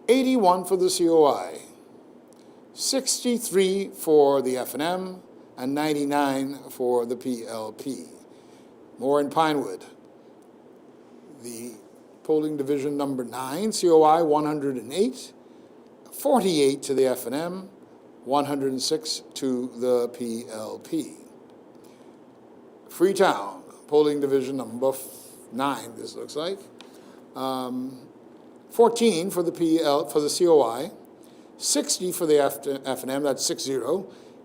81 for the COI, 63 for the FNM, and 99 for the PLP. More in Pinewood. The polling division number 9, COI 108, 48 to the FNM, 106 to the PLP. Freetown, polling division number 9, this looks like. 14 for the COI, 60 for the FNM, that's 60,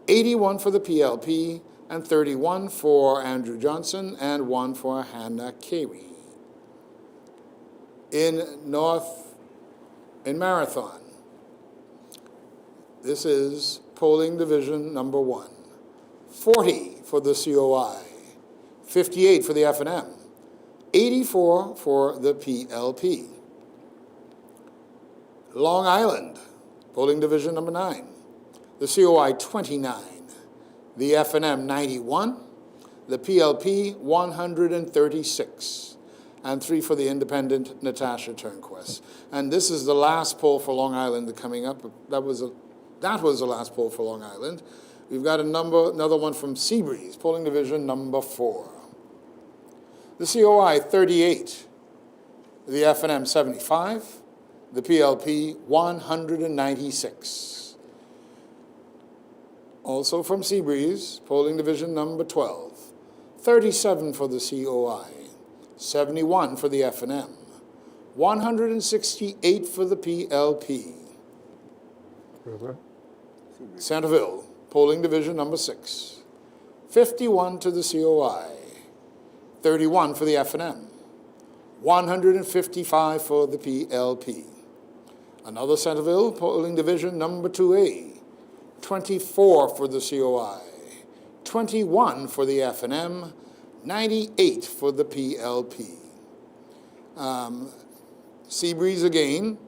81 for the PLP, and 31 for Andrew Johnson, and 1 for Hannah Carey. In Marathon, this is polling division number 1, 40 for the COI, 58 for the FNM, 84 for the PLP. Long Island, polling division number 9, the COI 29, the FNM 91, the PLP 136, and 3 for the independent Natasha Turnquest. And this is the last poll for Long Island coming up. That was the last poll for Long Island. We've got another one from Seabreeze, polling division number 4. The COI 38, the FNM 75, the PLP 196. Also from Seabreeze, polling division number 12, 37 for the COI, 71 for the FNM, 168 for the PLP. Centerville, polling division number 6, 51 to the COI, 31 for the FNM, 155 for the PLP. Another Centerville, polling division number 2A, 24 for the COI, 21 for the FNM, 98 for the PLP. Seabreeze again,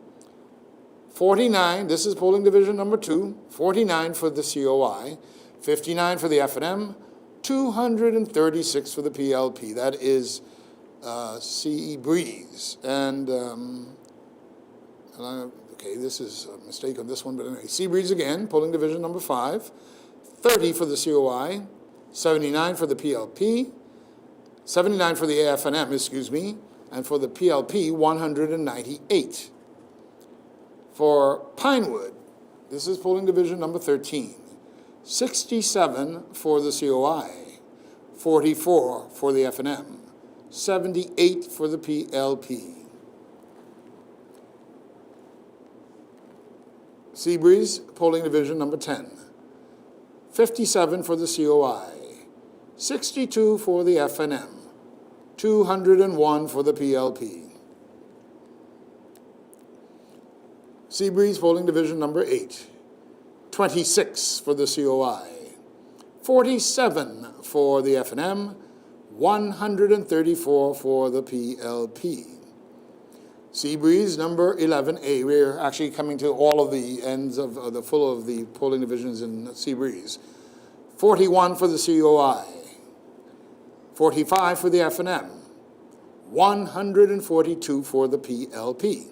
49, this is polling division number 2, 49 for the COI, 59 for the FNM, 236 for the PLP. That is Seabreeze. And, okay, this is a mistake on this one, but anyway, Seabreeze again, polling division number 5, 30 for the COI, 79 for the PLP, 79 for the FNM, excuse me, and for the PLP, 198. For Pinewood, this is polling division number 13, 67 for the COI, 44 for the FNM, 78 for the PLP. Seabreeze, polling division number 10, 57 for the COI, 62 for the FNM, 201 for the PLP. Seabreeze, polling division number 8, 26 for the COI, 47 for the FNM, 134 for the PLP. Seabreeze, number 11A. We're actually coming to all of the ends of the full of the polling divisions in Seabreeze. 41 for the COI, 45 for the FNM, 142 for the PLP.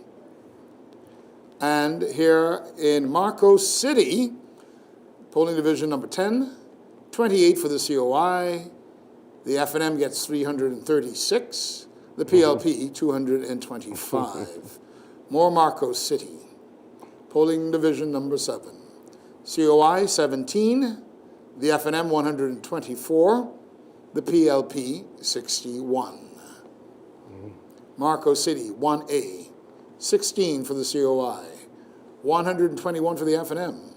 And here in Marcos City, polling division number 10, 28 for the COI, the FNM gets 336, the PLP 225. More Marcos City, polling division number 7, COI 17, the FNM 124, the PLP 61. Marcos City 1A, 16 for the COI, 121 for the FNM,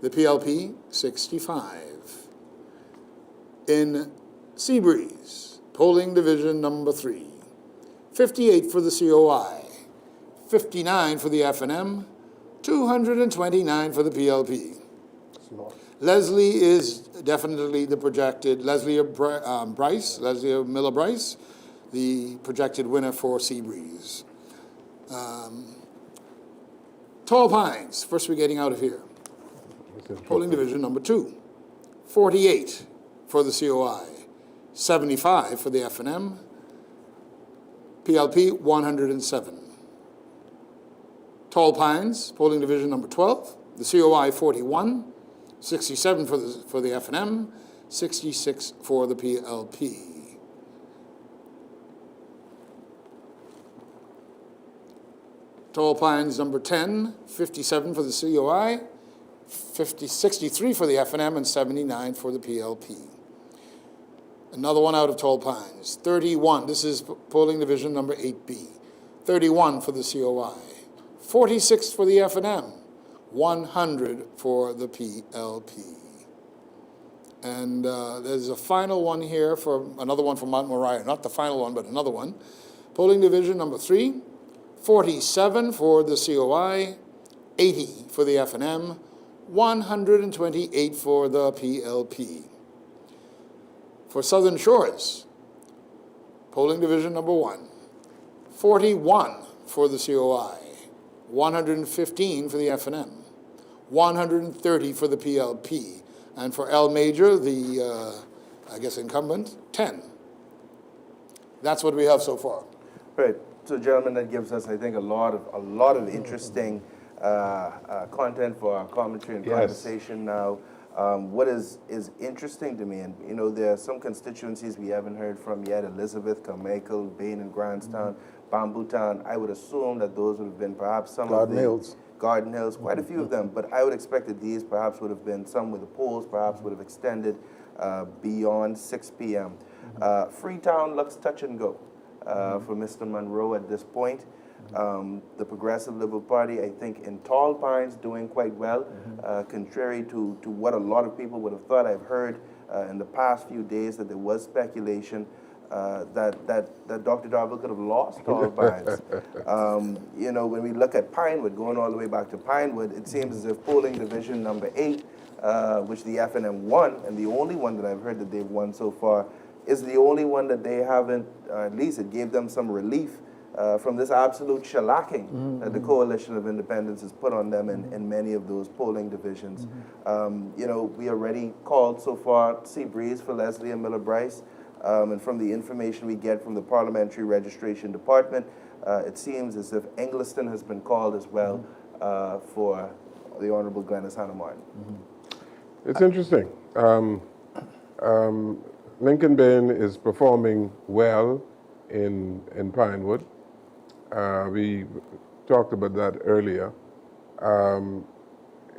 the PLP 65. In Seabreeze, polling division number 3, 58 for the COI, 59 for the FNM, 229 for the PLP. Leslie is definitely the projected, Leslie Miller Bryce, the projected winner for Seabreeze. Tall Pines, first we're getting out of here. Polling division number 2, 48 for the COI, 75 for the FNM, PLP 107. Tall Pines, polling division number 12, the COI 41, 67 for the FNM, 66 for the PLP. Tall Pines number 10, 57 for the COI, 63 for the FNM, and 79 for the PLP. Another one out of Tall Pines, 31. This is polling division number 8B. 31 for the COI, 46 for the FNM, 100 for the PLP. And there's a final one here for another one from Mount Moriah. Not the final one, but another one. Polling division number 3, 47 for the COI, 80 for the FNM, 128 for the PLP. For Southern Shores, polling division number 1, 41 for the COI, 115 for the FNM, 130 for the PLP, and for L Major, the, I guess, incumbent, 10. That's what we have so far. Right. So, gentlemen, that gives us, I think, a lot of interesting content for our commentary and conversation now. What is interesting to me, and you know, there are some constituencies we haven't heard from yet: Elizabeth, Carmichael, Bain and Grantstown, Bambootown. I would assume that those would have been perhaps some Garden of the Hills. Garden Hills, quite a few of them. But I would expect that these perhaps would have been some with the polls, perhaps would have extended beyond 6 p.m. Freetown looks touch and go for Mr. Monroe at this point. The Progressive Liberal Party, I think, in Tall Pines, doing quite well, contrary to what a lot of people would have thought. I've heard in the past few days that there was speculation that Dr. Darville could have lost Tall Pines. You know, when we look at Pinewood, going all the way back to Pinewood, it seems as if polling division number 8, which the FNM won, and the only one that I've heard that they've won so far, is the only one that they haven't, at least it gave them some relief from this absolute shellacking that the Coalition of Independence has put on them in many of those polling divisions. You know, we already called so far Seabreeze for Leslie and Miller Bryce, and from the information we get from the Parliamentary Registration Department, it seems as if Engliston has been called as well for the Honorable Glenys Hannah Martin. It's interesting. Lincoln Bain is performing well in Pinewood. We talked about that earlier.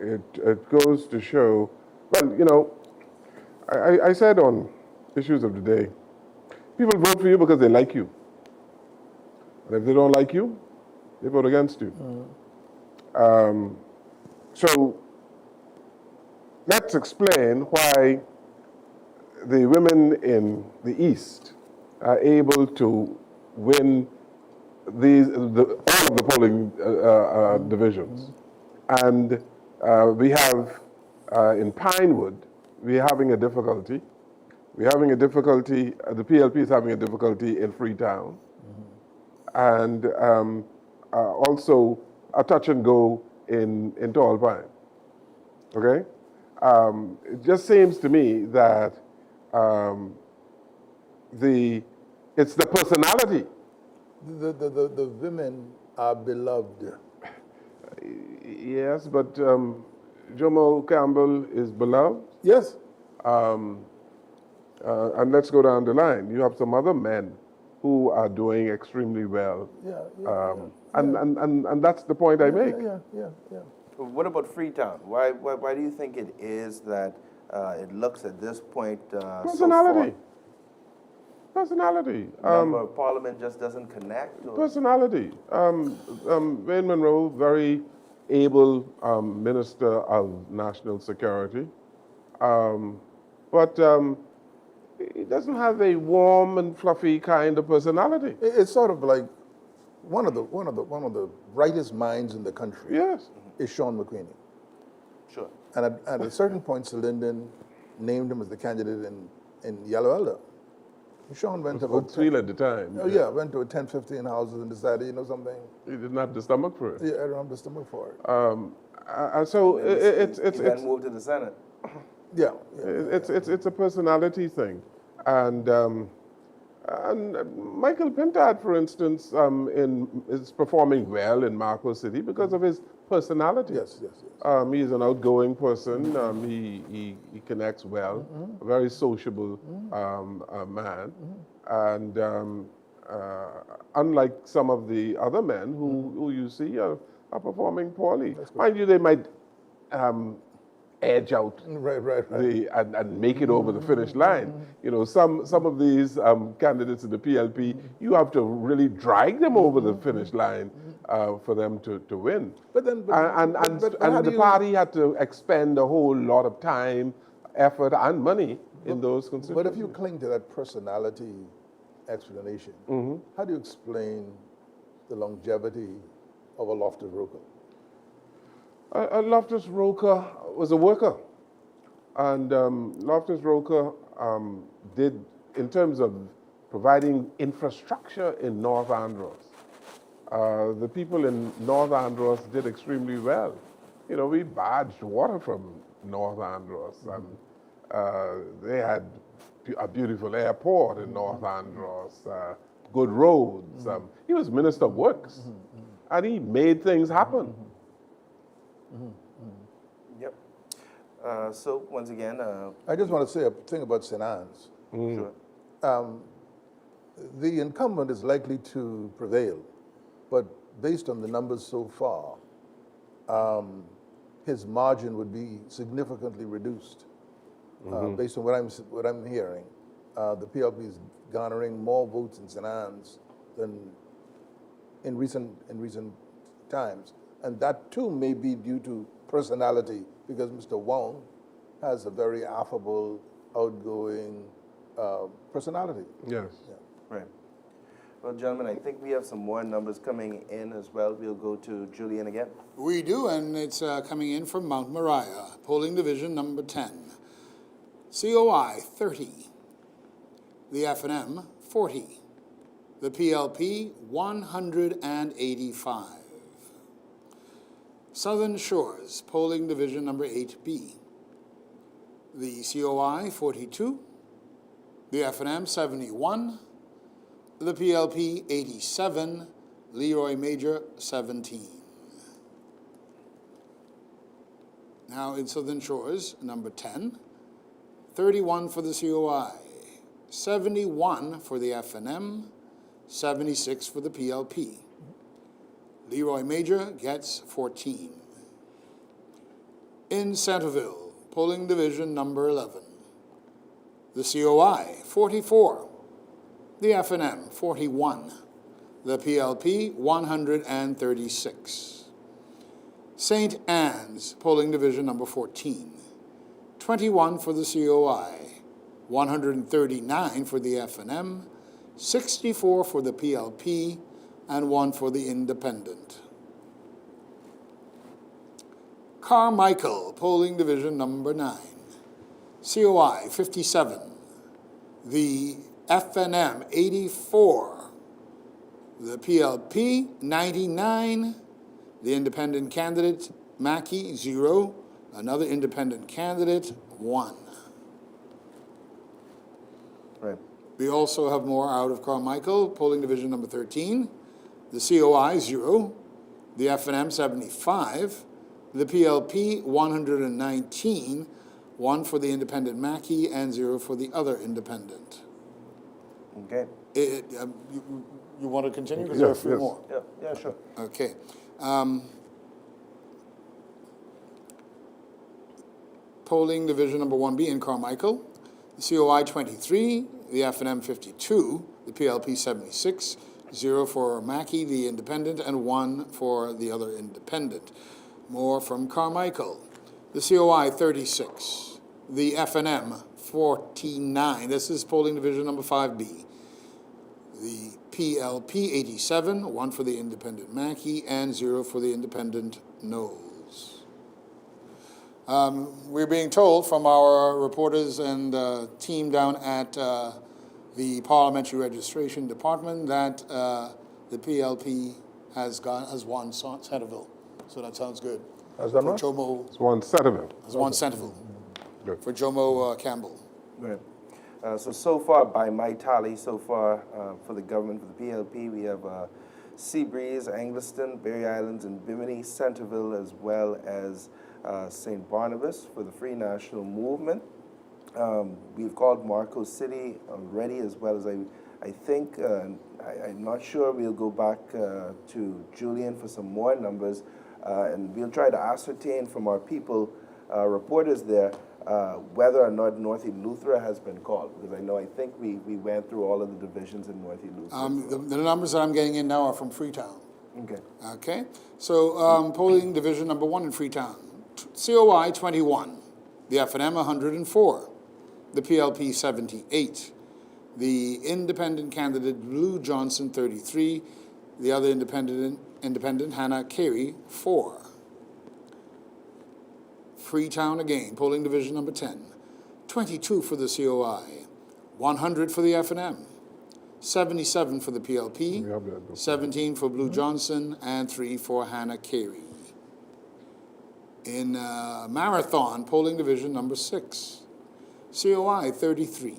It goes to show, well, you know, I said on Issues of the Day, people vote for you because they like you. And if they don't like you, they vote against you. So let's explain why the women in the East are able to win all of the polling divisions. And we have, in Pinewood, we're having a difficulty. We're having a difficulty, the PLP is having a difficulty in Freetown. And also a touch and go in Tall Pine. Okay? It just seems to me that it's the personality. The women are beloved. Yes, but Jomo Campbell is beloved. Yes. And let's go down the line. You have some other men who are doing extremely well. And that's the point I make. What about Freetown? Why do you think it is that it looks at this point personality? Personality. Member of Parliament just doesn't connect? Or? Personality. Wayne Monroe, very able Minister of National Security. But he doesn't have a warm and fluffy kind of personality. It's sort of like one of the brightest minds in the country. Yes. Is Sean McQueenie. Sure. And at a certain point, Sir Lyndon named him as the candidate in Yellow Elder. Sean went to about Three at the time. Oh yeah, went to 10, 15 houses and decided, you know something? He didn't have the stomach for it. Yeah, I don't have the stomach for it. So He then moved to the Senate. Yeah. It's a personality thing, and Michael Pintard, for instance, is performing well in Marco City because of his personality. Yes. He's an outgoing person. He connects well, a very sociable man, and unlike some of the other men who you see are performing poorly. Mind you, they might edge out and make it over the finish line. You know, some of these candidates in the PLP, you have to really drag them over the finish line for them to win. But the party had to expend a whole lot of time, effort, and money in those constituencies. But if you cling to that personality explanation, how do you explain the longevity of a Loftus Roker? Loftus Roker was a worker, and Loftus Roker did, in terms of providing infrastructure in North Andros, the people in North Andros did extremely well. You know, we barged water from North Andros, and they had a beautiful airport in North Andros, good roads. He was Minister of Works, and he made things happen. Yep. So once again, I just want to say a thing about St. Anne's. sure. The incumbent is likely to prevail, but based on the numbers so far, his margin would be significantly reduced. Based on what I'm hearing, the PLP is garnering more votes in St. Anne's than in recent times. And that too may be due to personality, because Mr. Wong has a very affable, outgoing personality. Yes. Yeah. Right. Well, gentlemen, I think we have some more numbers coming in as well. We'll go to Julian again. We do, and it's coming in from Mount Moriah, polling division number 10. COI 30, the FNM 40, the PLP 185. Southern Shores, polling division number 8B. The COI 42, the FNM 71, the PLP 87, Leroy Major 17. Now in Southern Shores, number 10, 31 for the COI, 71 for the FNM, 76 for the PLP. Leroy Major gets 14. In Centerville, polling division number 11. The COI, 44. The FNM, 41. The PLP, 136. St. Anne's, polling division number 14. 21 for the COI, 139 for the FNM, 64 for the PLP, and 1 for the independent. Carmichael, polling division number 9. COI 57. The FNM 84. The PLP 99. The independent candidate Mackey 0. Another independent candidate 1. Right. We also have more out of Carmichael, polling division number 13. The COI 0, the FNM 75, the PLP 119, 1 for the independent Mackey and 0 for the other independent. Okay. You want to continue? Because there are a few more. Yeah, sure. Okay. Polling division number 1B in Carmichael, the COI 23, the FNM 52, the PLP 76, 0 for Mackey, the independent, and 1 for the other independent. More from Carmichael. The COI 36, the FNM 49. This is polling division number 5B. The PLP 87, 1 for the independent Mackey, and 0 for the independent Knowles. We're being told from our reporters and team down at the Parliamentary Registration Department that the PLP has won Centerville. So that sounds good. Has done For what? Jomo, It's one Centerville. has won Centerville. Good. For Jomo Campbell. Right. So far, by my tally, so far for the government, for the PLP, we have Seabreeze, Angliston, Berry Islands, and Bimini, Centerville, as well as St. Barnabas. For the Free National Movement, we've called Marco City already, as well as I think, I'm not sure, we'll go back to Julian for some more numbers, and we'll try to ascertain from our people, reporters there, whether or not North Eleuthera has been called, because I think we went through all of the divisions in North Eleuthera. The numbers that I'm getting in now are from Freetown. Okay. Okay, so polling division number 1 in Freetown. COI 21, the FNM 104, the PLP 78, the independent candidate Blue Johnson 33, the other independent Hannah Carey 4. Freetown again, polling division number 10, 22 for the COI, 100 for the FNM, 77 for the PLP, 17 for Blue Johnson, and 3 for Hannah Carey. In Marathon, polling division number 6, COI 33,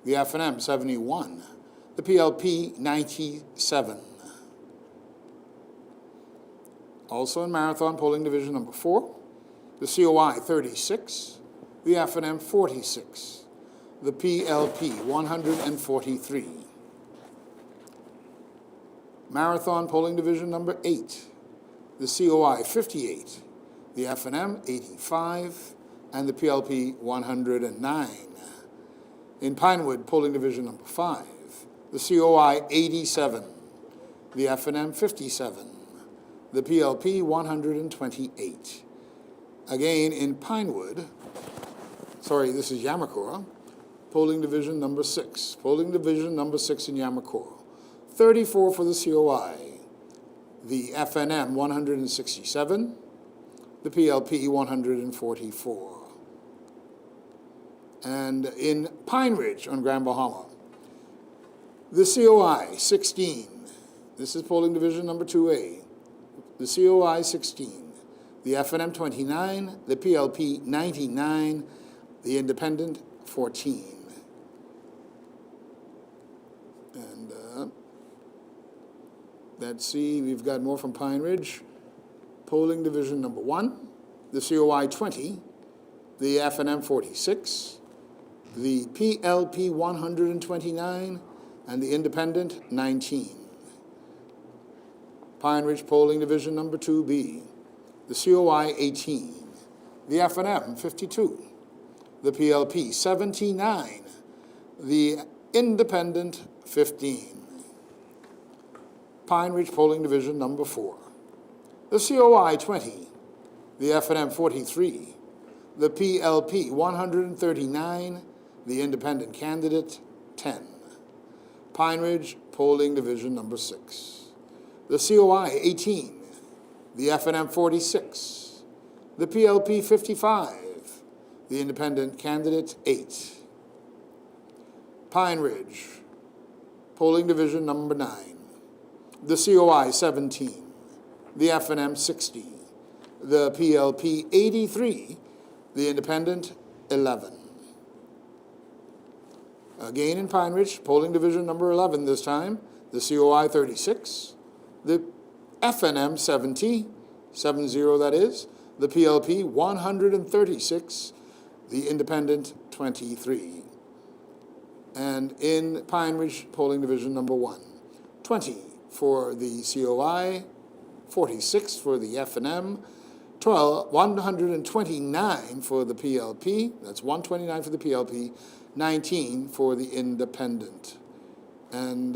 the FNM 71, the PLP 97. Also in Marathon, polling division number 4, the COI 36, the FNM 46, the PLP 143. Marathon polling division number 8, the COI 58, the FNM 85, and the PLP 109. In Pinewood polling division number 5, the COI 87, the FNM 57, the PLP 128. Again, in Pinewood, this is Yamakura, polling division number 6. Polling division number 6 in Yamakura. 34 for the COI, the FNM 167, the PLP 144. And in Pine Ridge on Grand Bahama, the COI 16. This is polling division number 2A. The COI 16. The FNM 29, the PLP 99, the independent 14. And let's see, we've got more from Pine Ridge. Polling division number 1, the COI 20, the FNM 46, the PLP 129, and the independent 19. Pine Ridge polling division number 2B. The COI 18, the FNM 52, the PLP 79, the independent 15. Pine Ridge polling division number 4, the COI 20, the FNM 43, the PLP 139, the independent candidate 10. Pine Ridge polling division number 6, the COI 18, the FNM 46, the PLP 55, the independent candidate 8. Pine Ridge, polling division number 9, the COI 17, the FNM 60, the PLP 83, the independent 11. Again in Pine Ridge, polling division number 11 this time, the COI 36, the FNM 70 that is, the PLP 136, the independent 23. And in Pine Ridge, polling division number 1, 20 for the COI, 46 for the FNM, 129 for the PLP, that's 129 for the PLP, 19 for the independent. And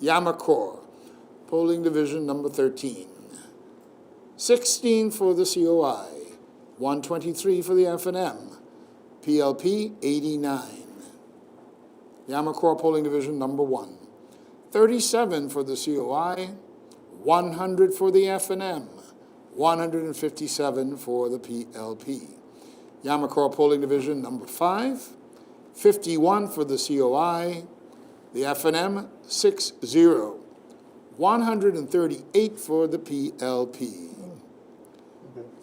Yamakor, polling division number 13, 16 for the COI, 123 for the FNM, PLP 89. Yamacraw Polling Division number 1. 37 for the COI, 100 for the FNM, 157 for the PLP. Yamacraw Polling Division number 5, 51 for the COI, the FNM 60, 138 for the PLP.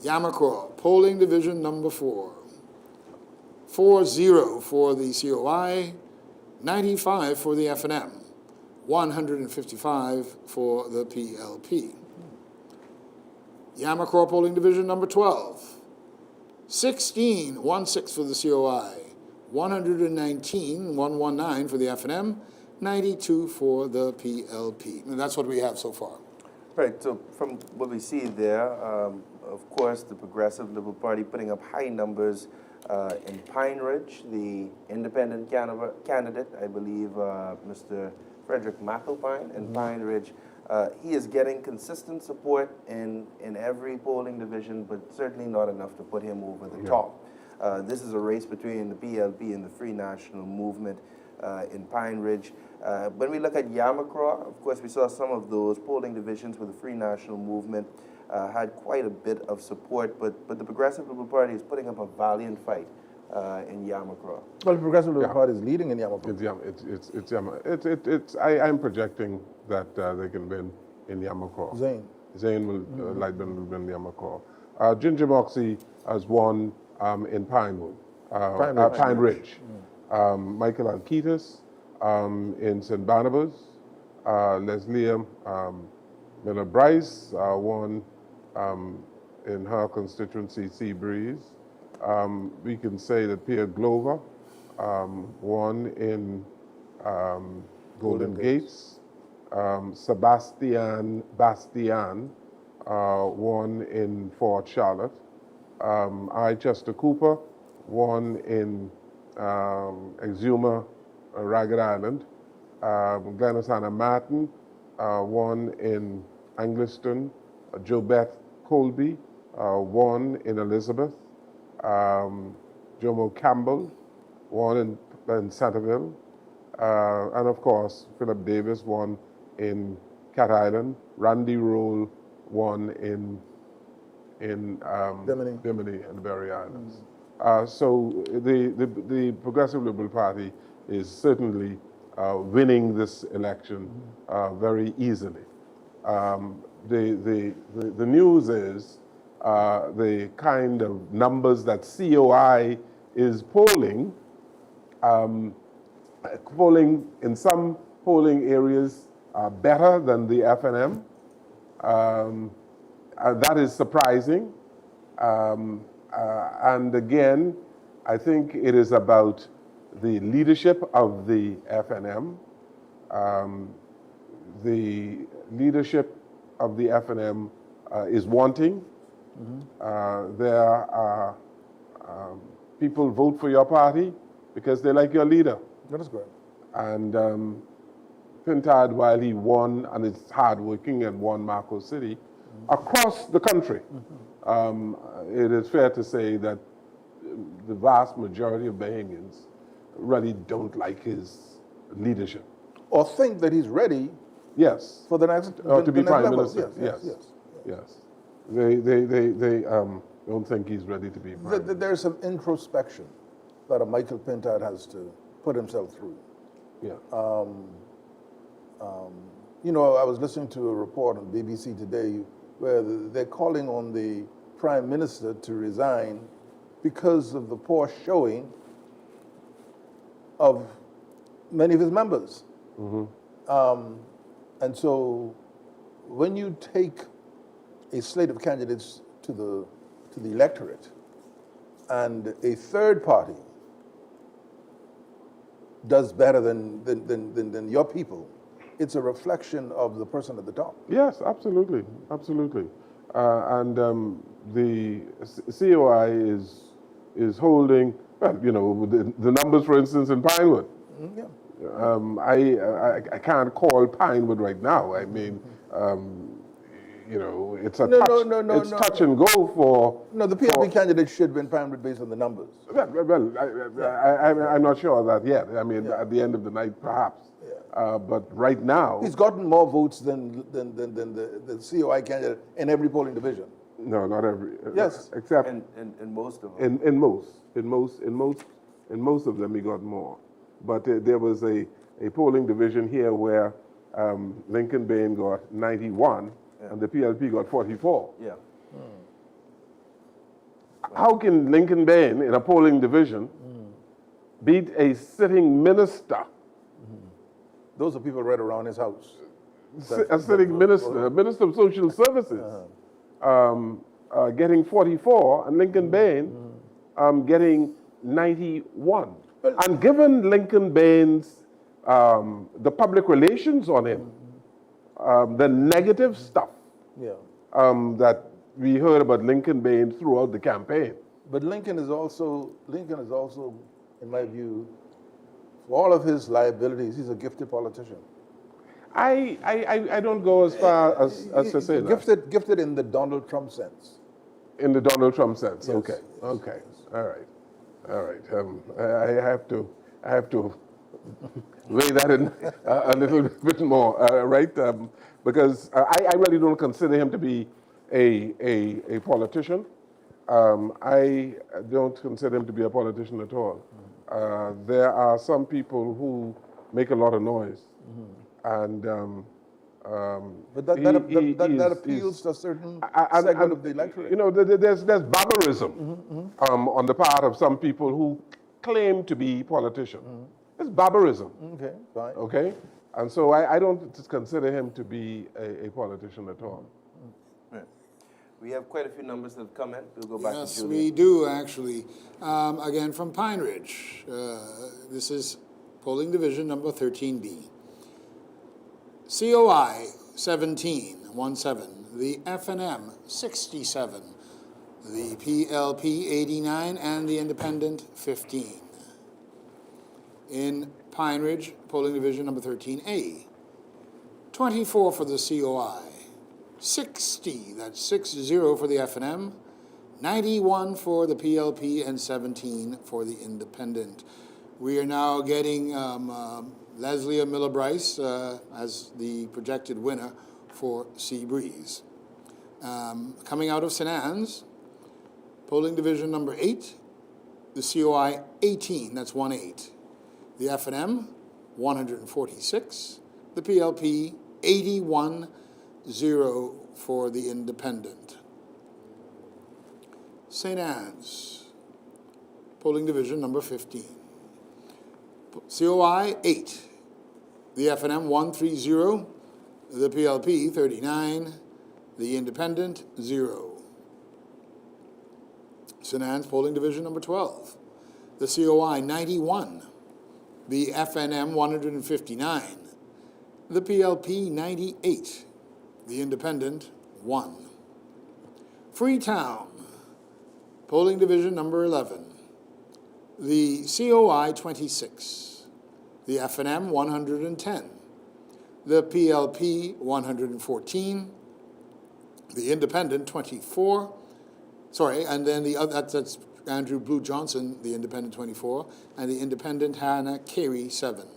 Yamacraw Polling Division number 4, 40 for the COI, 95 for the FNM, 155 for the PLP. Yamacraw Polling Division number 12, 16 for the COI, 119, 119 for the FNM, 92 for the PLP. And that's what we have so far. Right, so from what we see there, of course, the Progressive Liberal Party putting up high numbers in Pine Ridge. The independent candidate, I believe, Mr. Frederick McAlpine in Pine Ridge, he is getting consistent support in every polling division, but certainly not enough to put him over the top. This is a race between the PLP and the Free National Movement in Pine Ridge. When we look at Yamacraw, of course, we saw some of those polling divisions where the Free National Movement had quite a bit of support, but the Progressive Liberal Party is putting up a valiant fight in Yamacraw. Well, the Progressive Liberal Party is leading in Yamacraw. I'm projecting that they can win in Yamacraw. Zane will win Yamacraw. Ginger Moxie has won in Pine Ridge. Michael Alquitas in St. Barnabas. Leslie Miller Bryce won in her constituency, Seabreeze. We can say that Pierre Glover won in Golden Gates. Sebastian Bastian won in Fort Charlotte. I. Chester Cooper won in Exuma, Ragged Island. Glenasana Martin won in Angliston. Jobeth Colby won in Elizabeth. Jomo Campbell won in Centerville. And of course, Philip Davis won in Cat Island. Randy Roll won in Bimini and the Berry Islands. So the Progressive Liberal Party is certainly winning this election very easily. The news is the kind of numbers that COI is polling, polling in some polling areas better than the FNM. That is surprising. And again, I think it is about the leadership of the FNM. The leadership of the FNM is wanting. There are people vote for your party because they like your leader. That is correct. And Pintard, while he won and is hardworking and won Marco City, across the country, it is fair to say that the vast majority of Bahamians really don't like his leadership. Or think that he's ready for the next to be prime minister. Yes. They don't think he's ready to be prime minister. There's some introspection that a Michael Pintard has to put himself through. Yeah. You know, I was listening to a report on BBC today where they're calling on the prime minister to resign because of the poor showing of many of his members. And so when you take a slate of candidates to the electorate and a third party does better than your people, it's a reflection of the person at the top. Yes, absolutely, absolutely. And the COI is holding, well, you know, the numbers, for instance, in Pinewood. I can't call Pinewood right now. I mean, you know, it's a No, touch. no, It's touch and go for. No, the PLP candidate should win primary based on the numbers. Well, I'm not sure of that yet. I mean, at the end of the night, perhaps. But right now, He's gotten more votes than the COI candidate in every polling division. no, not every. Yes. Except And most of them. in most of them, he got more. But there was a polling division here where Lincoln Bain got 91 and the PLP got 44. Yeah. How can Lincoln Bain in a polling division beat a sitting minister? Those are people right around his house. A sitting minister, a minister of social services, getting 44, and Lincoln Bain getting 91. And given Lincoln Bain's, the public relations on him, the negative stuff that we heard about Lincoln Bain throughout the campaign. But Lincoln is also, in my view, for all of his liabilities, he's a gifted politician. I don't go as far as to say that. Gifted in the Donald Trump sense. In the Donald Trump sense, Yes. okay, all right. I have to weigh that in a little bit more, right? Because I really don't consider him to be a politician. I don't consider him to be a politician at all. There are some people who make a lot of noise, and but that appeals to a certain segment of the electorate. You know, there's barbarism on the part of some people who claim to be politicians. It's barbarism. Okay, fine. Okay, and so I don't consider him to be a politician at all. Right. We have quite a few numbers that have come in. We'll go back to Yes, Julia. we do, actually. Again, from Pine Ridge. This is polling division number 13B. COI 17, the FNM 67, the PLP 89, and the Independent 15. In Pine Ridge, polling division number 13A, 24 for the COI, 60, that's 60 for the FNM, 91 for the PLP, and 17 for the Independent. We are now getting Leslie Miller Bryce as the projected winner for Sea Breeze. Coming out of St. Anne's, polling division number 8, the COI 18, that's 1-8. The FNM 146, the PLP 81-0 for the Independent. St. Anne's, polling division number 15. COI 8, the FNM 130, the PLP 39, the Independent 0. St. Anne's polling division number 12, the COI 91, the FNM 159, the PLP 98, the Independent 1. Freetown polling division number 11, the COI 26, the FNM 110, the PLP 114, the Independent 24, and then the other, that's Andrew Blue Johnson, the Independent 24, and the Independent Hannah Carey 7.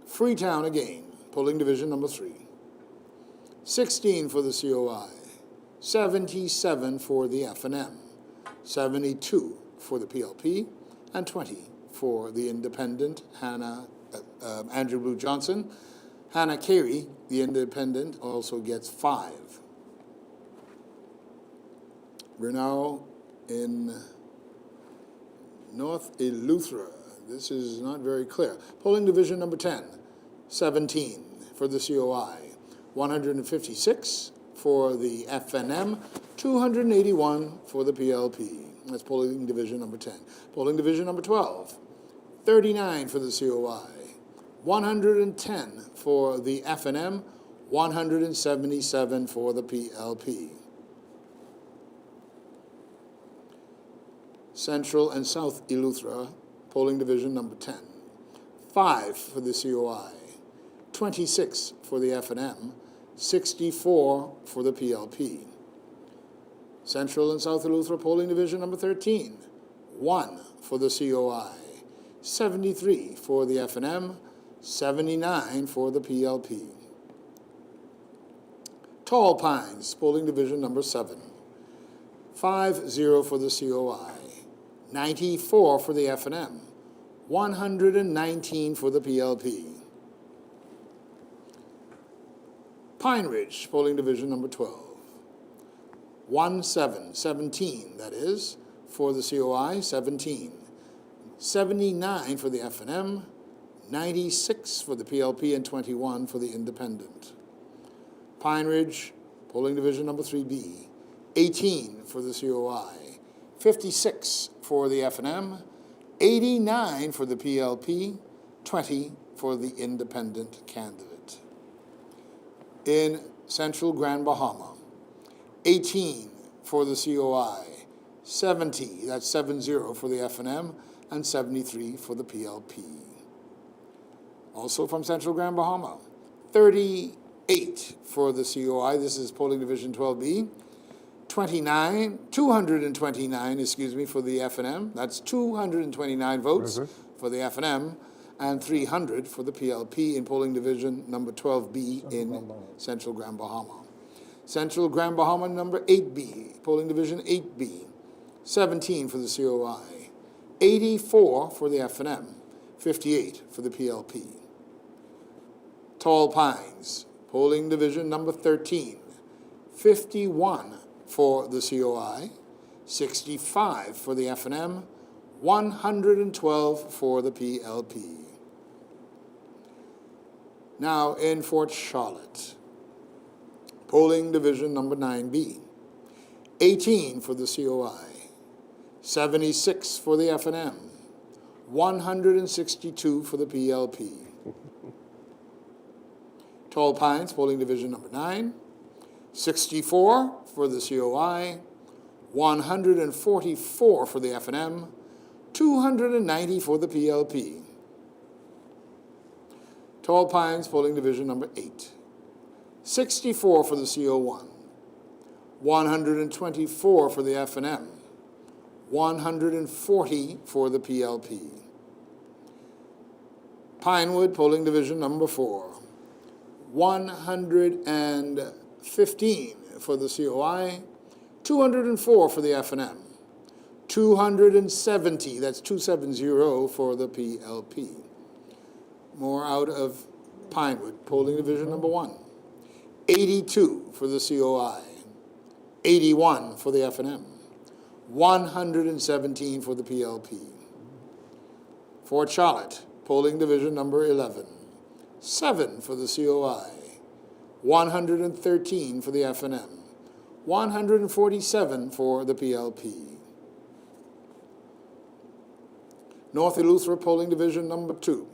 Freetown again, polling division number 3, 16 for the COI, 77 for the FNM, 72 for the PLP, and 20 for the Independent Andrew Blue Johnson. Hannah Carey, the Independent, also gets 5. We're now in North Eleuthera. This is not very clear. Polling division number 10, 17 for the COI, 156 for the FNM, 281 for the PLP. That's polling division number 10. Polling division number 12, 39 for the COI, 110 for the FNM, 177 for the PLP. Central and South Eleuthera, polling division number 10, 5 for the COI, 26 for the FNM, 64 for the PLP. Central and South Eleuthera Polling Division number 13, 1 for the COI, 73 for the FNM, 79 for the PLP. Tall Pines Polling Division number 7, 50 for the COI, 94 for the FNM, 119 for the PLP. Pine Ridge Polling Division number 12, 17, that is, for the COI, 17, 79 for the FNM, 96 for the PLP, and 21 for the independent. Pine Ridge Polling Division number 3B, 18 for the COI, 56 for the FNM, 89 for the PLP, 20 for the independent candidate. In Central Grand Bahama, 18 for the COI, 70, that's 70 for the FNM, and 73 for the PLP. Also from Central Grand Bahama, 38 for the COI, this is Polling Division 12B, 229, for the FNM, that's 229 votes for the FNM, and 300 for the PLP in Polling Division number 12B in Central Grand Bahama. Central Grand Bahama number 8B, Polling Division 8B, 17 for the COI, 84 for the FNM, 58 for the PLP. Tall Pines, Polling Division number 13, 51 for the COI, 65 for the FNM, 112 for the PLP. Now in Fort Charlotte, Polling Division number 9B, 18 for the COI, 76 for the FNM, 162 for the PLP. Tall Pines, Polling Division number 9, 64 for the COI, 144 for the FNM, 290 for the PLP. Tall Pines, Polling Division number 8, 64 for the CO1, 124 for the FNM, 140 for the PLP. Pinewood, Polling Division number 4, 115 for the COI, 204 for the FNM, 270, that's 270 for the PLP. More out of Pinewood, Polling Division number 1, 82 for the COI, 81 for the FNM, 117 for the PLP. Fort Charlotte, Polling Division number 11, 7 for the COI, 113 for the FNM, 147 for the PLP. North Eleuthera Polling Division number 2,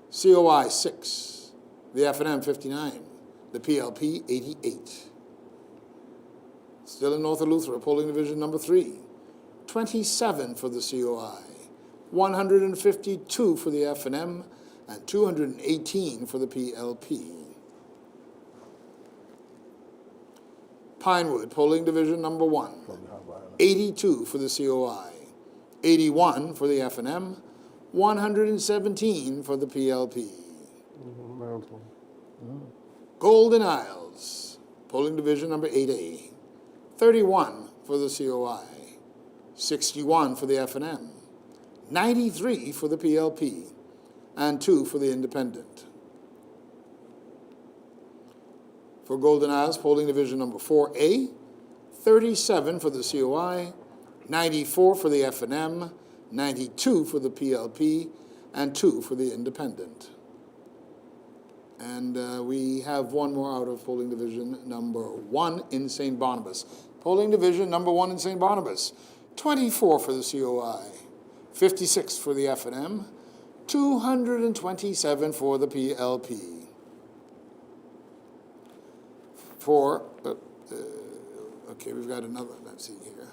COI 6, the FNM 59, the PLP 88. Still in North Eleuthera, Polling Division number 3, 27 for the COI, 152 for the FNM, and 218 for the PLP. Pinewood, Polling Division number 1, 82 for the COI, 81 for the FNM, 117 for the PLP. Golden Isles, Polling Division number 8A, 31 for the COI, 61 for the FNM, 93 for the PLP, and 2 for the independent. For Golden Isles, Polling Division number 4A, 37 for the COI, 94 for the FNM, 92 for the PLP, and 2 for the independent. And we have one more out of Polling Division number 1 in St. Barnabas. Polling Division number 1 in St. Barnabas, 24 for the COI, 56 for the FNM, 227 for the PLP. Okay, we've got another, let's see here.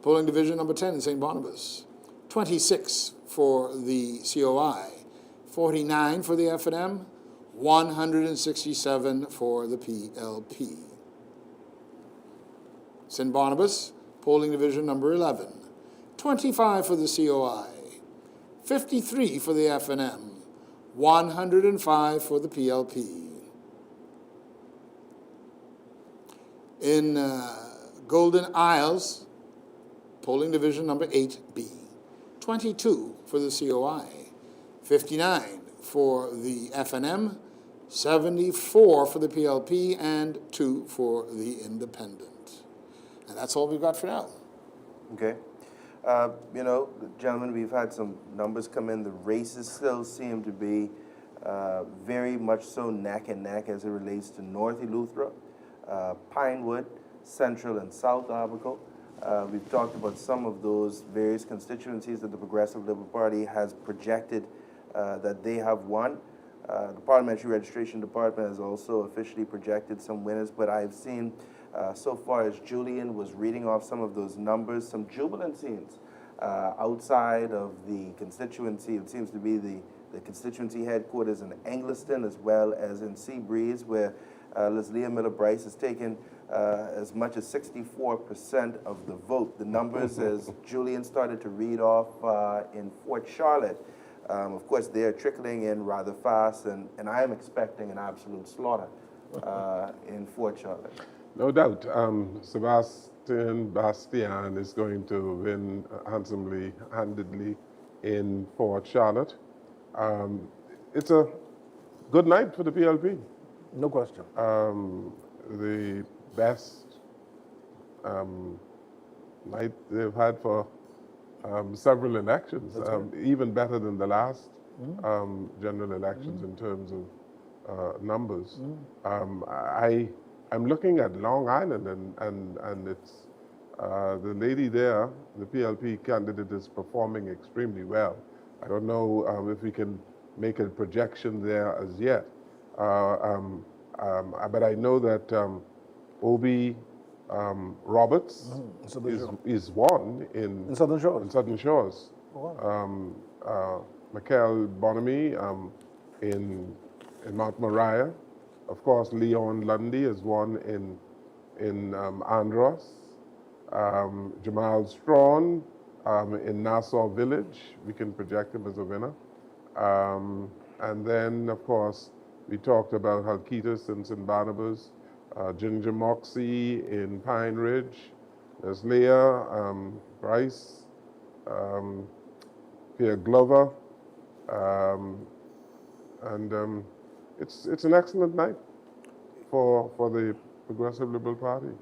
Polling Division number 10 in St. Barnabas, 26 for the COI, 49 for the FNM, 167 for the PLP. St. Barnabas, polling division number 11, 25 for the COI, 53 for the FNM, 105 for the PLP. In Golden Isles, polling division number 8B, 22 for the COI, 59 for the FNM, 74 for the PLP, and 2 for the Independent. And that's all we've got for now. Okay. You know, gentlemen, we've had some numbers come in. The races still seem to be very much so neck and neck as it relates to North Eleuthera, Pinewood, Central, and South Abaco. We've talked about some of those various constituencies that the Progressive Liberal Party has projected that they have won. The Parliamentary Registration Department has also officially projected some winners, but I've seen so far as Julian was reading off some of those numbers, some jubilant scenes outside of the constituency. It seems to be the constituency headquarters in Engliston as well as in Seabreeze, where Leslie Miller-Bryce has taken as much as 64% of the vote. The numbers, as Julian started to read off in Fort Charlotte, of course, they're trickling in rather fast, and I am expecting an absolute slaughter in Fort Charlotte. No doubt. Sebastian Bastian is going to win handsomely, handedly in Fort Charlotte. It's a good night for the PLP. No question. The best night they've had for several elections, even better than the last general elections in terms of numbers. I'm looking at Long Island, and it's the lady there, the PLP candidate, is performing extremely well. I don't know if we can make a projection there as yet, but I know that Obi Roberts is won in Southern Shores. In Southern Shores. Oh, wow. Michael Bonamy in Mount Moriah. Of course, Leon Lundy has won in Andros. Jamal Strawn in Nassau Village. We can project him as a winner. And then, of course, we talked about Halkitas and St. Barnabas. Ginger Moxie in Pine Ridge. There's Leah, Bryce, Pierre Glover, and it's an excellent night for the Progressive Liberal Party.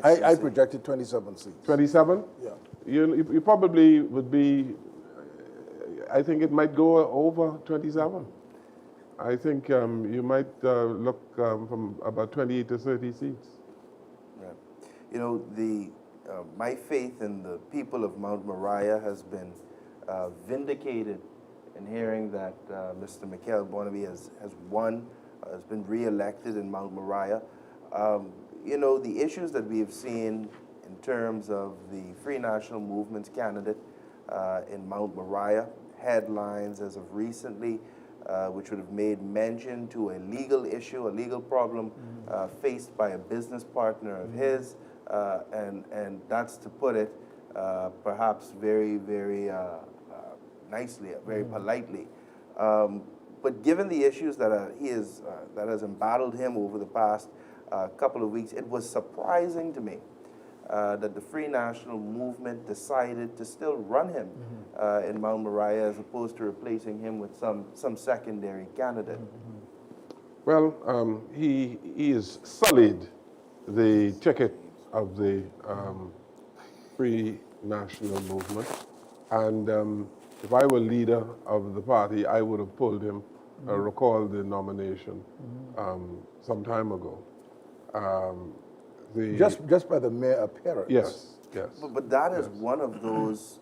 I projected 27 seats. 27? Yeah. You probably would be. I think it might go over 27. I think you might look from about 28 to 30 seats. Right. You know, my faith in the people of Mount Moriah has been vindicated in hearing that Mr. Michael Bonamy has won, has been re-elected in Mount Moriah. You know, the issues that we have seen in terms of the Free National Movement's candidate in Mount Moriah, headlines as of recently, which would have made mention to a legal issue, a legal problem faced by a business partner of his, and that's to put it perhaps very, very nicely, very politely. But given the issues that that has embattled him over the past couple of weeks, it was surprising to me that the Free National Movement decided to still run him in Mount Moriah as opposed to replacing him with some secondary candidate. Well, he has sullied the ticket of the Free National Movement, and if I were leader of the party, I would have pulled him, recalled the nomination some time ago. Just by the mere appearance. Yes. But that is one of those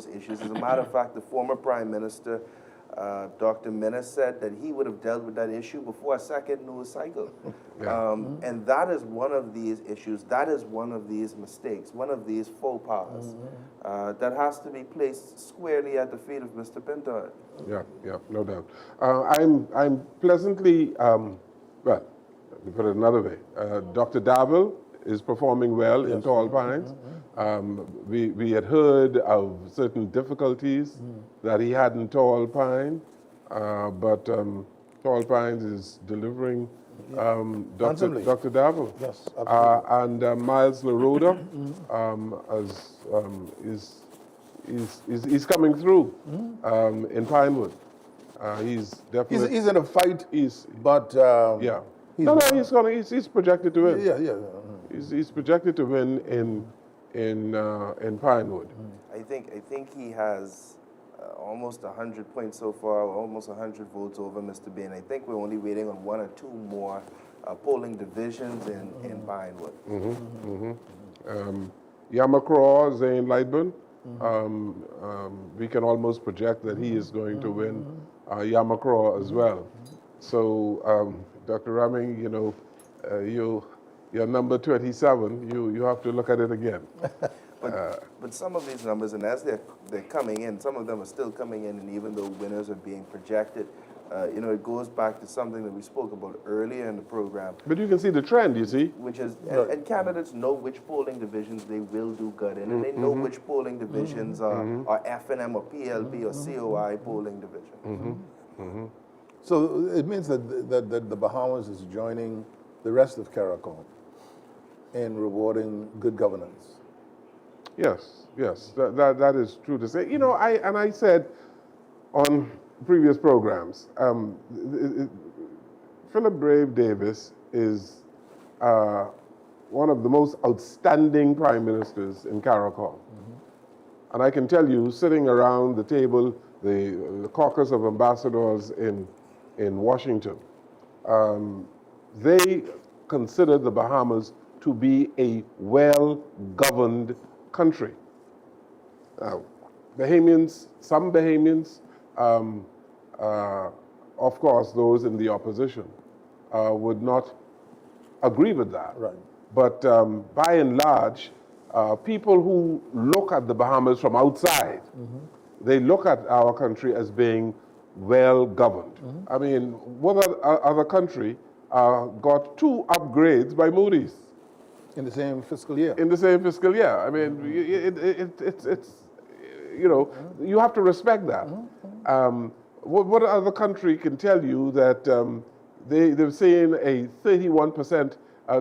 issues. As a matter of fact, the former Prime Minister Dr. Menace said that he would have dealt with that issue before a second news cycle. And that is one of these issues, that is one of these mistakes, one of these faux pas that has to be placed squarely at the feet of Mr. Pinto. Yeah, no doubt. I'm pleasantly, well, let me put it another way. Dr. Davil is performing well in Tall Pines. We had heard of certain difficulties that he had in Tall Pine, but Tall Pines is delivering Dr. Davil. Yes, absolutely. And Miles LaRoda is coming through in Pinewood. He's definitely He's in a fight, but yeah. he's He's projected to win. Yeah. He's projected to win in Pinewood. I think he has almost 100 points so far, almost 100 votes over Mr. Bain. I think we're only waiting on one or two more polling divisions in Pinewood. Yamacraw, Zane Lightburn, we can almost project that he is going to win Yamacraw as well. So, Dr. Raming, you know, you're number 27. You have to look at it again. But some of these numbers, and as they're coming in, some of them are still coming in, and even though winners are being projected, you know, it goes back to something that we spoke about earlier in the program. But you can see the trend, you see. Which is, and candidates know which polling divisions they will do good in, and they know which polling divisions are F&M or PLB or COI polling divisions. So it means that the Bahamas is joining the rest of CARICOM in rewarding good governance. Yes, that is true to say. You know, I said on previous programs, Philip Brave Davis is one of the most outstanding prime ministers in CARICOM. And I can tell you, sitting around the table, the caucus of ambassadors in Washington, they consider the Bahamas to be a well-governed country. Bahamians, some Bahamians, of course, those in the opposition, would not agree with that. Right. But by and large, people who look at the Bahamas from outside, they look at our country as being well governed. I mean, what other country got 2 upgrades by Moody's? In the same fiscal year. In the same fiscal year. I mean, it's you know, you have to respect that. What other country can tell you that they've seen a 31%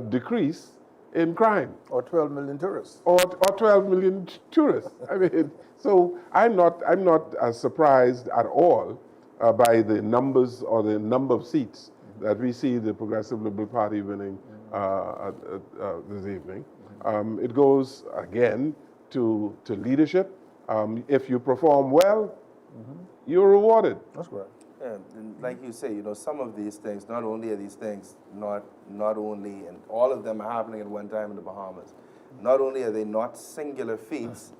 decrease in crime? Or 12 million tourists. Or 12 million tourists. I mean, so I'm not as surprised at all by the numbers or the number of seats that we see the Progressive Liberal Party winning this evening. It goes, again, to leadership. If you perform well, you're rewarded. That's correct. Yeah, and like you say, you know, some of these things, not only are these things not only, and all of them are happening at one time in the Bahamas, not only are they not singular feats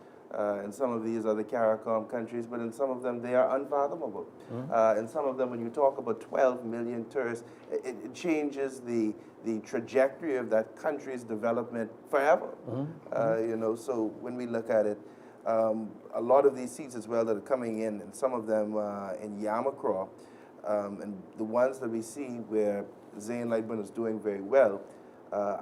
in some of these other CARICOM countries, but in some of them they are unfathomable. In some of them, when you talk about 12 million tourists, it changes the trajectory of that country's development forever. You know, so when we look at it, a lot of these seats as well that are coming in, and some of them in Yamacraw, and the ones that we see where Zane Lightburn is doing very well,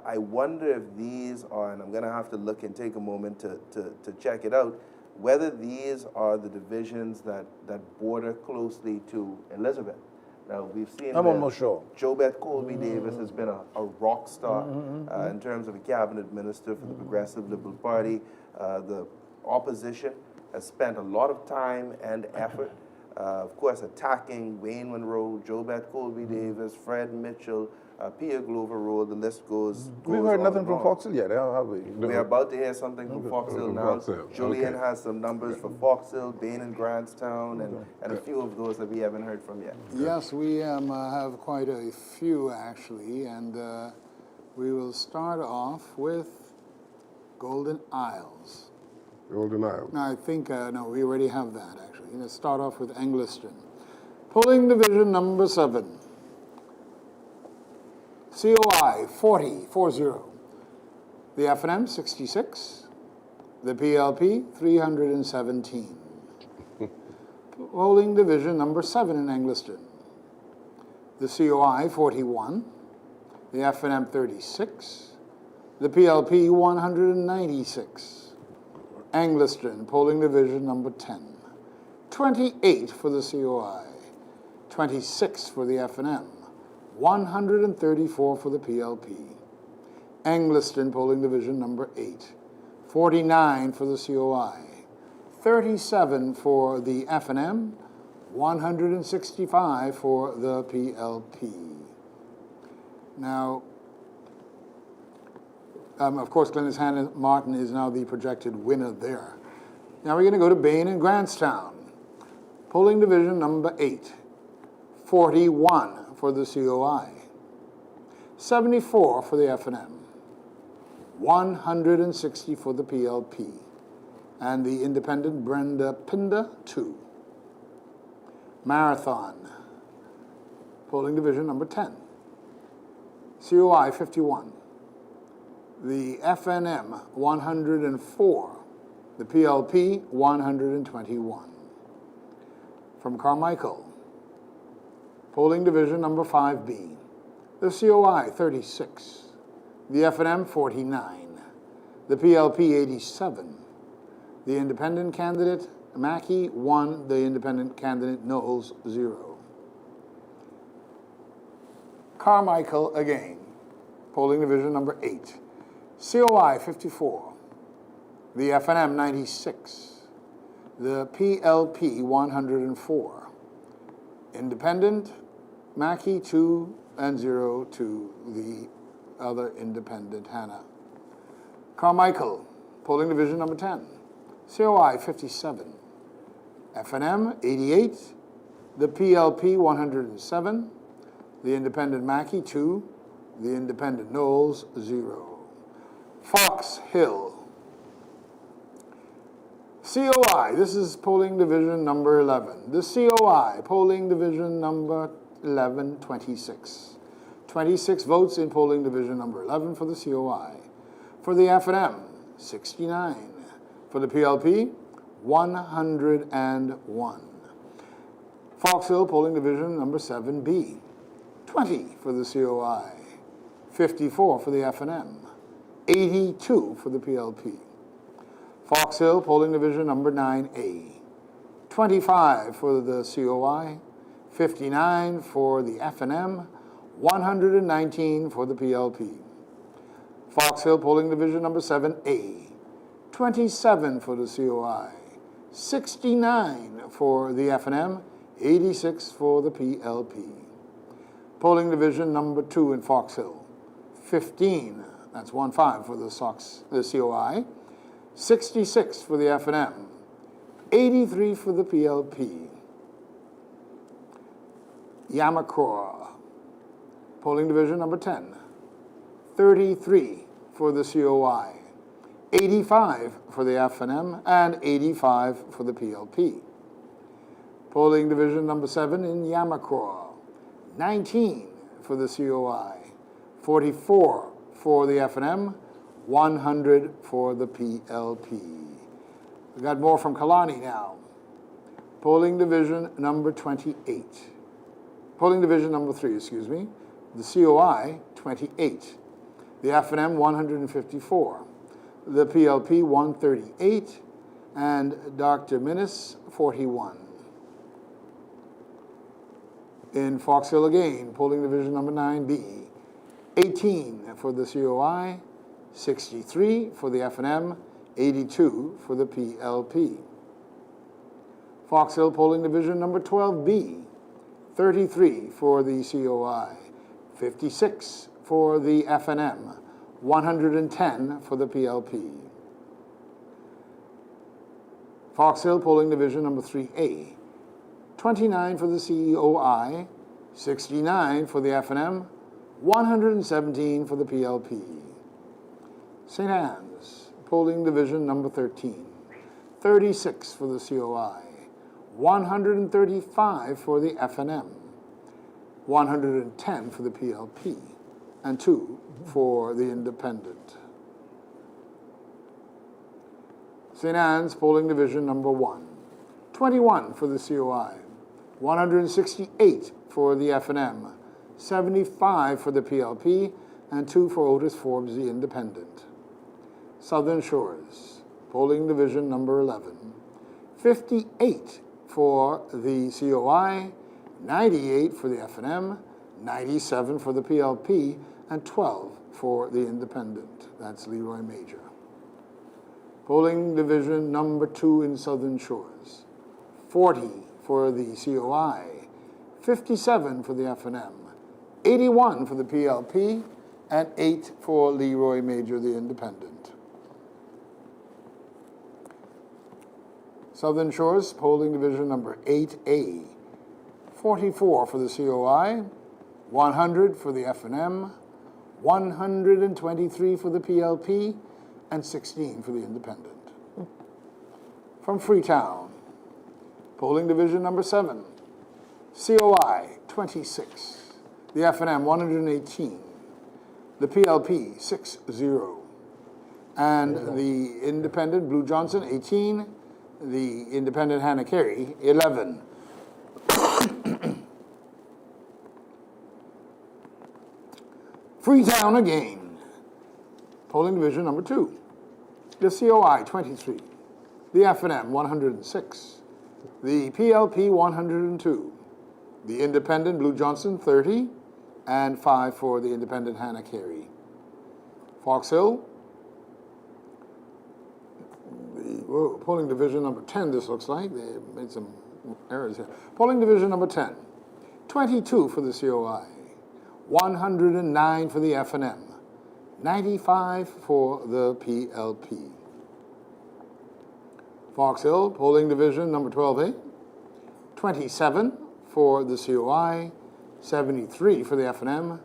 I wonder if these are, and I'm going to have to look and take a moment to check it out, whether these are the divisions that border closely to Elizabeth. Now, we've seen I'm almost sure. Jobeth Colby Davis has been a rock star in terms of a cabinet minister for the Progressive Liberal Party. The opposition has spent a lot of time and effort, of course, attacking Wayne Monroe, Jobeth Colby Davis, Fred Mitchell, Pierre Glover Road, the list goes We've heard on nothing and from on. Fox Hill yet, have we? We're about to hear something from Fox Hill now. Julian has some numbers for Fox Hill, Bain and Grantstown, and a few of those that we haven't heard from yet. Yes, we have quite a few, actually, and we will start off with Golden Isles. Golden Isles. No, I think, no, we already have that, actually. Let's start off with Angliston. Polling division number 7. COI 40. The FNM 66. The PLP 317. Polling division number 7 in Angliston. The COI 41. The FNM 36. The PLP 196. Angliston, polling division number 10. 28 for the COI, 26 for the FNM, 134 for the PLP. Angliston, polling division number 8. 49 for the COI, 37 for the FNM, 165 for the PLP. Now, of course, Glennis Hannah Martin is now the projected winner there. Now we're going to go to Bain and Grantstown. Polling division number 8. 41 for the COI. 74 for the FNM. 160 for the PLP. And the independent Brenda Pinder, 2. Marathon. Polling division number 10. COI 51. The FNM 104, the PLP 121. From Carmichael, polling division number 5B, the COI 36, the FNM 49, the PLP 87, the independent candidate Mackey 1, the independent candidate Knowles 0. Carmichael again, polling division number 8. COI 54, the FNM 96, the PLP 104, independent Mackey 2 and 0 to the other independent Hannah. Carmichael, polling division number 10, COI 57, FNM 88, the PLP 107, the independent Mackey 2, the independent Knowles 0. Fox Hill. COI, this is polling division number 11. The COI, polling division number 11, 26. 26 votes in polling division number 11 for the COI. For the FNM, 69. For the PLP, 101. Fox Hill, polling division number 7B. 20 for the COI. 54 for the FNM. 82 for the PLP. Fox Hill, polling division number 9A. 25 for the COI, 59 for the FNM, 119 for the PLP. Fox Hill, polling division number 7A. 27 for the COI, 69 for the FNM, 86 for the PLP. Polling division number 2 in Fox Hill, 15. That's 1-5 for the COI, 66 for the FNM, 83 for the PLP. Yamacraw, polling division number 10, 33 for the COI, 85 for the FNM, and 85 for the PLP. Polling division number 7 in Yamacraw, 19 for the COI, 44 for the FNM, 100 for the PLP. We got more from Kalani now. Polling division number 28. Polling division number 3, excuse me. The COI, 28. The FNM, 154. The PLP, 138. And Dr. Minnis, 41. In Fox Hill again, polling division number 9B. 18 for the COI, 63 for the FNM, 82 for the PLP. Fox Hill polling division number 12B, 33 for the COI, 56 for the FNM, 110 for the PLP. Fox Hill polling division number 3A, 29 for the COI, 69 for the FNM, 117 for the PLP. St. Anne's, polling division number 13, 36 for the COI, 135 for the FNM, 110 for the PLP, and 2 for the Independent. St. Anne's Polling Division number 1, 21 for the COI, 168 for the FNM, 75 for the PLP, and 2 for Otis Forbes, the Independent. Southern Shores Polling Division number 11, 58 for the COI, 98 for the FNM, 97 for the PLP, and 12 for the Independent. That's Leroy Major. Polling Division number 2 in Southern Shores, 40 for the COI, 57 for the FNM, 81 for the PLP, and 8 for Leroy Major, the Independent. Southern Shores Polling Division number 8A, 44 for the COI, 100 for the FNM, 123 for the PLP, and 16 for the Independent. From Freetown, Polling Division number 7, COI 26, the FNM 118, the PLP 60, and the Independent Blue Johnson 18, the Independent Hannah Carey 11. Freetown again, Polling Division number 2, the COI 23, the FNM 106, the PLP 102, the Independent Blue Johnson 30, and 5 for the Independent Hannah Carey. Fox Hill, Polling Division number 10, this looks like. They made some errors here. Polling Division number 10, 22 for the COI, 109 for the FNM, 95 for the PLP. Fox Hill, Polling Division number 12A, 27 for the COI, 73 for the FNM,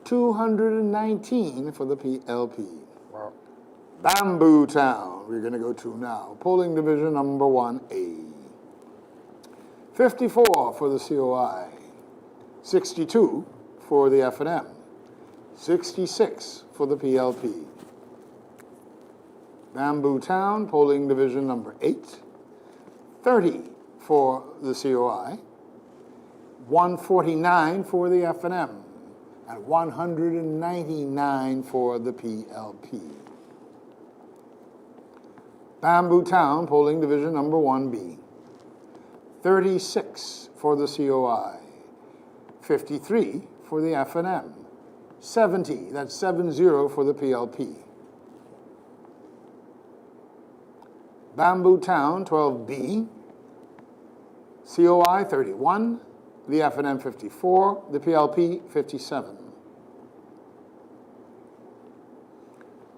219 for the PLP. Wow. Bamboo Town, we're going to go to now. Polling Division number 1A, 54 for the COI, 62 for the FNM, 66 for the PLP. Bamboo Town, Polling Division number 8, 30 for the COI, 149 for the FNM, and 199 for the PLP. Bamboo Town, Polling Division number 1B, 36 for the COI, 53 for the FNM, 70, that's 70 for the PLP. Bamboo Town, 12B, COI 31, the FNM 54, the PLP 57.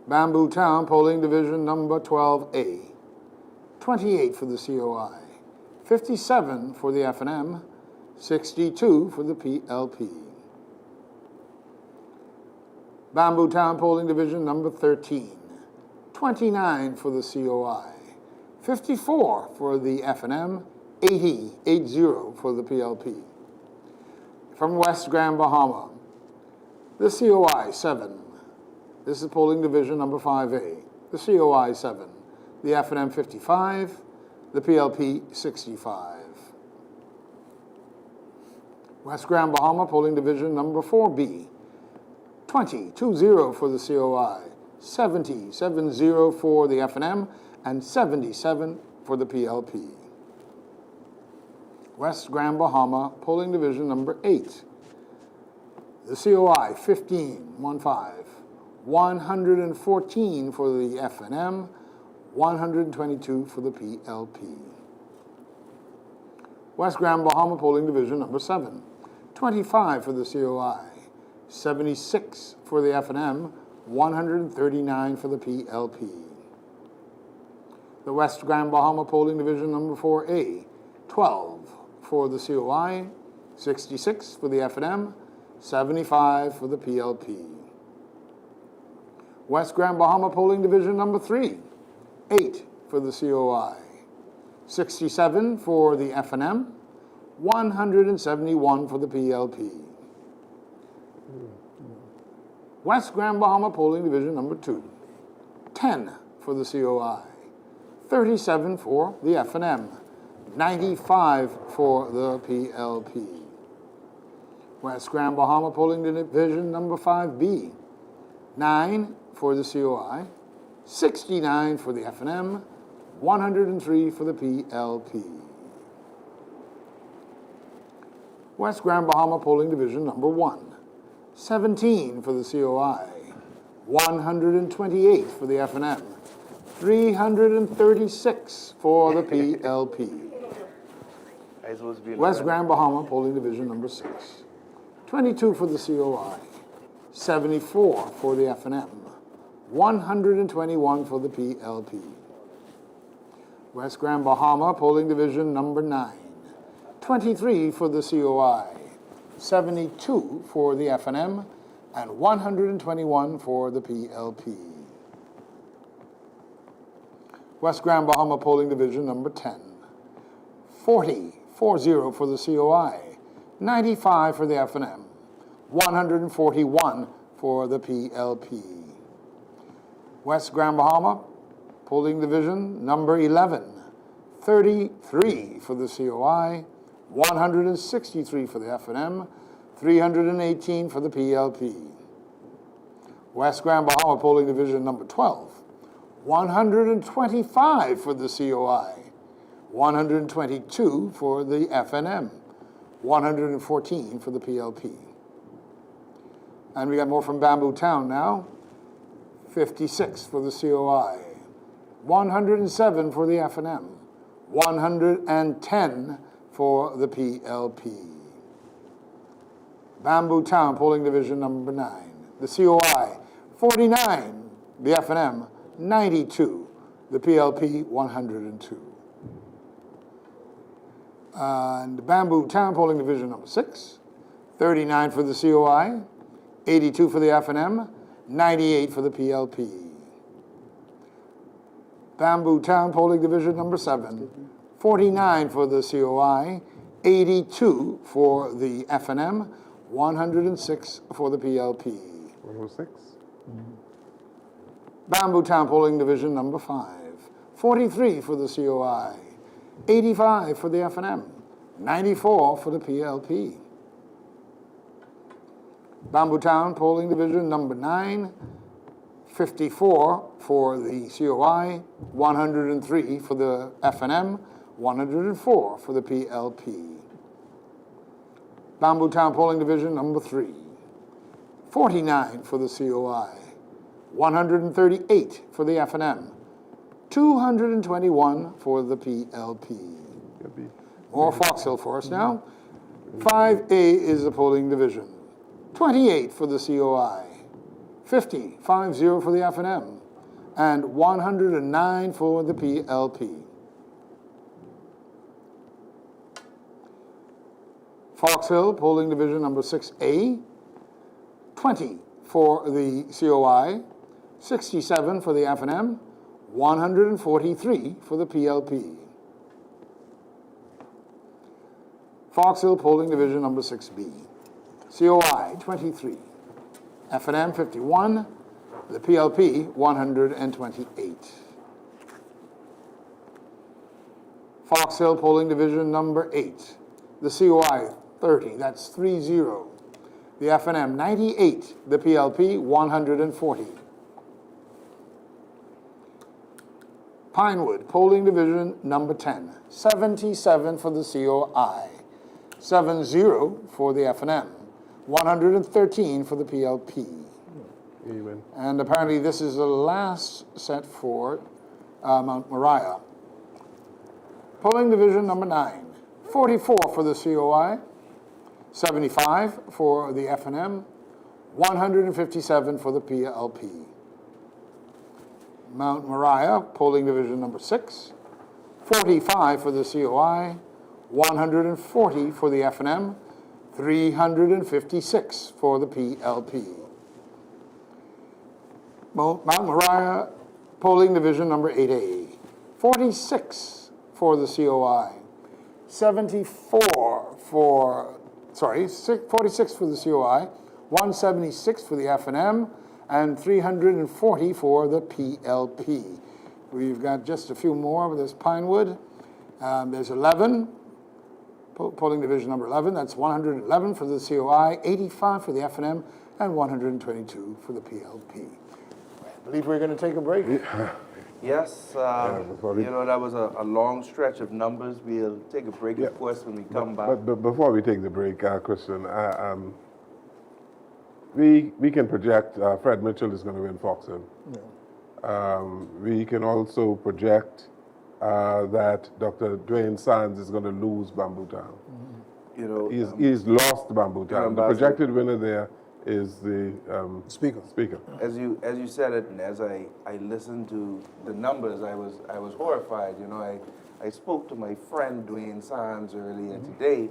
Bamboo Town, Polling Division number 12A, 28 for the COI, 57 for the FNM, 62 for the PLP. Bamboo Town, Polling Division number 13, 29 for the COI, 54 for the FNM, 80 for the PLP. From West Grand Bahama, the COI 7. This is Polling Division number 5A. The COI 7. The FNM 55. The PLP 65. West Grand Bahama, Polling Division number 4B. 20 for the COI. 70 for the FNM. And 77 for the PLP. West Grand Bahama, Polling Division number 8. The COI 15, 114 for the FNM, 122 for the PLP. West Grand Bahama, Polling Division number 7. 25 for the COI, 76 for the FNM, 139 for the PLP. The West Grand Bahama Polling Division number 4A, 12 for the COI, 66 for the FNM, 75 for the PLP. West Grand Bahama Polling Division number 3, 8 for the COI, 67 for the F&M, 171 for the PLP. West Grand Bahama Polling Division number 2, 10 for the COI, 37 for the F&M, 95 for the PLP. West Grand Bahama Polling Division number 5B, 9 for the COI, 69 for the F&M, 103 for the PLP. West Grand Bahama Polling Division number 1, 17 for the COI, 128 for the F&M, 336 for the PLP. West Grand Bahama Polling Division number 6, 22 for the COI, 74 for the F&M, 121 for the PLP. West Grand Bahama Polling Division number 9, 23 for the COI, 72 for the F&M, and 121 for the PLP. West Grand Bahama Polling Division number 10, 40 for the COI, 95 for the F&M, 141 for the PLP. West Grand Bahama Polling Division number 11, 33 for the COI, 163 for the F&M, 318 for the PLP. West Grand Bahama Polling Division number 12, 125 for the COI, 122 for the F&M, 114 for the PLP. And we got more from Bamboo Town now, 56 for the COI, 107 for the F&M, 110 for the PLP. Bamboo Town Polling Division number 9, the COI, 49, the F&M, 92, the PLP, 102. And Bamboo Town Polling Division number 6, 39 for the COI, 82 for the F&M, 98 for the PLP. Bamboo Town Polling Division number 7, 49 for the COI, 82 for the F&M, 106 for the PLP. 106. Bamboo Town Polling Division number 5, 43 for the COI, 85 for the F&M, 94 for the PLP. Bamboo Town Polling Division number 9, 54 for the COI, 103 for the F&M, 104 for the PLP. Bamboo Town Polling Division number 3, 49 for the COI, 138 for the F&M, 221 for the PLP. More Fox Hill for us now. 5A is the polling division. 28 for the COI, 50 for the F&M, and 109 for the PLP. Fox Hill Polling Division number 6A, 20 for the COI, 67 for the F&M, 143 for the PLP. Fox Hill Polling Division number 6B, COI 23, F&M 51, the PLP 128. Fox Hill Polling Division number 8, the COI 30, that's 30. The F&M 98, the PLP 140. Pinewood Polling Division number 10, 77 for the COI, 70 for the F&M, 113 for the PLP. Amen. And apparently this is the last set for Mount Moriah. Polling Division number 9, 44 for the COI, 75 for the F&M, 157 for the PLP. Mount Moriah, Polling Division number 6, 45 for the COI, 140 for the F&M, 356 for the PLP. Mount Moriah, Polling Division number 8A, 46 for the COI, 46 for the COI, 176 for the F&M, and 340 for the PLP. We've got just a few more. There's Pinewood. There's 11, polling division number 11. That's 111 for the COI, 85 for the F&M, and 122 for the PLP. I believe we're going to take a break. Yes, you know, that was a long stretch of numbers. We'll take a break, of course, when we come back. But before we take the break, Christian, we can project Fred Mitchell is going to win Fox Hill. We can also project that Dr. Dwayne Sands is going to lose Bamboo Town. You know, he's lost Bamboo Town. The projected winner there is the Speaker. As you said it, and as I listened to the numbers, I was horrified. You know, I spoke to my friend Dwayne Sands earlier today,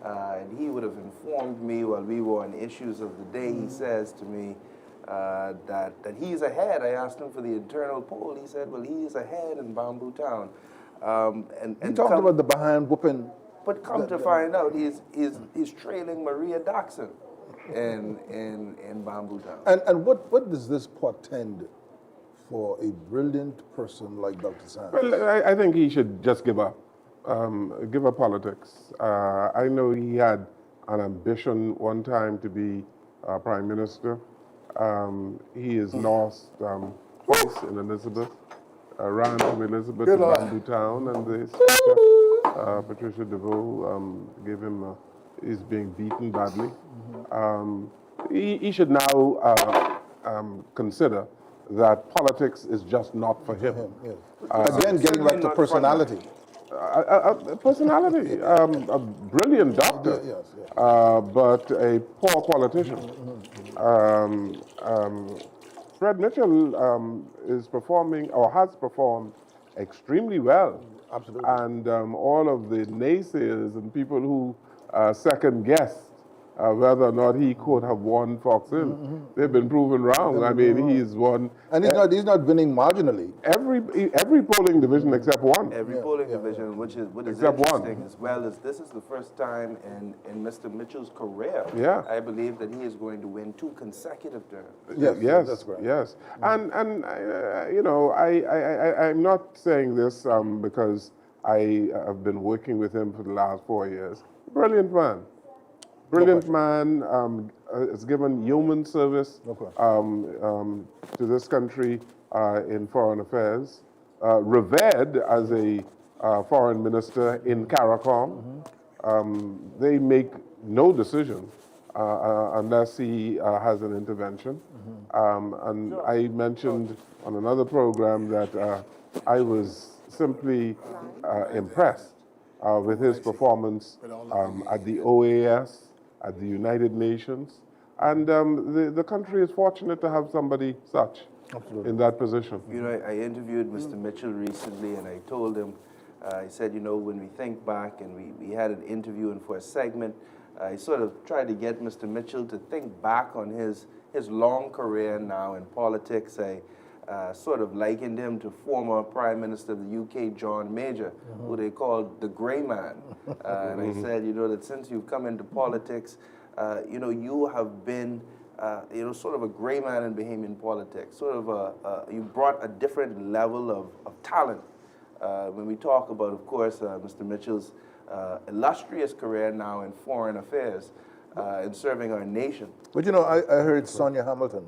and he would have informed me while we were on issues of the day. He says to me that he's ahead. I asked him for the internal poll. He said, well, he is ahead in Bamboo Town. And he talked about the behind whooping. But come to find out, he's trailing Maria Doxson in Bamboo Town. And what does this portend for a brilliant person like Dr. Sands? Well, I think he should just give up. Give up politics. I know he had an ambition one time to be Prime Minister. He has lost twice in Elizabeth. Ran from Elizabeth to Bamboo Town, and the speaker, Patricia DeVoe, gave him, he's being beaten badly. He should now consider that politics is just not for him. Again, getting back to personality. Personality, a brilliant doctor, but a poor politician. Fred Mitchell is performing, or has performed, extremely well. Absolutely. And all of the naysayers and people who second-guessed whether or not he could have won Fox Hill, they've been proven wrong. I mean, he's won. And he's not winning marginally. Every polling division except one. Every polling division, which is interesting as well, is this is the first time in Mr. Mitchell's career, I believe, that he is going to win 2 consecutive terms. Yes, that's right. Yes, and you know, I'm not saying this because I have been working with him for the last 4 years. Brilliant man. Brilliant man, has given yeoman service to this country in foreign affairs, revered as a foreign minister in CARICOM. They make no decision unless he has an intervention. And I mentioned on another program that I was simply impressed with his performance at the OAS, at the United Nations, and the country is fortunate to have somebody such in that position. You know, I interviewed Mr. Mitchell recently, and I told him, I said, you know, when we think back, and we had an interview, and for a segment, I sort of tried to get Mr. Mitchell to think back on his long career now in politics. I sort of likened him to former Prime Minister of the UK, John Major, who they called the grey man. And I said, you know, that since you've come into politics, you know, you have been, you know, sort of a grey man in Bahamian politics. Sort of you brought a different level of talent. When we talk about, of course, Mr. Mitchell's illustrious career now in foreign affairs, in serving our nation. But you know, I heard Sonia Hamilton,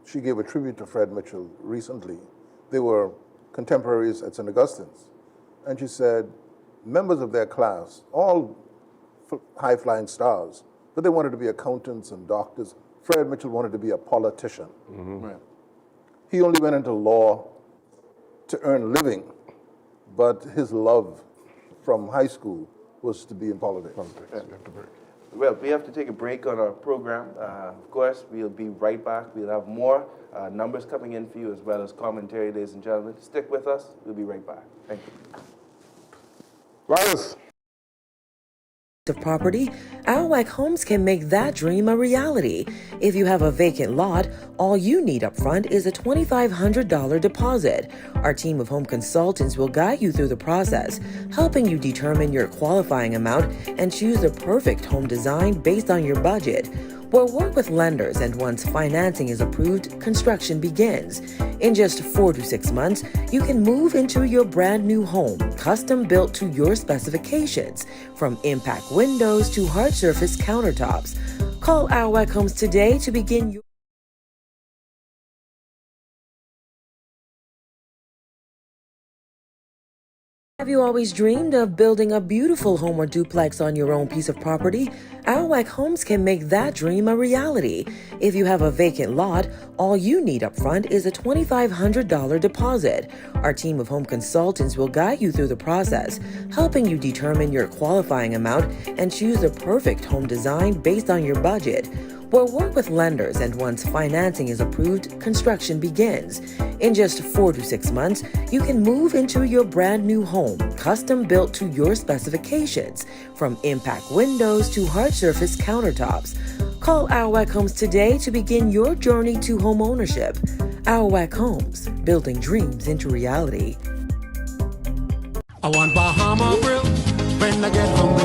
she gave a tribute to Fred Mitchell recently. They were contemporaries at St. Augustine's. And she said, members of their class, all high-flying stars, but they wanted to be accountants and doctors. Fred Mitchell wanted to be a politician. Right. He only went into law to earn a living, but his love from high school was to be in politics. Well, we have to take a break on our program. Of course, we'll be right back. We'll have more numbers coming in for you, as well as commentary, ladies and gentlemen. Stick with us. We'll be right back. Thank you. Virus. of property, Outback Homes can make that dream a reality. If you have a vacant lot, all you need up front is a $2,500 deposit. Our team of home consultants will guide you through the process, helping you determine your qualifying amount and choose the perfect home design based on your budget. We'll work with lenders, and once financing is approved, construction begins. In just 4 to 6 months, you can move into your brand new home, custom built to your specifications, from impact windows to hard surface countertops. Call Outback Homes today to begin your Have you always dreamed of building a beautiful home or duplex on your own piece of property? Outback Homes can make that dream a reality. If you have a vacant lot, all you need up front is a $2,500 deposit. Our team of home consultants will guide you through the process, helping you determine your qualifying amount and choose the perfect home design based on your budget. We'll work with lenders, and once financing is approved, construction begins. In just 4 to 6 months, you can move into your brand new home, custom built to your specifications, from impact windows to hard surface countertops. Call Outback Homes today to begin your journey to home ownership. Outback Homes, building dreams into reality. I want Bahama Grill when I get hungry.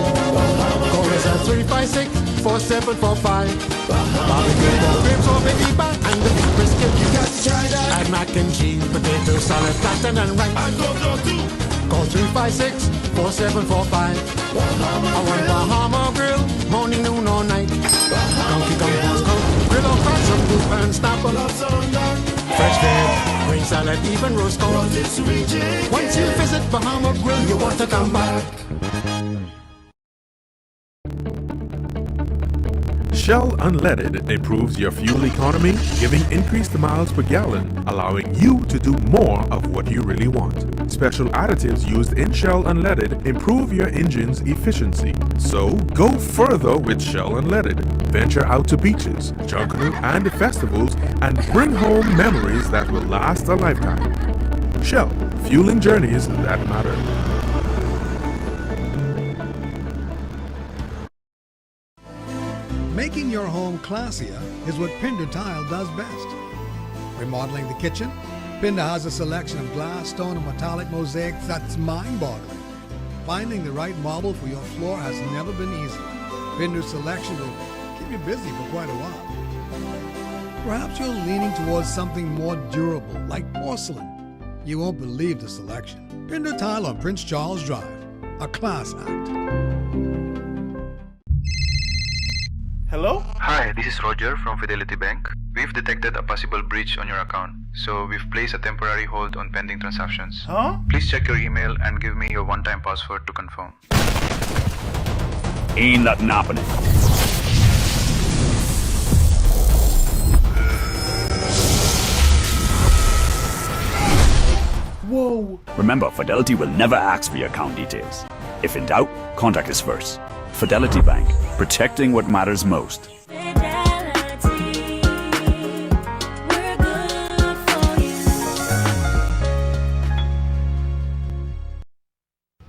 Call us at 356-4745. Barbecue pork ribs or baby back and the beef brisket. You got to try that. Add mac and cheese, potato salad, platin and rice. And go too. Call 356-4745. I want Bahama Grill, morning, noon or night. Donkey Kong Balls Coke, grill or fry some soup and snapper. Fresh veg, green salad, even roast corn. Once you visit Bahama Grill, you want to come back. Shell Unleaded improves your fuel economy, giving increased miles per gallon, allowing you to do more of what you really want. Special additives used in Shell Unleaded improve your engine's efficiency. So go further with Shell Unleaded. Venture out to beaches, jungle and festivals and bring home memories that will last a lifetime. Shell, fueling journeys that matter. Making your home classier is what Pinder Tile does best. Remodeling the kitchen, Pinder has a selection of glass, stone, and metallic mosaics that's mind-boggling. Finding the right marble for your floor has never been easier. Pinder's selection will keep you busy for quite a while. Perhaps you're leaning towards something more durable, like porcelain. You won't believe the selection. Pinder Tile on Prince Charles Drive, a class act. Hello? Hi, this is Roger from Fidelity Bank. We've detected a possible breach on your account, so we've placed a temporary hold on pending transactions. Huh? Please check your email and give me your one-time password to confirm. Ain't nothing happening. Whoa. Remember, Fidelity will never ask for your account details. If in doubt, contact us first. Fidelity Bank, protecting what matters most.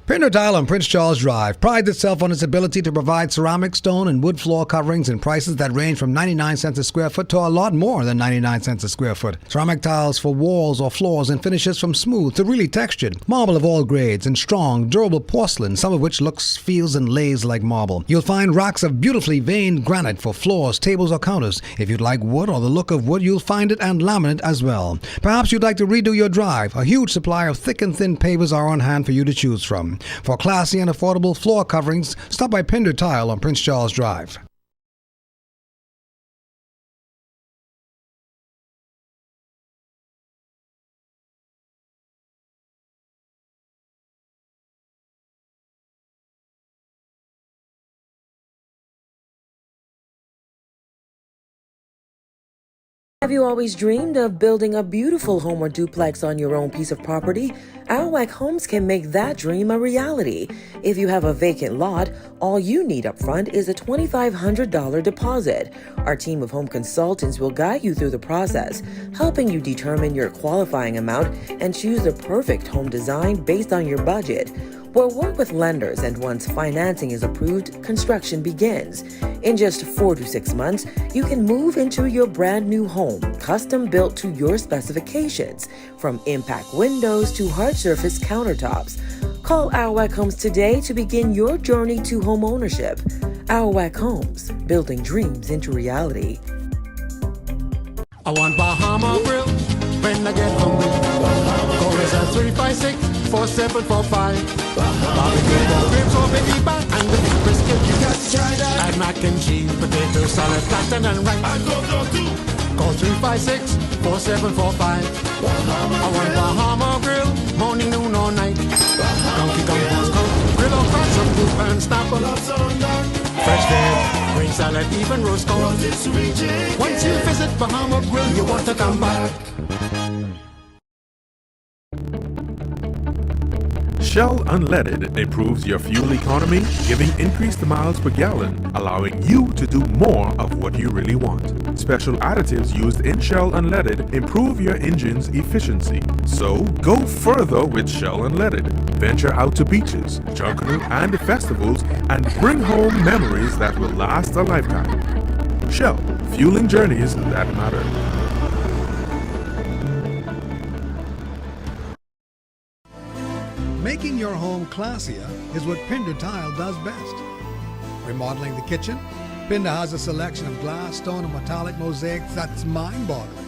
Pinder Tile on Prince Charles Drive prides itself on its ability to provide ceramic, stone, and wood floor coverings in prices that range from 99 cents a square foot to a lot more than 99 cents a square foot. Ceramic tiles for walls or floors and finishes from smooth to really textured. Marble of all grades and strong, durable porcelain, some of which looks, feels, and lays like marble. You'll find racks of beautifully veined granite for floors, tables, or counters. If you'd like wood or the look of wood, you'll find it and laminate as well. Perhaps you'd like to redo your drive. A huge supply of thick and thin pavers are on hand for you to choose from. For classy and affordable floor coverings, stop by Pinder Tile on Prince Charles Drive. Have you always dreamed of building a beautiful home or duplex on your own piece of property? Our Homes can make that dream a reality. If you have a vacant lot, all you need up front is a $2,500 deposit. Our team of home consultants will guide you through the process, helping you determine your qualifying amount and choose the perfect home design based on your budget. We'll work with lenders, and once financing is approved, construction begins. In just 4 to 6 months, you can move into your brand new home, custom built to your specifications, from impact windows to hard surface countertops. Call Our Homes today to begin your journey to home ownership. Our Homes, building dreams into reality. I want Bahama Grill when I get hungry. Call us at 356-4745. Barbecue pork ribs or baby back and the big brisket. You got to try that. Add mac and cheese, potato salad, plantain and rice. I go too. Call 356-4745. I want Bahama Grill, morning, noon or night. Donkey Kong Bosco, grill or fry some soup and snapple. Fresh veg, green salad, even roast corn. Once you visit Bahama Grill, you want to come back. Shell Unleaded improves your fuel economy, giving increased miles per gallon, allowing you to do more of what you really want. Special additives used in Shell Unleaded improve your engine's efficiency. So go further with Shell Unleaded. Venture out to beaches, jungle, and festivals and bring home memories that will last a lifetime. Shell, fueling journeys that matter. Making your home classier is what Pinder Tile does best. Remodeling the kitchen, Pinder has a selection of glass, stone, and metallic mosaics that's mind-boggling.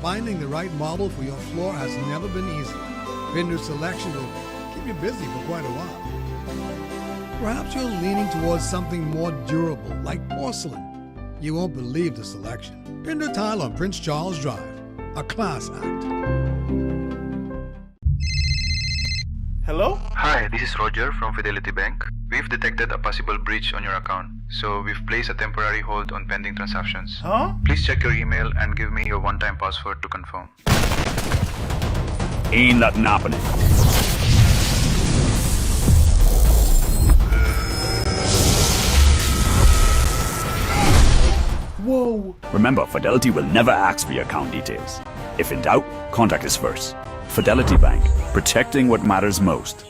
Finding the right marble for your floor has never been easy. Pinder's selection will keep you busy for quite a while. Perhaps you're leaning towards something more durable, like porcelain. You won't believe the selection. Pinder Tile on Prince Charles Drive, a class act. Hello? Hi, this is Roger from Fidelity Bank. We've detected a possible breach on your account, so we've placed a temporary hold on pending transactions. Huh? Please check your email and give me your one-time password to confirm. Ain't nothing happening. Whoa. Remember, Fidelity will never ask for your account details. If in doubt, contact us first. Fidelity Bank, protecting what matters most.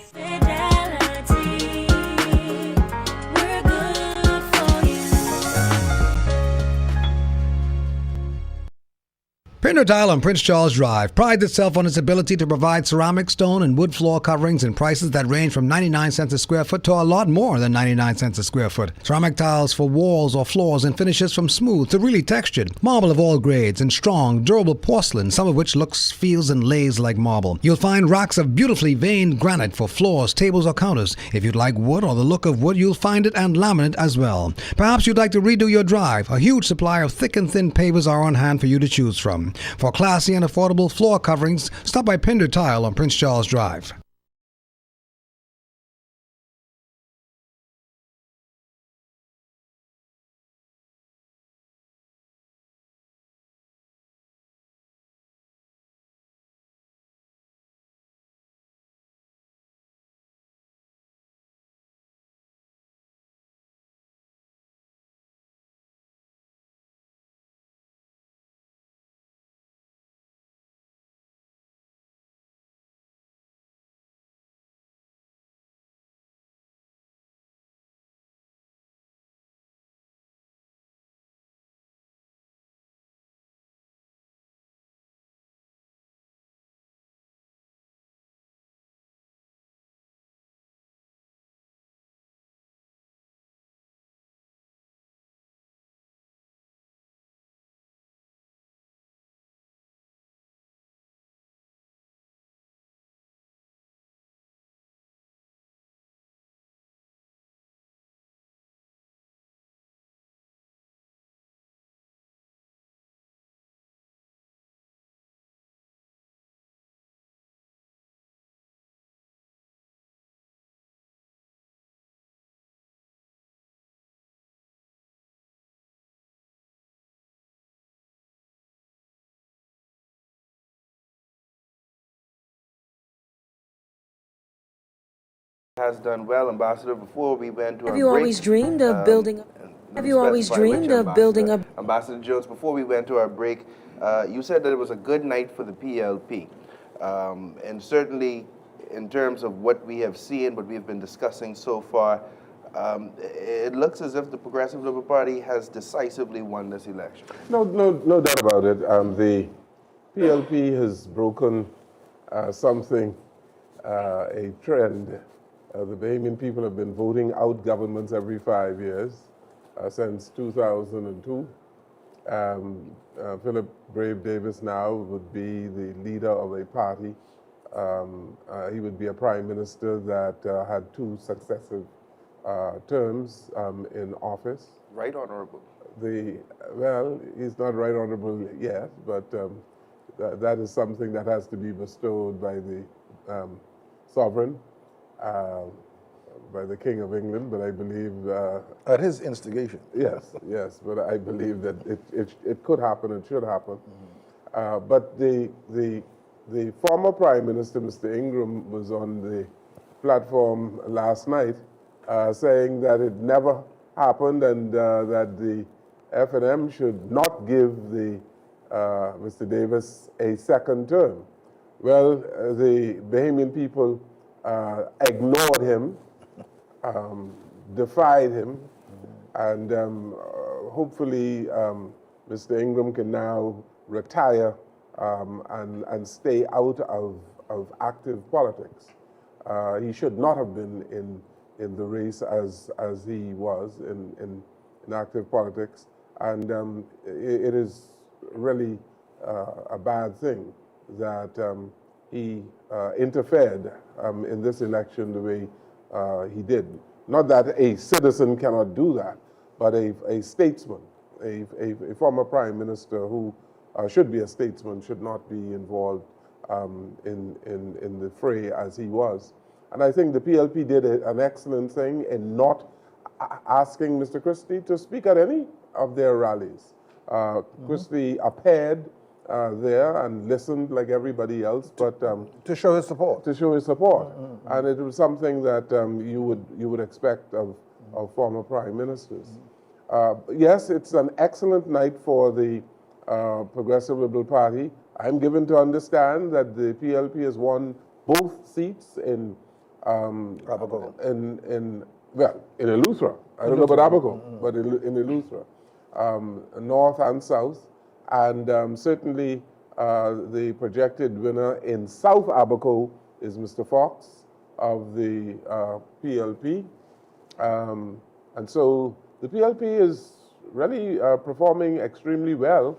Pinder Tile on Prince Charles Drive prides itself on its ability to provide ceramic, stone, and wood floor coverings in prices that range from 99 cents a square foot to a lot more than 99 cents a square foot. Ceramic tiles for walls or floors and finishes from smooth to really textured. Marble of all grades and strong, durable porcelain, some of which looks, feels, and lays like marble. You'll find racks of beautifully veined granite for floors, tables, or counters. If you'd like wood or the look of wood, you'll find it and laminate as well. Perhaps you'd like to redo your drive. A huge supply of thick and thin pavers are on hand for you to choose from. For classy and affordable floor coverings, stop by Pinder Tile on Prince Charles Drive. has done well. Ambassador, before we went to Have our you break, always dreamed of building? and let Have me you always specify which dreamed of building ambassador. a? Ambassador Jones, before we went to our break, you said that it was a good night for the PLP. And certainly, in terms of what we have seen, what we have been discussing so far, it looks as if the Progressive Liberal Party has decisively won this election. No doubt about it. The PLP has broken something, a trend. The Bahamian people have been voting out governments every 5 years since 2002. Philip Brave Davis now would be the leader of a party. He would be a prime minister that had 2 successive terms in office. Right, Honorable? Well, he's not right honorable yet, but that is something that has to be bestowed by the sovereign, by the King of England, but I believe... At his instigation. Yes, but I believe that it could happen, it should happen. But the former Prime Minister, Mr. Ingram, was on the platform last night saying that it never happened and that the F&M should not give Mr. Davis a second term. Well, the Bahamian people ignored him, defied him, and hopefully Mr. Ingram can now retire and stay out of active politics. He should not have been in the race as he was in active politics, and it is really a bad thing that he interfered in this election the way he did. Not that a citizen cannot do that, but a statesman, a former prime minister who should be a statesman should not be involved in the fray as he was. And I think the PLP did an excellent thing in not asking Mr. Christie to speak at any of their rallies. Christie appeared there and listened like everybody else, but to show his support. To show his support, and it was something that you would expect of former prime ministers. Yes, it's an excellent night for the Progressive Liberal Party. I'm given to understand that the PLP has won both seats in Eleuthera. I don't know about Abaco, but in Eleuthera, North and South. And certainly the projected winner in South Abaco is Mr. Fox of the PLP. And so the PLP is really performing extremely well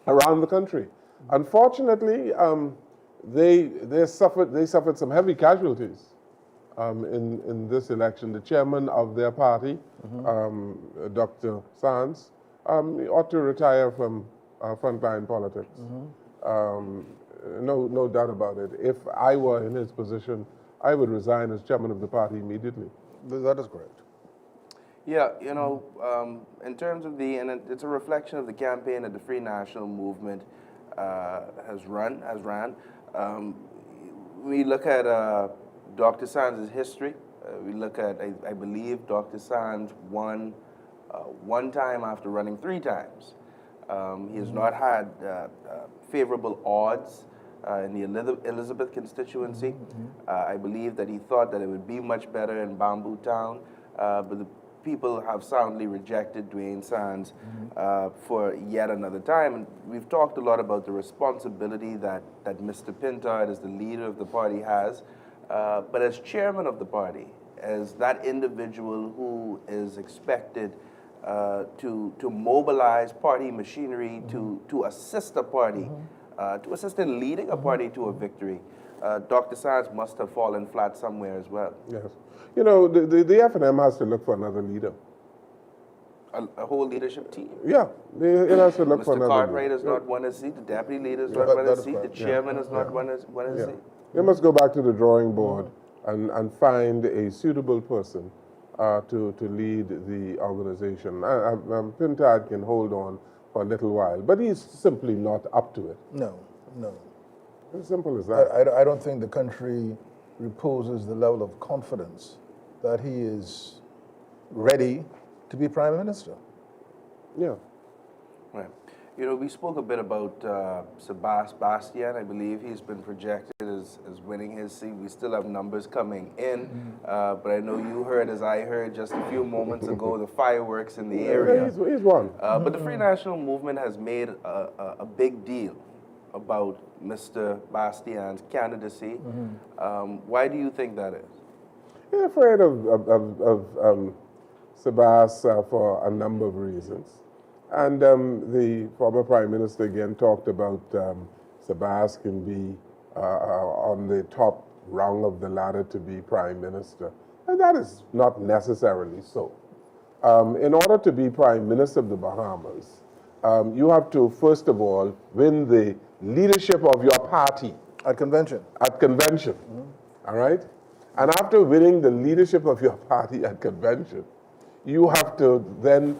around the country. Unfortunately, they suffered some heavy casualties in this election. The chairman of their party, Dr. Sands, ought to retire from frontline politics. No doubt about it. If I were in his position, I would resign as chairman of the party immediately. That is correct. Yeah, you know, in terms of and it's a reflection of the campaign that the Free National Movement has ran. We look at Dr. Sands' history. We look at, I believe, Dr. Sands won one time after running 3 times. He has not had favorable odds in the Elizabeth constituency. I believe that he thought that it would be much better in Bamboo Town, but the people have soundly rejected Dwayne Sands for yet another time. And we've talked a lot about the responsibility that Mr. Pintard, as the leader of the party, has. But as chairman of the party, as that individual who is expected to mobilize party machinery, to assist a party, to assist in leading a party to a victory, Dr. Sands must have fallen flat somewhere as well. Yes. You know, the F&M has to look for another leader. A whole leadership team? Yeah, it has to look for another leader. Mr. Cartwright has not won a seat, the deputy leader has not won a seat, the chairman has not won a seat. They must go back to the drawing board and find a suitable person to lead the organization. Pintard can hold on for a little while, but he's simply not up to it. No. As simple as that. I don't think the country reposes the level of confidence that he is ready to be Prime Minister. Yeah. Right. You know, we spoke a bit about Sebastian. I believe he's been projected as winning his seat. We still have numbers coming in, but I know you heard, as I heard just a few moments ago, the fireworks in the area. He's one. But the Free National Movement has made a big deal about Mr. Bastian's candidacy. Why do you think that is? He's afraid of Sebas for a number of reasons. And the former Prime Minister again talked about Sebas can be on the top rung of the ladder to be Prime Minister. And that is not necessarily so. In order to be Prime Minister of the Bahamas, you have to, first of all, win the leadership of your party. At convention. At convention, all right? And after winning the leadership of your party at convention, you have to then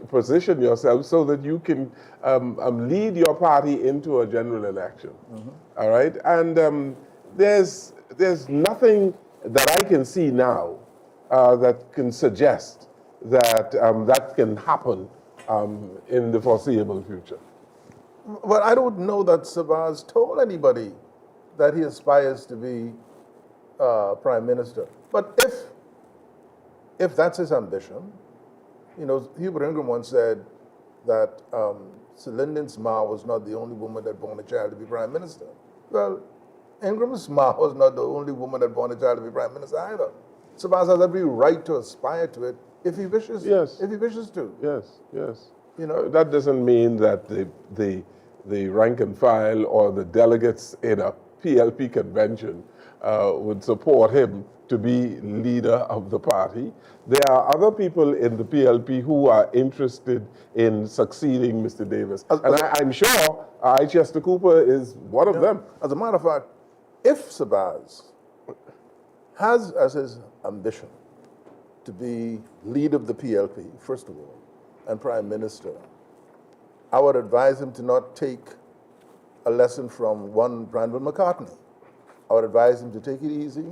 position yourself so that you can lead your party into a general election, all right? And there's nothing that I can see now that can suggest that that can happen in the foreseeable future. But I don't know that Sabaz told anybody that he aspires to be Prime Minister. But if that's his ambition, you know, Hubert Ingram once said that Lyndon's ma was not the only woman that born a child to be Prime Minister. Well, Ingram's ma was not the only woman that born a child to be Prime Minister either. Sabaz has every right to aspire to it if he wishes. Yes. If he wishes to. Yes, yes. You know, that doesn't mean that the rank and file or the delegates in a PLP convention would support him to be leader of the party. There are other people in the PLP who are interested in succeeding Mr. Davis. I'm sure Chester Cooper is one of them. As a matter of fact, if Sabaz has as his ambition to be leader of the PLP, first of all, and Prime Minister, I would advise him to not take a lesson from one Brandon McCartney. I would advise him to take it easy,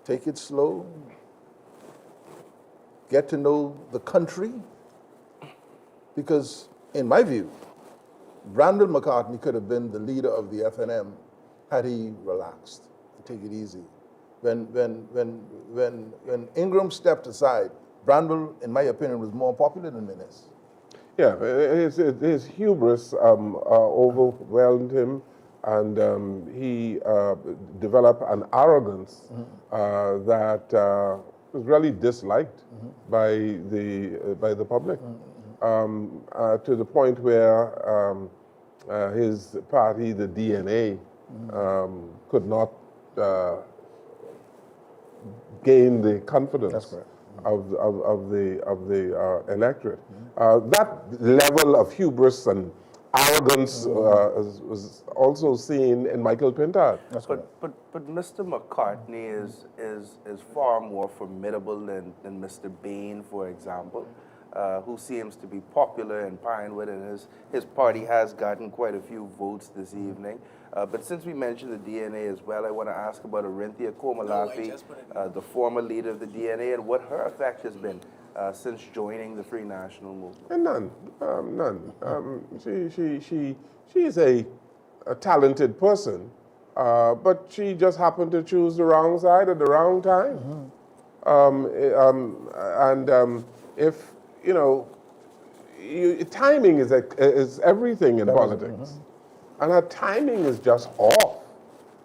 take it slow, get to know the country, because in my view, Brandon McCartney could have been the leader of the FNM had he relaxed, take it easy. When Ingram stepped aside, Brandon, in my opinion, was more popular than Menes. Yeah, his hubris overwhelmed him, and he developed an arrogance that was really disliked by the public, to the point where his party, the DNA, could not gain the confidence of the electorate. That level of hubris and arrogance was also seen in Michael Pintard. But Mr. McCartney is far more formidable than Mr. Bain, for example, who seems to be popular in Pinewood, and his party has gotten quite a few votes this evening. But since we mentioned the DNA as well, I want to ask about Arinthia Komalafi, the former leader of the DNA, and what her effect has been since joining the Free National Movement. And none. She's a talented person, but she just happened to choose the wrong side at the wrong time. If you know, timing is everything in politics. And her timing is just off.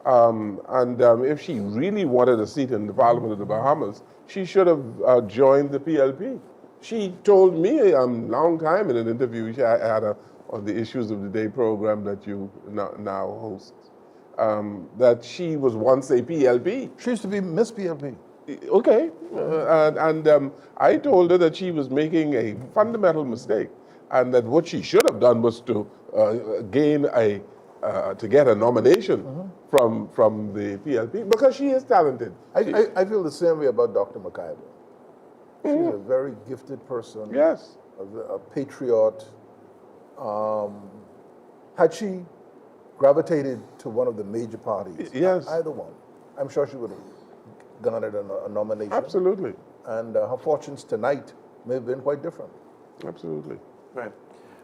If she really wanted a seat in the Parliament of the Bahamas, she should have joined the PLP. She told me a long time in an interview I had on the Issues of the Day program that you now host, that she was once a PLP. She used to be Miss PLP. Okay. I told her that she was making a fundamental mistake, and that what she should have done was to get a nomination from the PLP, because she is talented. I feel the same way about Dr. McIver. She's a very gifted person. Yes. A patriot. Had she gravitated to one of the major parties. Yes. Either one. I'm sure she would have garnered a nomination. Absolutely. And her fortunes tonight may have been quite different. Absolutely. Right.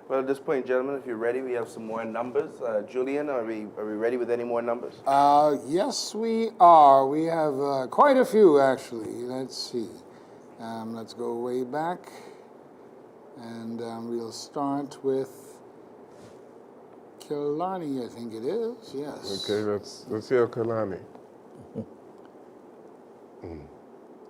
Well, at this point, gentlemen, if you're ready, we have some more numbers. Julian, are we ready with any more numbers? Yes, we are. We have quite a few, actually. Let's see. Let's go way back. And we'll start with Killarney, I think it is. Yes. Okay, let's hear Kalani.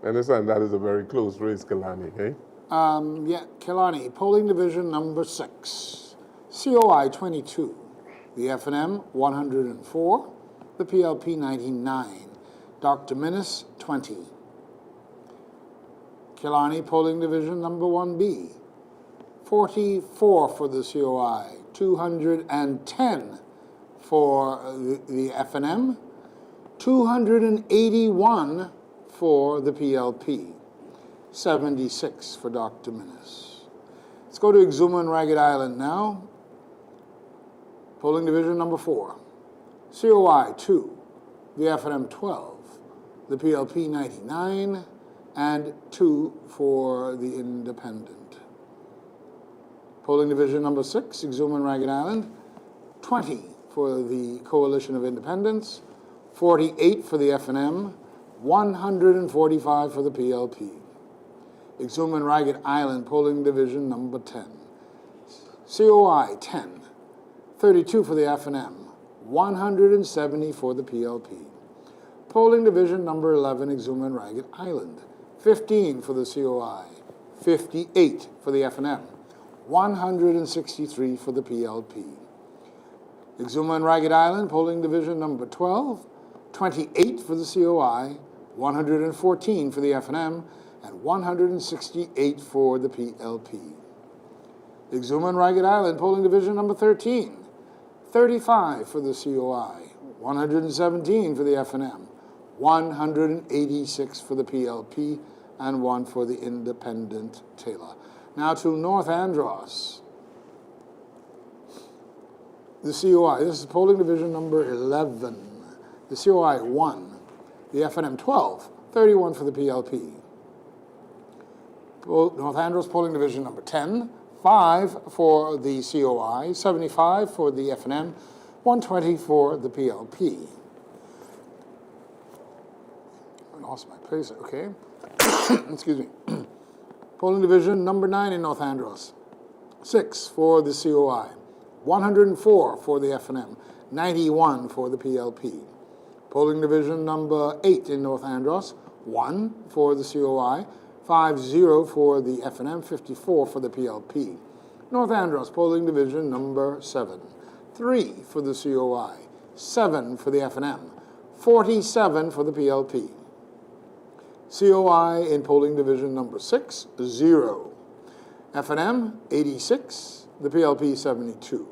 Understand that is a very close race, Kalani, eh? Yeah, Killarney, polling division number 6, COI 22, the FNM 104, the PLP 99, Dr. Minnis 20. Killarney, polling division number 1B, 44 for the COI, 210 for the FNM, 281 for the PLP. 76 for Dr. Minnis. Let's go to Exuma and Ragged Island now. Polling division number 4. COI 2, the FNM 12, the PLP 99, and 2 for the Independent. Polling division number 6, Exuma and Ragged Island, 20 for the Coalition of Independents, 48 for the FNM, 145 for the PLP. Exuma and Ragged Island, polling division number 10. COI 10, 32 for the FNM, 170 for the PLP. Polling division number 11, Exuma and Ragged Island, 15 for the COI, 58 for the FNM, 163 for the PLP. Exuma and Ragged Island, polling division number 12, 28 for the COI, 114 for the FNM, and 168 for the PLP. Exuma and Ragged Island, polling division number 13, 35 for the COI, 117 for the FNM, 186 for the PLP, and 1 for the Independent Taylor. Now to North Andros. The COI, this is polling division number 11. The COI 1, the FNM 12, 31 for the PLP. North Andros polling division number 10, 5 for the COI, 75 for the FNM, 120 for the PLP. I lost my place, okay. Excuse me. Polling division number 9 in North Andros, 6 for the COI, 104 for the FNM, 91 for the PLP. Polling division number 8 in North Andros, 1 for the COI, 50 for the FNM, 54 for the PLP. North Andros, polling division number 7, 3 for the COI, 7 for the FNM, 47 for the PLP. COI in polling division number 6, 0. FNM, 86, the PLP, 72.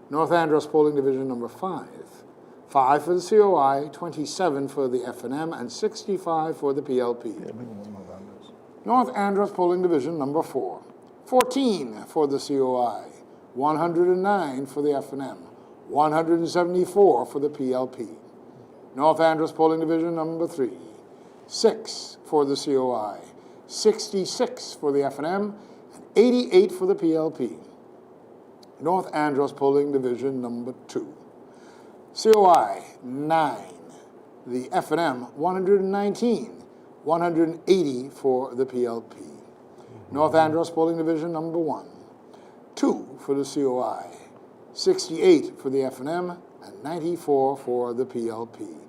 North Andros, polling division number 5, 5 for the COI, 27 for the FNM, and 65 for the PLP. North Andros, polling division number 4, 14 for the COI, 109 for the FNM, 174 for the PLP. North Andros, polling division number 3, 6 for the COI, 66 for the FNM, and 88 for the PLP. North Andros, polling division number 2. COI 9, the FNM 119, 180 for the PLP. North Andros, polling division number 1, 2 for the COI, 68 for the FNM, and 94 for the PLP.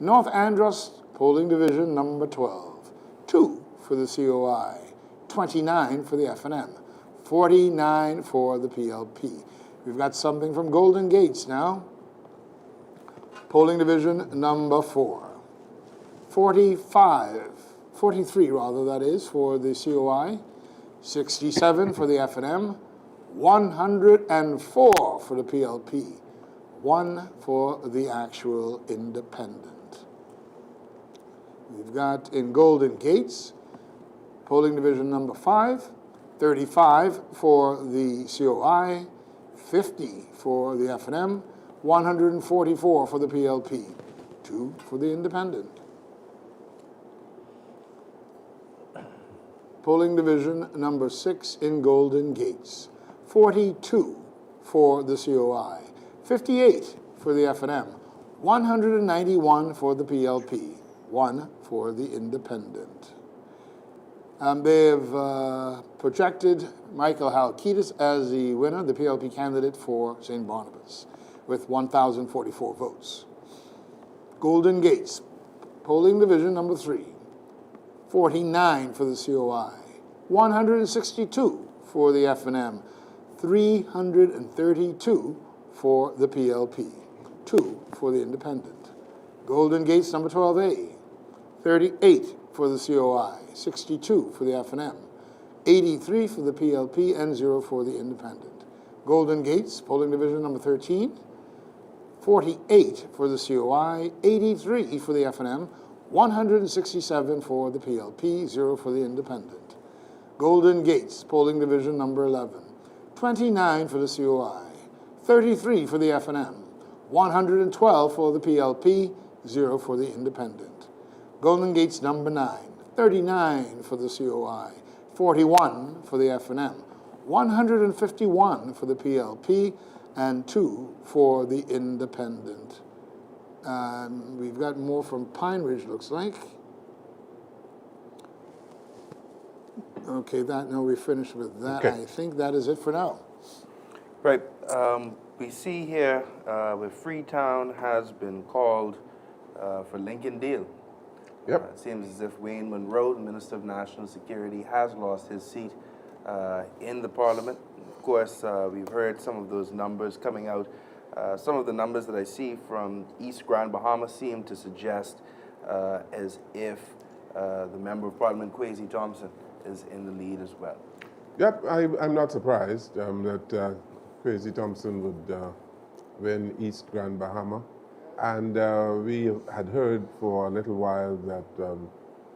North Andros, polling division number 12, 2 for the COI, 29 for the FNM, 49 for the PLP. We've got something from Golden Gates now. Polling division number 4, 43 rather, that is, for the COI, 67 for the FNM, 104 for the PLP, 1 for the actual Independent. We've got in Golden Gates, polling division number 5, 35 for the COI, 50 for the FNM, 144 for the PLP, 2 for the independent. Polling division number 6 in Golden Gates, 42 for the COI, 58 for the FNM, 191 for the PLP, 1 for the independent. They've projected Michael Halkitis as the winner, the PLP candidate for St. Barnabas, with 1,044 votes. Golden Gates, polling division number 3, 49 for the COI, 162 for the FNM, 332 for the PLP, 2 for the independent. Golden Gates number 12A, 38 for the COI, 62 for the FNM, 83 for the PLP, and 0 for the independent. Golden Gates, polling division number 13, 48 for the COI, 83 for the FNM, 167 for the PLP, 0 for the independent. Golden Gates, polling division number 11, 29 for the COI, 33 for the FNM, 112 for the PLP, 0 for the independent. Golden Gates number 9, 39 for the COI, 41 for the FNM, 151 for the PLP, and 2 for the independent. We've got more from Pine Ridge, looks like. Okay, no, we finished with that. Okay. I think that is it for now. Right. We see here where Freetown has been called for Lincoln deal. Yep. It seems as if Wayne Monroe, the Minister of National Security, has lost his seat in the Parliament. Of course, we've heard some of those numbers coming out. Some of the numbers that I see from East Grand Bahama seem to suggest as if the Member of Parliament, Kwesi Thompson, is in the lead as well. Yep, I'm not surprised that Kwesi Thompson would win East Grand Bahama. And we had heard for a little while that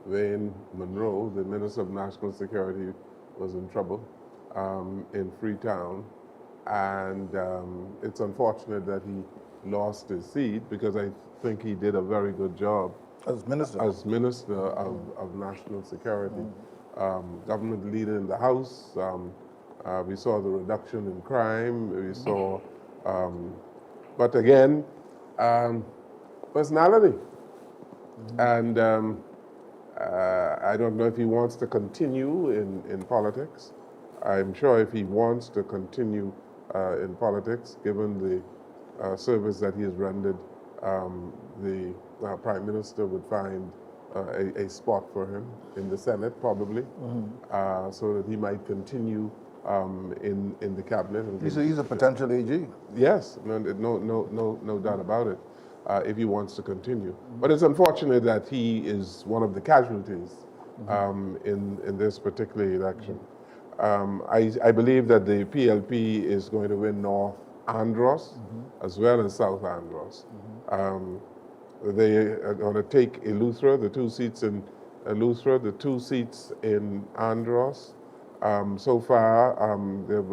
Wayne Monroe, the Minister of National Security, was in trouble in Freetown. And it's unfortunate that he lost his seat because I think he did a very good job As minister. as Minister of National Security. Government leader in the House. We saw the reduction in crime. We saw, but again, personality. And I don't know if he wants to continue in politics. I'm sure if he wants to continue in politics, given the service that he has rendered, the Prime Minister would find a spot for him in the Senate, probably, so that he might continue in the cabinet. And He's a potential AG. yes, no doubt about it, if he wants to continue. But it's unfortunate that he is one of the casualties in this particular election. I believe that the PLP is going to win North Andros as well as South Andros. They are going to take Eleuthera, the 2 seats in Eleuthera, the 2 seats in Andros. So far, they've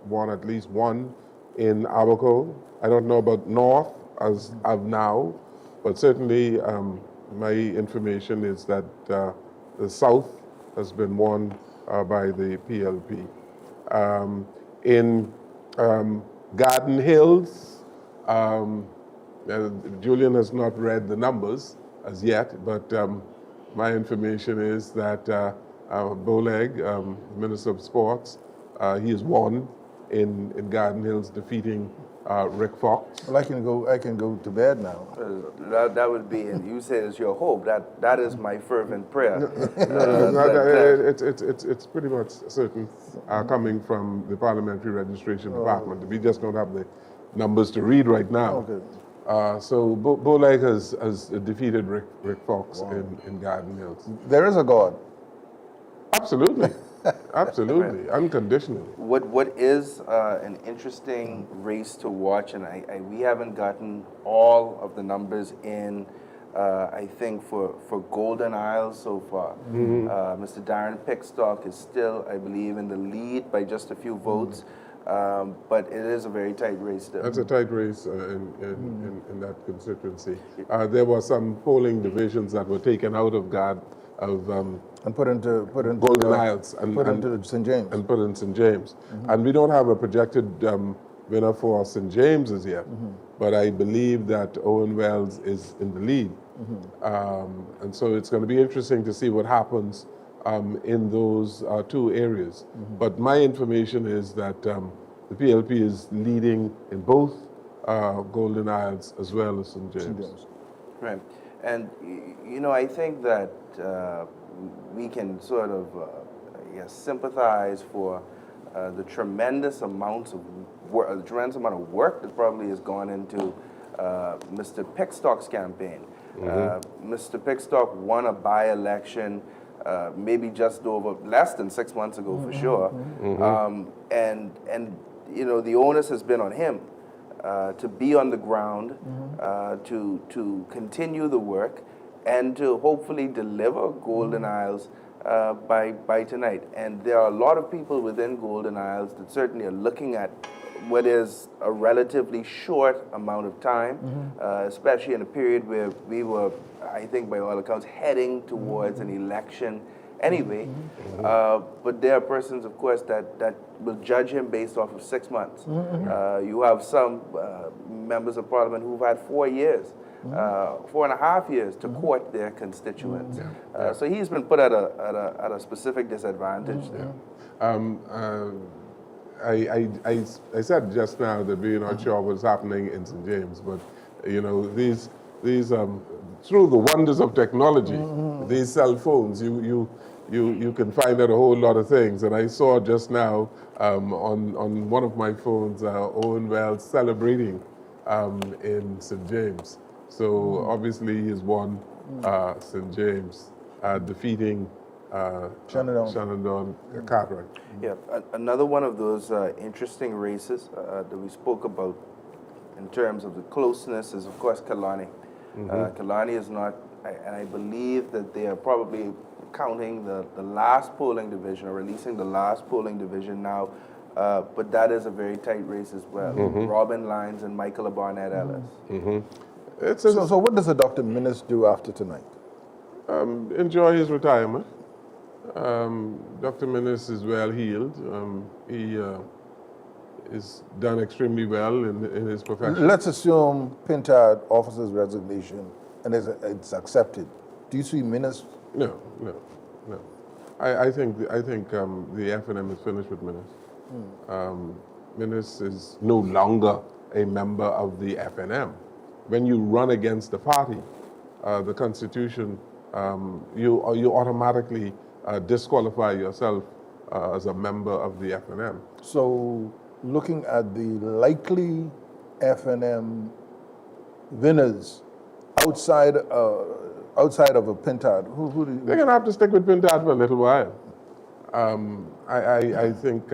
won at least 1 in Abaco. I don't know about North as of now, but certainly my information is that the South has been won by the PLP. In Garden Hills, Julian has not read the numbers as yet, but my information is that Boleg, Minister of Sports, he has won in Garden Hills, defeating Rick Fox. Well, I can go to bed now. That would be, and you say it's your hope. That is my fervent prayer. It's pretty much certain, coming from the Parliamentary Registration Department. We just don't have the numbers to read right now. Okay. So Boleg has defeated Rick Fox in Garden Hills. There is a God. Absolutely. Absolutely, unconditionally. What is an interesting race to watch, and we haven't gotten all of the numbers in, I think, for Golden Isle so far. Mr. Darren Pickstock is still, I believe, in the lead by just a few votes. but it is a very tight race still. That's a tight race in that constituency. There were some polling divisions that were taken out of and put into Golden Isles and into St. James. And put in St. James. And we don't have a projected winner for St. James as yet, but I believe that Owen Wells is in the lead. And so it's going to be interesting to see what happens in those two areas. But my information is that the PLP is leading in both Golden Isles as well as St. James. Right. And, you know, I think that we can sort of sympathize for the tremendous amount of work that probably has gone into Mr. Pickstock's campaign. Mr. Pickstock won a by-election maybe just over less than 6 months ago for sure, and you know the onus has been on him to be on the ground, to continue the work, and to hopefully deliver Golden Isles by tonight. And there are a lot of people within Golden Isles that certainly are looking at what is a relatively short amount of time, especially in a period where we were, I think by all accounts, heading towards an election anyway. But there are persons, of course, that will judge him based off of 6 months. You have some members of parliament who've had 4 years, 4.5 years to court their constituents. So he's been put at a specific disadvantage there. I said just now that we're not sure what's happening in St. James, but you know these through the wonders of technology, these cell phones, you can find out a whole lot of things. And I saw just now on one of my phones Owen Wells celebrating in St. James. So obviously he's won St. James, defeating Shenandoah Cartwright. Yeah, another one of those interesting races that we spoke about in terms of the closeness is, of course, Killarney. Killarney is not, and I believe that they are probably counting the last polling division or releasing the last polling division now, but that is a very tight race as well. Robin Lyons and Michael Barnett Ellis. So what does Dr. Minnis do after tonight? Enjoy his retirement. Dr. Minnis is well healed. He is done extremely well in his profession. Let's assume Pintard offers his resignation and it's accepted. Do you see Minnis? No. I think the FNM is finished with Minnis. Minnis is no longer a member of the FNM. When you run against the party, the Constitution, you automatically disqualify yourself as a member of the FNM. So, looking at the likely FNM winners outside of a Pintard, who do you? They're going to have to stick with Pintard for a little while. I think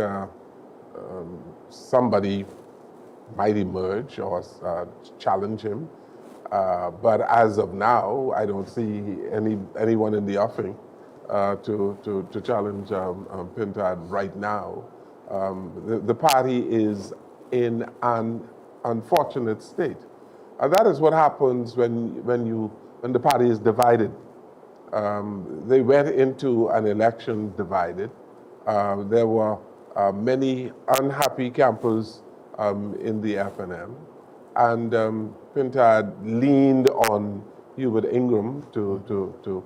somebody might emerge or challenge him. But as of now, I don't see anyone in the offing to challenge Pintard right now. The party is in an unfortunate state. That is what happens when the party is divided. They went into an election divided. There were many unhappy campers in the FNM, and Pintard leaned on Hubert Ingram to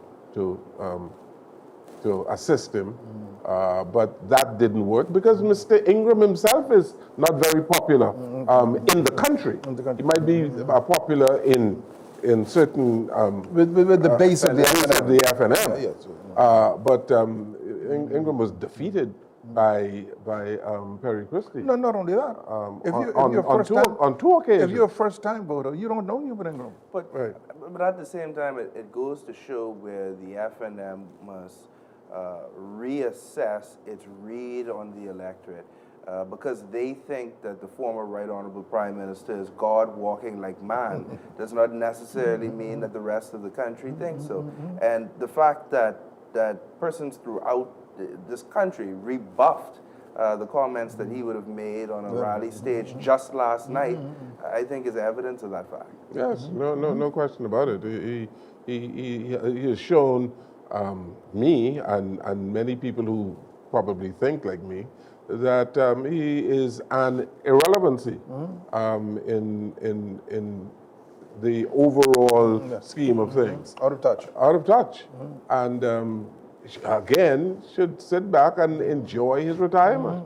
assist him, but that didn't work because Mr. Ingram himself is not very popular in the country. He might be popular in certain with the base of the FNM. Yes. But Ingram was defeated by Perry Christie. No, not only that. On two occasions. If you're a first-time voter, you don't know Hubert Ingram. But at the same time, it goes to show where the FNM must reassess its read on the electorate, because they think that the former Right Honorable Prime Minister is God walking like man does not necessarily mean that the rest of the country thinks so. And the fact that persons throughout this country rebuffed the comments that he would have made on a rally stage just last night, I think is evidence of that fact. Yes, no question about it. He has shown me and many people who probably think like me that he is an irrelevancy in the overall scheme of things. Out of touch. Out of touch. And again, should sit back and enjoy his retirement.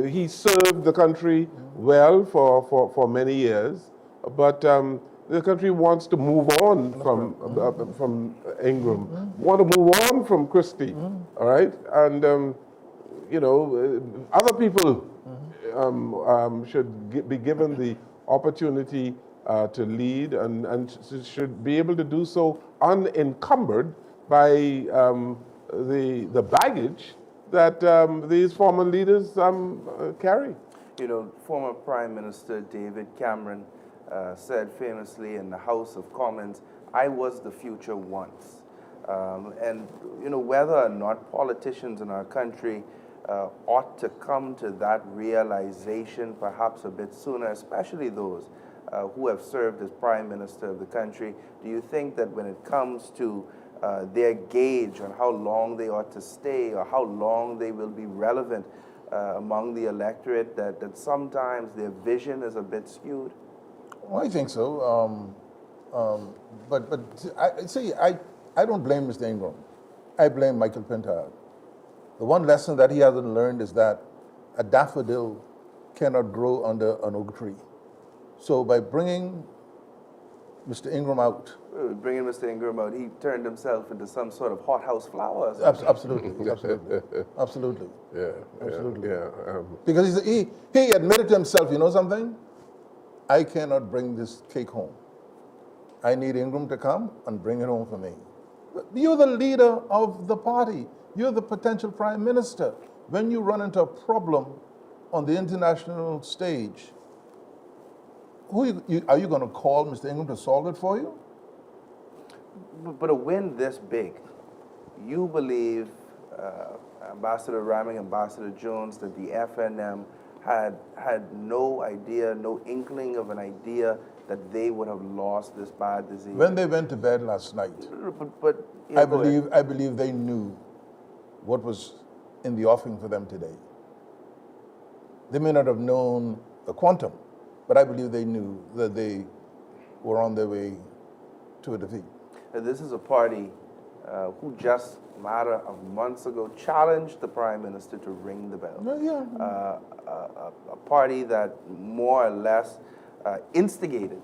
He served the country well for many years, but the country wants to move on from Ingram, want to move on from Christie, all right? And, you know, other people should be given the opportunity to lead and should be able to do so unencumbered by the baggage that these former leaders carry. You know, former Prime Minister David Cameron said famously in the House of Commons, "I was the future once." And, you know, whether or not politicians in our country ought to come to that realization perhaps a bit sooner, especially those who have served as Prime Minister of the country, do you think that when it comes to their gauge on how long they ought to stay or how long they will be relevant among the electorate, that sometimes their vision is a bit skewed? Well, I think so. But I don't blame Mr. Ingram. I blame Michael Pintard. The one lesson that he hasn't learned is that a daffodil cannot grow under an oak tree. So by bringing Mr. Ingram out, he turned himself into some sort of hothouse flower. absolutely. Yeah, Absolutely. yeah. Because he admitted to himself, you know something? I cannot bring this cake home. I need Ingram to come and bring it home for me. You're the leader of the party. You're the potential prime minister. When you run into a problem on the international stage, are you going to call Mr. Ingram to solve it for you? But a win this big, you believe, Ambassador Raming, Ambassador Jones, that the FNM had no idea, no inkling of an idea that they would have lost this bad disease? When they went to bed last night, but yeah, I believe they knew what was in the offing for them today. They may not have known the quantum, but I believe they knew that they were on their way to a defeat. This is a party who just a matter of months ago challenged the Prime Minister to ring the bell. A party that more or less instigated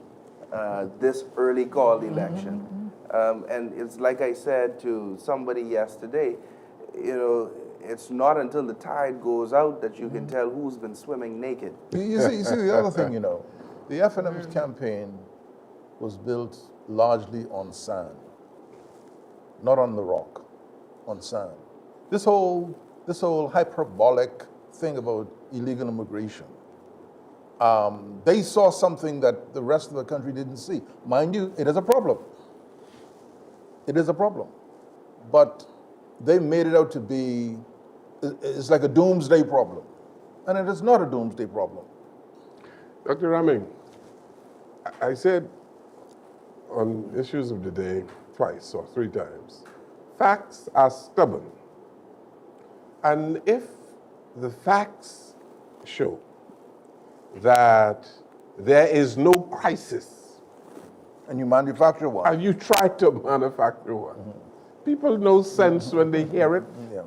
this early called election. And it's like I said to somebody yesterday, you know, it's not until the tide goes out that you can tell who's been swimming naked. You see the other thing, you know, the FNM's campaign was built largely on sand, not on the rock, on sand. This whole hyperbolic thing about illegal immigration, they saw something that the rest of the country didn't see. Mind you, it is a problem. It is a problem. But they made it out to be, it's like a doomsday problem. And it is not a doomsday problem. Dr. Raming, I said on Issues of the Day twice or three times, facts are stubborn. And if the facts show that there is no crisis, and you manufacture one, and you try to manufacture one, people know sense when they hear it,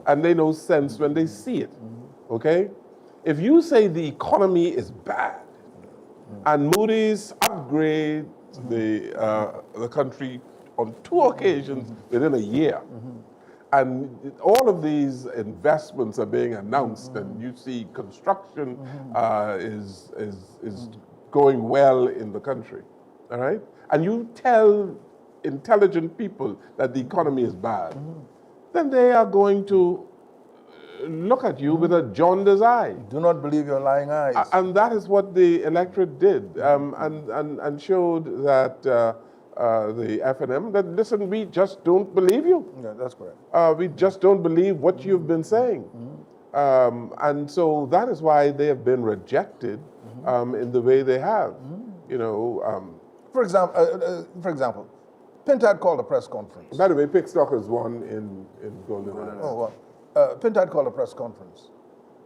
and they know sense when they see it, okay? If you say the economy is bad, and Moody's upgrade the country on 2 occasions within a year, and all of these investments are being announced, and you see construction is going well in the country, all right? And you tell intelligent people that the economy is bad, then they are going to look at you with a jaundiced eye. do not believe your lying eyes. And that is what the electorate did, and showed that the FNM, that listen, we just don't believe you. Yeah, that's correct. We just don't believe what you've been saying. And so that is why they have been rejected in the way they have. You know, For example, Pinto had called a press conference. by the way, Pickstockers won in Golden Isles. Oh, well. Pinto had called a press conference,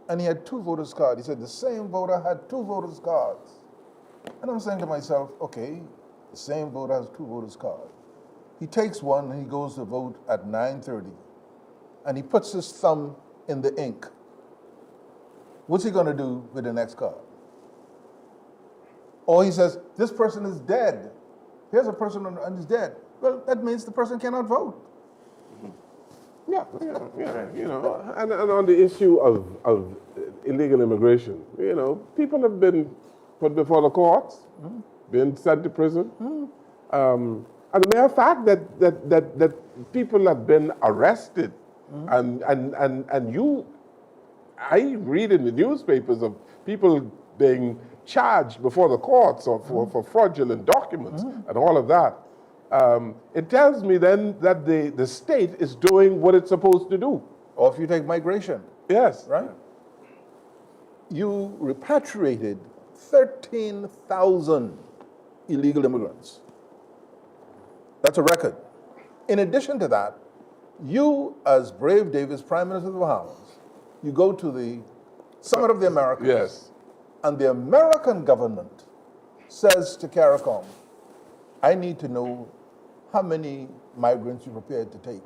and he had 2 voters' cards. He said the same voter had 2 voters' cards. And I'm saying to myself, okay, the same voter has 2 voters' cards. He takes one and he goes to vote at 9:30, and he puts his thumb in the ink. What's he going to do with the next card? Or he says, this person is dead. Here's a person and he's dead. Well, that means the person cannot vote. Yeah, you know, and on the issue of illegal immigration, you know, people have been put before the courts, been sent to prison. And the mere fact that people have been arrested, and I read in the newspapers of people being charged before the courts or for fraudulent documents and all of that. It tells me then that the state is doing what it's supposed to do. Or if you take migration, Yes. right? You repatriated 13,000 illegal immigrants. That's a record. In addition to that, you, as Brave Davis, Prime Minister of the Bahamas, you go to the Summit of the Americas. Yes. And the American government says to CARICOM, I need to know how many migrants you're prepared to take,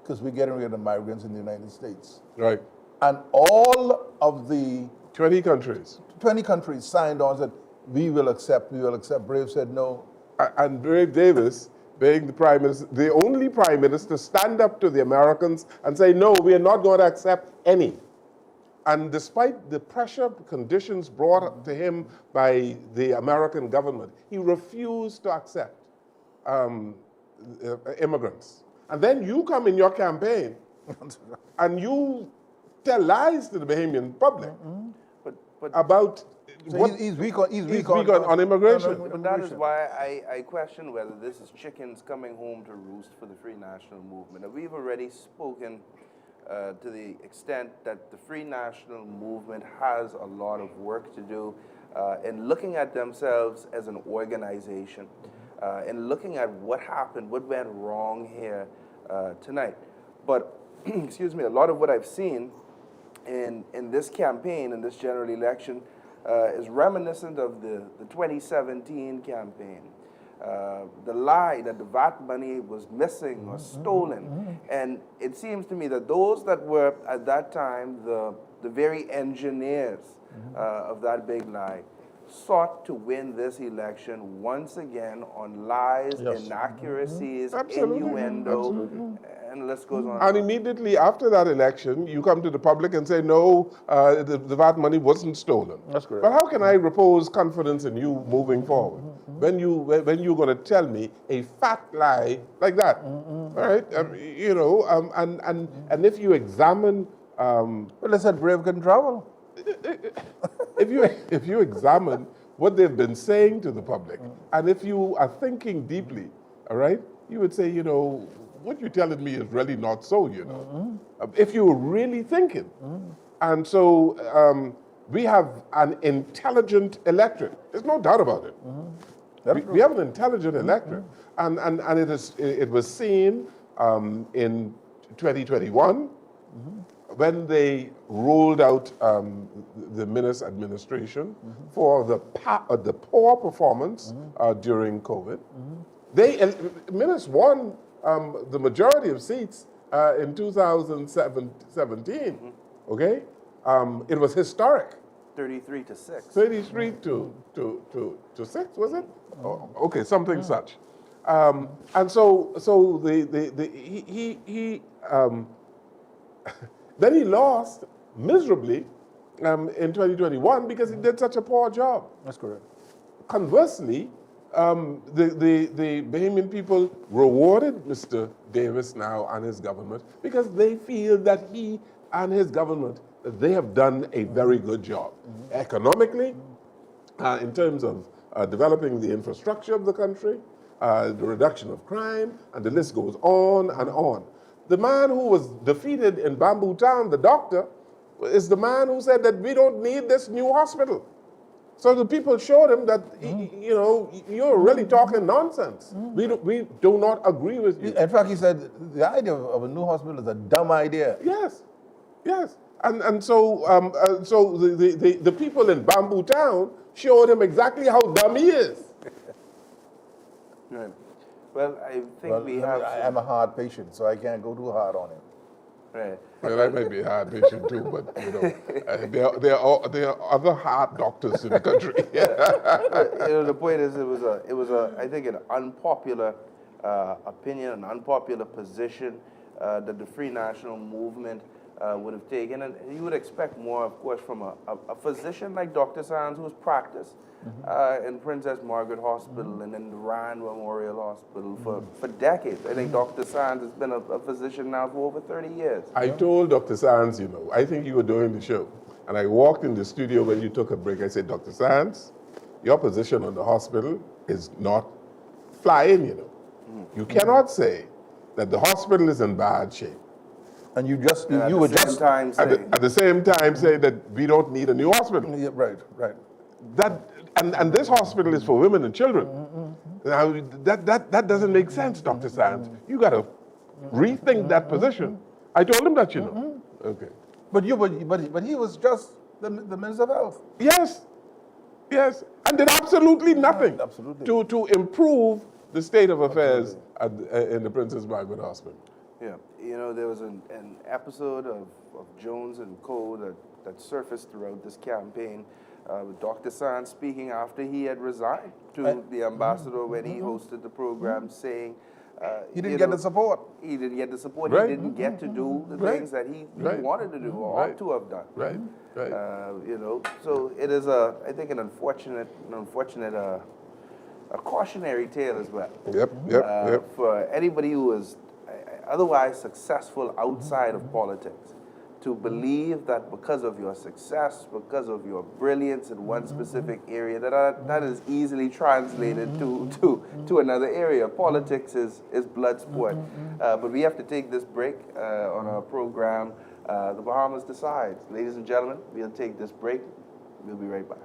because we're getting rid of migrants in the United States. Right. And all of the 20 countries. 20 countries signed on and said, we will accept. Brave said no. And Brave Davis, being the prime minister, the only prime minister, stand up to the Americans and say, no, we are not going to accept any. And despite the pressure conditions brought to him by the American government, he refused to accept immigrants. And then you come in your campaign and you tell lies to the Bahamian public about So what he's weak on immigration. But that is why I question whether this is chickens coming home to roost for the Free National Movement. And we've already spoken to the extent that the Free National Movement has a lot of work to do in looking at themselves as an organization, in looking at what happened, what went wrong here tonight. But, excuse me, a lot of what I've seen in this campaign, in this general election, is reminiscent of the 2017 campaign. The lie that the VAT money was missing or stolen. And it seems to me that those that were at that time the very engineers of that big lie sought to win this election once again on lies, inaccuracies, innuendo, and the list goes on. And immediately after that election, you come to the public and say, no, the VAT money wasn't stolen. That's correct. But how can I repose confidence in you moving forward when you're going to tell me a fat lie like that? All right? You know, and if you examine... well, they said Brave can travel. If you examine what they've been saying to the public, and if you are thinking deeply, all right, you would say, you know, what you're telling me is really not so, you know. If you were really thinking. And so we have an intelligent electorate. There's no doubt about it. We have an intelligent electorate. And it was seen in 2021 when they rolled out the Minnis administration for the poor performance during COVID. Minnis won the majority of seats in 2017, okay? It was historic. 33 to 6. 33 to 6, was it? Oh, okay, something such. And so he then he lost miserably in 2021 because he did such a poor job. That's correct. Conversely, the Bahamian people rewarded Mr. Davis now and his government because they feel that he and his government, they have done a very good job. Economically, in terms of developing the infrastructure of the country, the reduction of crime, and the list goes on and on. The man who was defeated in Bamboo Town, the doctor, is the man who said that we don't need this new hospital. So the people showed him that, you know, you're really talking nonsense. We do not agree with you. In fact, he said the idea of a new hospital is a dumb idea. Yes, yes. And so, so the people in Bamboo Town showed him exactly how dumb he is. Right. Well, I think Well, we have. I'm a hard patient, so I can't go too hard on him. Right. Well, I may be a hard patient too, but you know, there are other hard doctors in the country. You know, the point is, it was a I think an unpopular opinion, an unpopular position that the Free National Movement would have taken, and you would expect more, of course, from a physician like Dr. Sands, who's practiced in Princess Margaret Hospital and in the Rand Memorial Hospital for decades. I think Dr. Sands has been a physician now for over 30 years. I told Dr. Sands, you know, I think you were doing the show, and I walked in the studio when you took a break. I said, Dr. Sands, your position on the hospital is not flying, you know. You cannot say that the hospital is in bad shape. And you just, And you were just... At the same time say that we don't need a new hospital. Yeah, right, right. And this hospital is for women and children. Now, that doesn't make sense, Dr. Sands. You got to rethink that position. I told him that, you know. Okay. But he was just the Minister of Health. Yes, yes, and did absolutely nothing Absolutely. to improve the state of affairs in the Princess Margaret Hospital. Yeah, you know, there was an episode of Jones and Co. that surfaced throughout this campaign with Dr. Sands speaking after he had resigned to the ambassador when he hosted the program, saying he didn't get the support. He didn't get the support. Right. He didn't get to do the things that he wanted to do or ought to have done. Right, right. You know, so it is I think an unfortunate a cautionary tale as well. Yep. For anybody who is otherwise successful outside of politics, to believe that because of your success, because of your brilliance in one specific area, that is easily translated to another area. Politics is blood sport. But we have to take this break on our program, The Bahamas Decides. Ladies and gentlemen, we'll take this break. We'll be right back.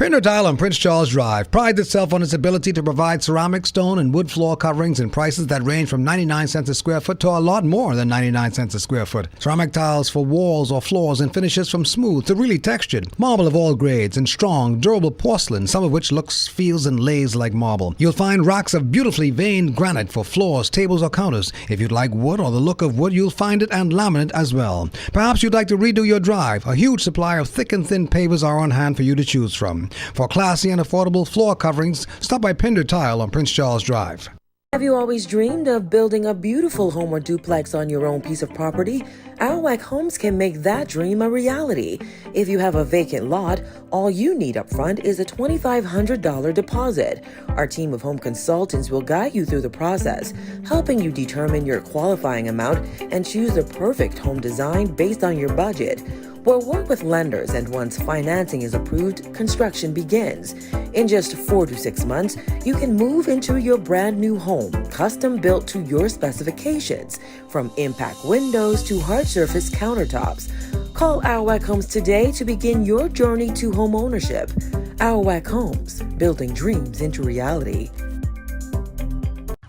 Pender Tile on Prince Charles Drive prides itself on its ability to provide ceramic, stone, and wood floor coverings in prices that range from 99 cents a square foot to a lot more than 99 cents a square foot. Ceramic tiles for walls or floors and finishes from smooth to really textured, marble of all grades, and strong, durable porcelain, some of which looks, feels, and lays like marble. You'll find racks of beautifully veined granite for floors, tables, or counters. If you'd like wood or the look of wood, you'll find it and laminate as well. Perhaps you'd like to redo your drive. A huge supply of thick and thin pavers are on hand for you to choose from. For classy and affordable floor coverings, stop by Pender Tile on Prince Charles Drive. Have you always dreamed of building a beautiful home or duplex on your own piece of property? Our Homes can make that dream a reality. If you have a vacant lot, all you need up front is a $2,500 deposit. Our team of home consultants will guide you through the process, helping you determine your qualifying amount and choose the perfect home design based on your budget. We'll work with lenders, and once financing is approved, construction begins. In just 4 to 6 months, you can move into your brand new home, custom built to your specifications, from impact windows to hard surface countertops. Call Our Homes today to begin your journey to home ownership. Our Homes, building dreams into reality.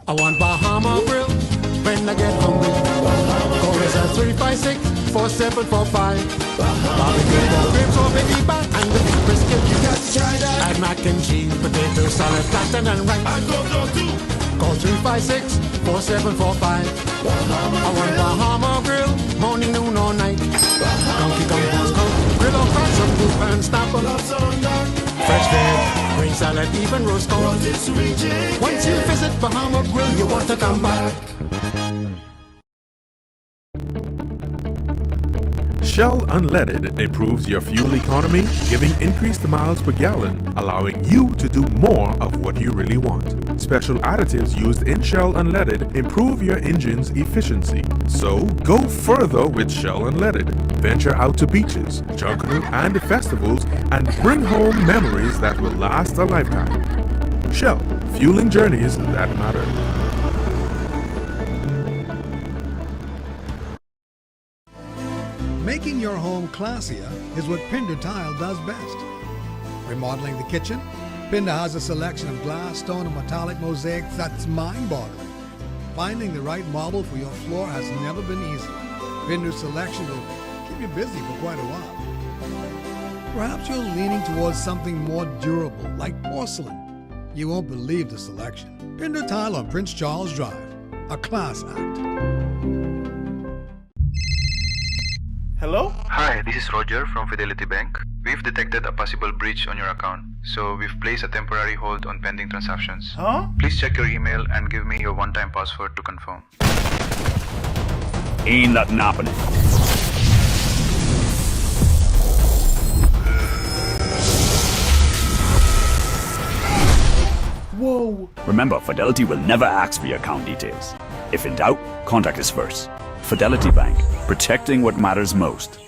I want Bahama Grill when I get hungry. Call us at 356-4745. Barbecue pork ribs or baby back and the beef brisket. You got to try that. Add mac and cheese, potato salad, plantain and rice. I go too. Call 356-4745. I want Bahama Grill, morning, noon or night. Donkey Kong postcode, grill or fry some soup and snapple. Fresh veg, green salad, even roast corn. Once you visit Bahama Grill, you want to come back. Shell Unleaded improves your fuel economy, giving increased miles per gallon, allowing you to do more of what you really want. Special additives used in Shell Unleaded improve your engine's efficiency. So go further with Shell Unleaded. Venture out to beaches, jungle, and festivals and bring home memories that will last a lifetime. Shell, fueling journeys that matter. Making your home classier is what Pender Tile does best. Remodeling the kitchen, Pender has a selection of glass, stone, and metallic mosaics that's mind-boggling. Finding the right marble for your floor has never been easy. Pender's selection will keep you busy for quite a while. Perhaps you're leaning towards something more durable, like porcelain. You won't believe the selection. Pender Tile on Prince Charles Drive, a class act. Hello? Hi, this is Roger from Fidelity Bank. We've detected a possible breach on your account, so we've placed a temporary hold on pending transactions. Huh? Please check your email and give me your one-time password to confirm. Ain't nothing happening. Whoa. Remember, Fidelity will never ask for your account details. If in doubt, contact us first. Fidelity Bank, protecting what matters most.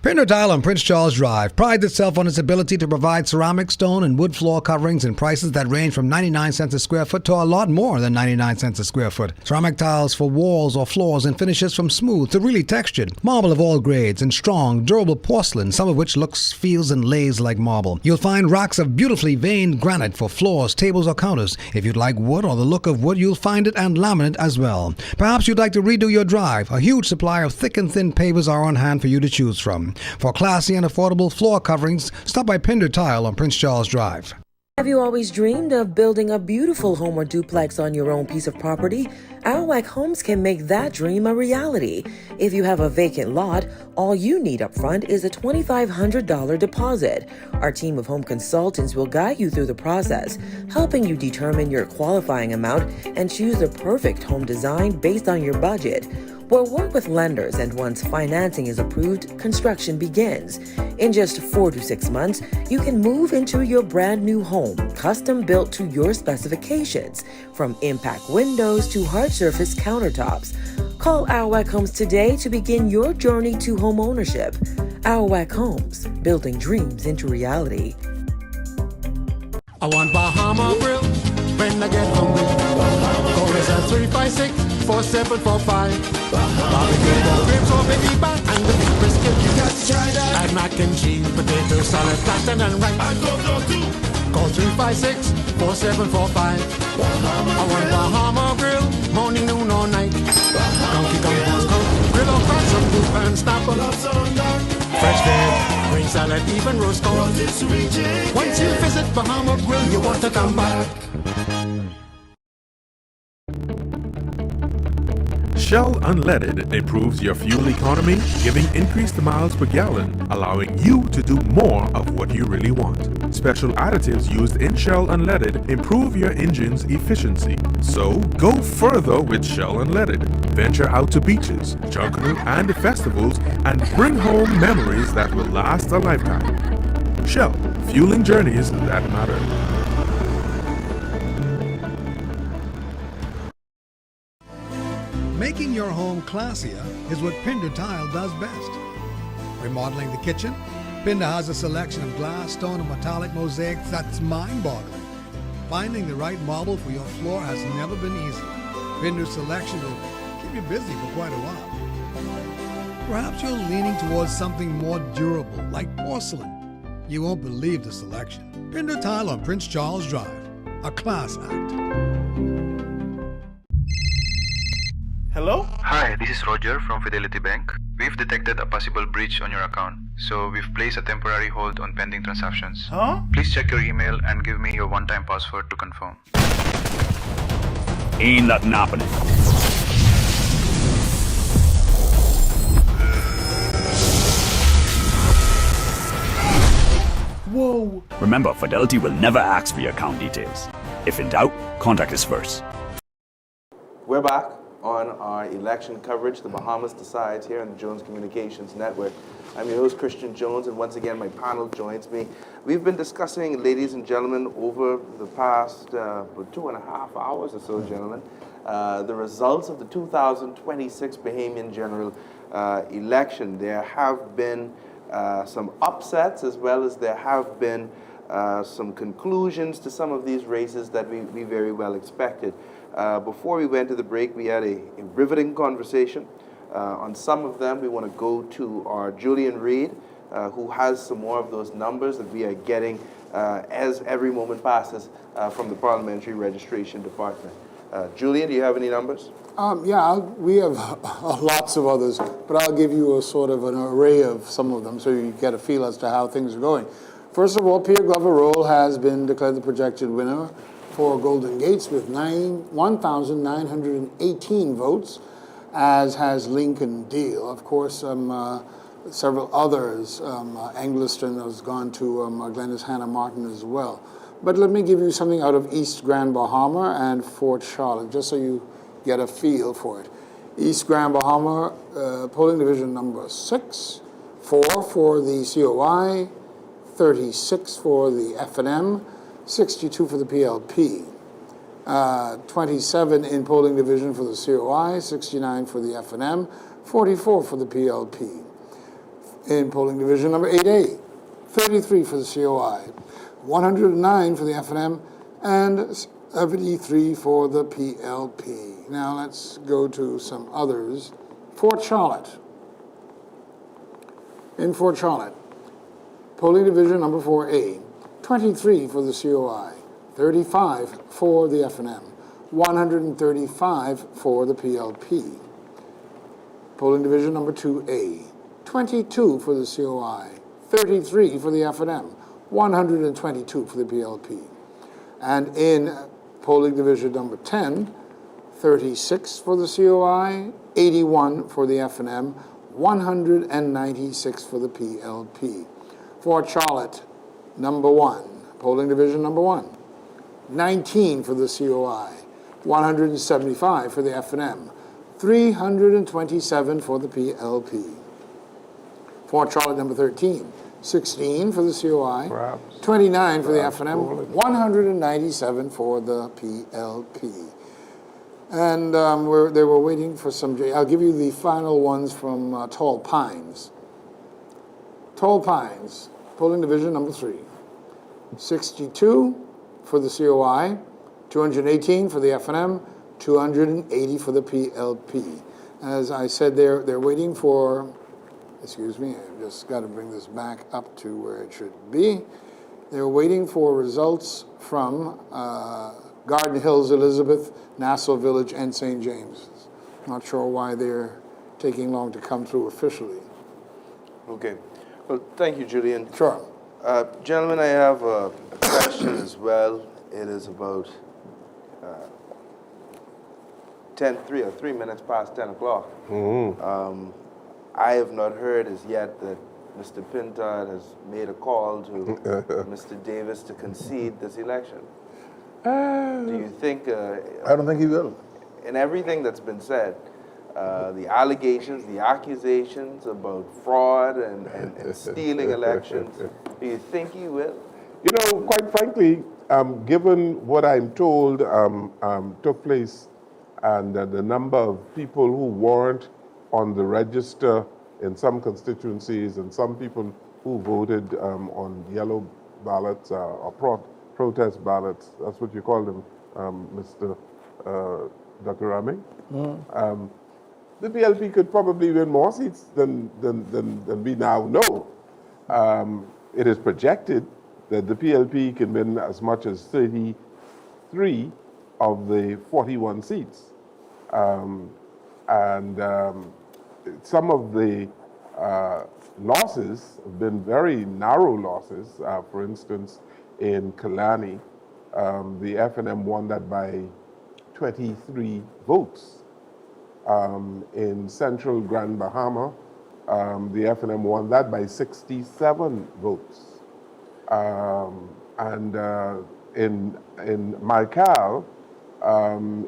Pender Tile on Prince Charles Drive prides itself on its ability to provide ceramic, stone, and wood floor coverings in prices that range from 99 cents a square foot to a lot more than 99 cents a square foot. Ceramic tiles for walls or floors and finishes from smooth to really textured, marble of all grades, and strong, durable porcelain, some of which looks, feels, and lays like marble. You'll find racks of beautifully veined granite for floors, tables, or counters. If you'd like wood or the look of wood, you'll find it and laminate as well. Perhaps you'd like to redo your drive. A huge supply of thick and thin pavers are on hand for you to choose from. For classy and affordable floor coverings, stop by Pender Tile on Prince Charles Drive. Have you always dreamed of building a beautiful home or duplex on your own piece of property? Our Homes can make that dream a reality. If you have a vacant lot, all you need up front is a $2,500 deposit. Our team of home consultants will guide you through the process, helping you determine your qualifying amount and choose the perfect home design based on your budget. We'll work with lenders, and once financing is approved, construction begins. In just 4 to 6 months, you can move into your brand new home, custom built to your specifications, from impact windows to hard surface countertops. Call Our Homes today to begin your journey to home ownership. Our Homes, building dreams into reality. I want Bahama Grill when I get hungry. Call us at 356 4745. Barbecue pork ribs or baby back and the beef brisket. You got to try that. Add mac and cheese, potato salad, plantain and rice. And go too. Call 356-4745. I want Bahama grill, morning, noon or night. Donkey Kong Boss Coke, grill or fry some soup and snapper. Fresh veg, green salad, even roast corn. Once you visit Bahama Grill, you want to come back. Shell Unleaded improves your fuel economy, giving increased miles per gallon, allowing you to do more of what you really want. Special additives used in Shell Unleaded improve your engine's efficiency. So go further with Shell Unleaded. Venture out to beaches, jungle, and festivals and bring home memories that will last a lifetime. Shell, fueling journeys that matter. Making your home classier is what Pinder Tile does best. Remodeling the kitchen, Pinder has a selection of glass, stone, and metallic mosaics that's mind-boggling. Finding the right marble for your floor has never been easy. Pinder's selection will keep you busy for quite a while. Perhaps you're leaning towards something more durable, like porcelain. You won't believe the selection. Pinder Tile on Prince Charles Drive, a class act. Hello? Hi, this is Roger from Fidelity Bank. We've detected a possible breach on your account, so we've placed a temporary hold on pending transactions. Huh? Please check your email and give me your one-time password to confirm. Ain't nothing happening. Whoa. Remember, Fidelity will never ask for your account details. If in doubt, contact us first. We're back on our election coverage, The Bahamas Decides, here on the Jones Communications Network. I'm your host, Christian Jones, and once again, my panel joins me. We've been discussing, ladies and gentlemen, over the past 2.5 hours or so, gentlemen, the results of the 2026 Bahamian General election. There have been some upsets, as well as there have been some conclusions to some of these races that we very well expected. Before we went to the break, we had a riveting conversation. On some of them, we want to go to our Julian Reed, who has some more of those numbers that we are getting as every moment passes from the Parliamentary Registration Department. Julian, do you have any numbers? Yeah, we have lots of others, but I'll give you a sort of an array of some of them so you get a feel as to how things are going. First of all, Pierre Glover Roll has been declared the projected winner for Golden Gates with 1,918 votes, as has Lincoln Deal. Of course, several others. Angliston has gone to Glenda's Hannah Martin as well. But let me give you something out of East Grand Bahama and Fort Charlotte, just so you get a feel for it. East Grand Bahama, polling division number 6, 4 for the COI, 36 for the FNM, 62 for the PLP, 27 in polling division for the COI, 69 for the FNM, 44 for the PLP. In polling division number 8A, 33 for the COI, 109 for the FNM, and 73 for the PLP. Now let's go to some others. Fort Charlotte. In Fort Charlotte, polling division number 4A, 23 for the COI, 35 for the FNM, 135 for the PLP. Polling division number 2A, 22 for the COI, 33 for the FNM, 122 for the PLP. And in polling division number 10, 36 for the COI, 81 for the FNM, 196 for the PLP. Fort Charlotte, number 1, polling division number 1, 19 for the COI, 175 for the FNM, 327 for the PLP. Fort Charlotte, number 13, 16 for the COI, 29 for the FNM, 197 for the PLP. And they were waiting for some. I'll give you the final ones from Tall Pines. Tall Pines, polling division number 3, 62 for the COI, 218 for the FNM, 280 for the PLP. As I said, they're waiting for, excuse me, I've just got to bring this back up to where it should be. They're waiting for results from Garden Hills, Elizabeth, Nassau Village, and St. James. Not sure why they're taking long to come through officially. Okay. Well, thank you, Julian. Sure. Gentlemen, I have a question as well. It is about 3 minutes past 10 o'clock. I have not heard as yet that Mr. Pintard has made a call to Mr. Davis to concede this election. Do you think... I don't think he will. In everything that's been said, the allegations, the accusations about fraud and stealing elections, do you think he will? You know, quite frankly, given what I'm told took place and the number of people who weren't on the register in some constituencies and some people who voted on yellow ballots or protest ballots, that's what you call them, Mr. Dr. Rami. The PLP could probably win more seats than we now know. It is projected that the PLP can win as much as 33 of the 41 seats. Some of the losses have been very narrow losses. For instance, in Kalani, the FNM won that by 23 votes. In Central Grand Bahama, the FNM won that by 67 votes. In Marcal,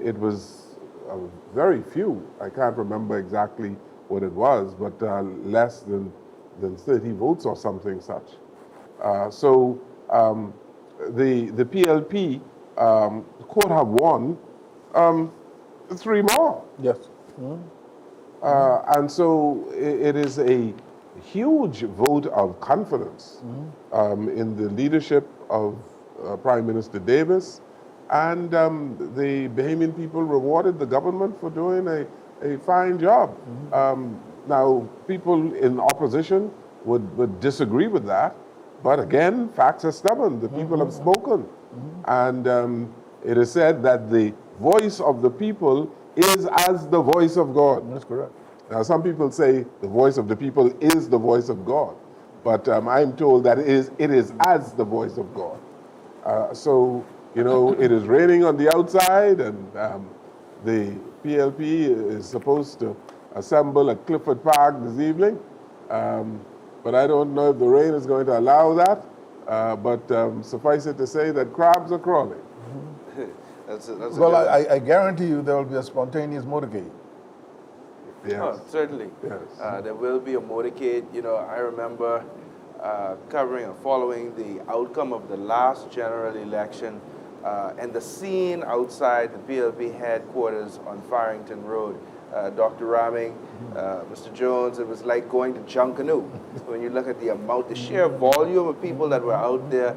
it was very few. I can't remember exactly what it was, but less than 30 votes or something such. The PLP could have won 3 more. Yes. And so it is a huge vote of confidence in the leadership of Prime Minister Davis, and the Bahamian people rewarded the government for doing a fine job. Now, people in opposition would disagree with that, but again, facts are stubborn. The people have spoken, and it is said that the voice of the people is as the voice of God. That's correct. Now, some people say the voice of the people is the voice of God, but I'm told that it is as the voice of God. So, you know, it is raining on the outside, and the PLP is supposed to assemble at Clifford Park this evening, but I don't know if the rain is going to allow that, but suffice it to say that crabs are crawling. Well, I guarantee you there will be a spontaneous motorcade. Yes. Oh, certainly. Yes. There will be a motorcade. You know, I remember covering and following the outcome of the last general election and the scene outside the PLP headquarters on Farrington Road. Dr. Raming, Mr. Jones, it was like going to Junkanoo. When you look at the amount, the sheer volume of people that were out there,